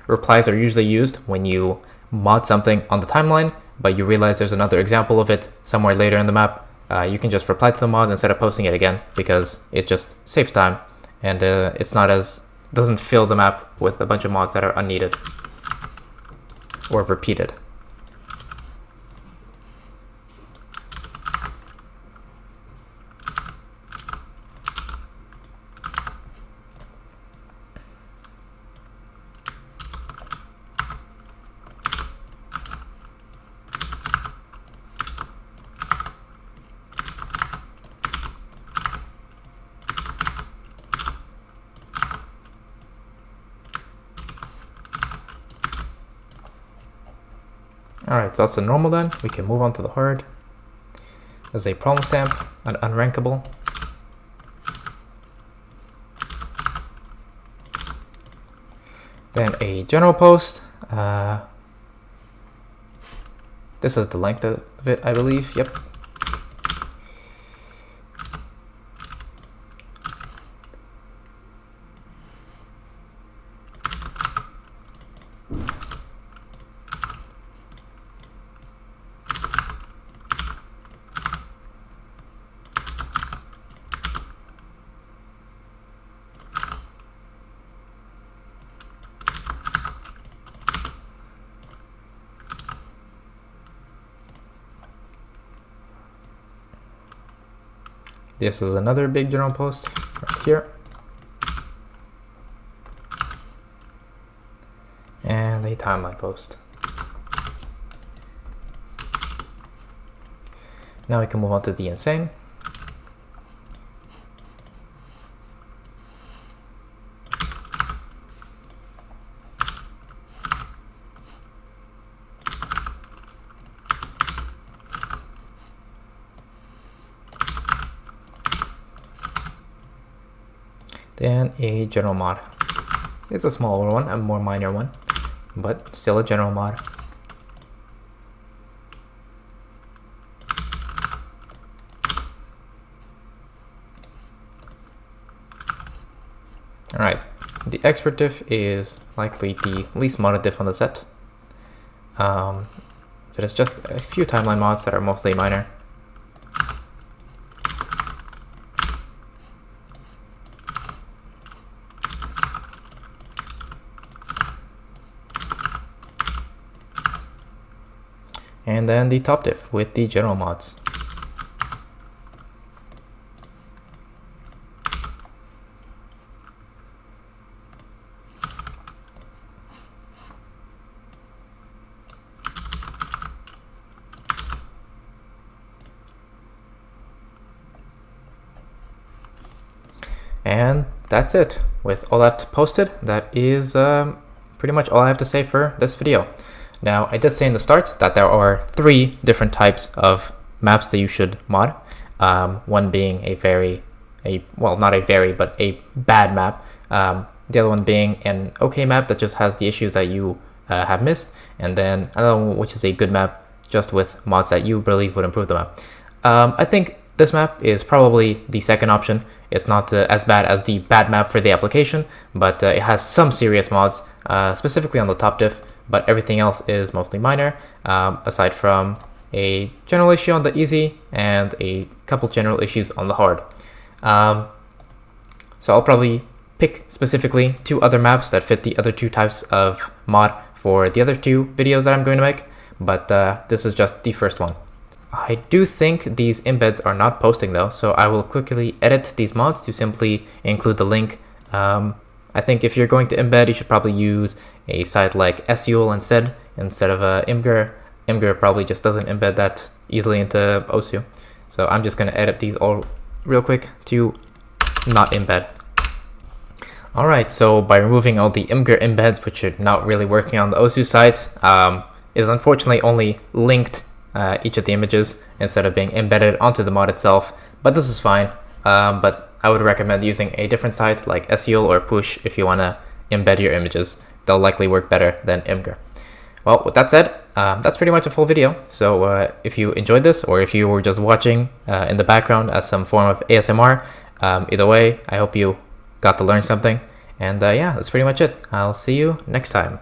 Replies are usually used when you mod something on the timeline, but you realize there's another example of it somewhere later in the map, you can just reply to the mod instead of posting it again, because it just saves time and doesn't fill the map with a bunch of mods that are unneeded or repeated. Alright, so that's the normal done. We can move on to the hard. There's a problem stamp, an unrankable. Then a general post. This is the length of it, I believe. Yep. This is another big general post right here. And a timeline post. Now we can move on to the insane. Then a general mod. It's a smaller one, a more minor one, but still a general mod. Alright, the expert diff is likely the least modded diff on the set. So there's just a few timeline mods that are mostly minor. And then the top diff with the general mods. And that's it. With all that posted, that is pretty much all I have to say for this video. Now, I did say in the start that there are 3 different types of maps that you should mod. One being not a very, but a bad map. The other one being an okay map that just has the issues that you have missed. And then another one which is a good map just with mods that you believe would improve the map. I think this map is probably the second option. It's not as bad as the bad map for the application, but it has some serious mods, specifically on the top diff. But everything else is mostly minor, aside from a general issue on the easy and a couple general issues on the hard. So I'll probably pick specifically 2 other maps that fit the other 2 types of mod for the other 2 videos that I'm going to make, but this is just the first one. I do think these embeds are not posting though, so I will quickly edit these mods to simply include the link. I think if you're going to embed, you should probably use a site like SUL instead of Imgur. Imgur probably just doesn't embed that easily into OSU. So I'm just going to edit these all real quick to not embed. Alright, so by removing all the Imgur embeds, which are not really working on the OSU site, it is unfortunately only linked each of the images instead of being embedded onto the mod itself. But this is fine. But I would recommend using a different site like SEAL or Push if you want to embed your images. They'll likely work better than Imgur. Well, with that said, that's pretty much a full video. So if you enjoyed this, or if you were just watching in the background as some form of ASMR, either way, I hope you got to learn something. And yeah, that's pretty much it. I'll see you next time.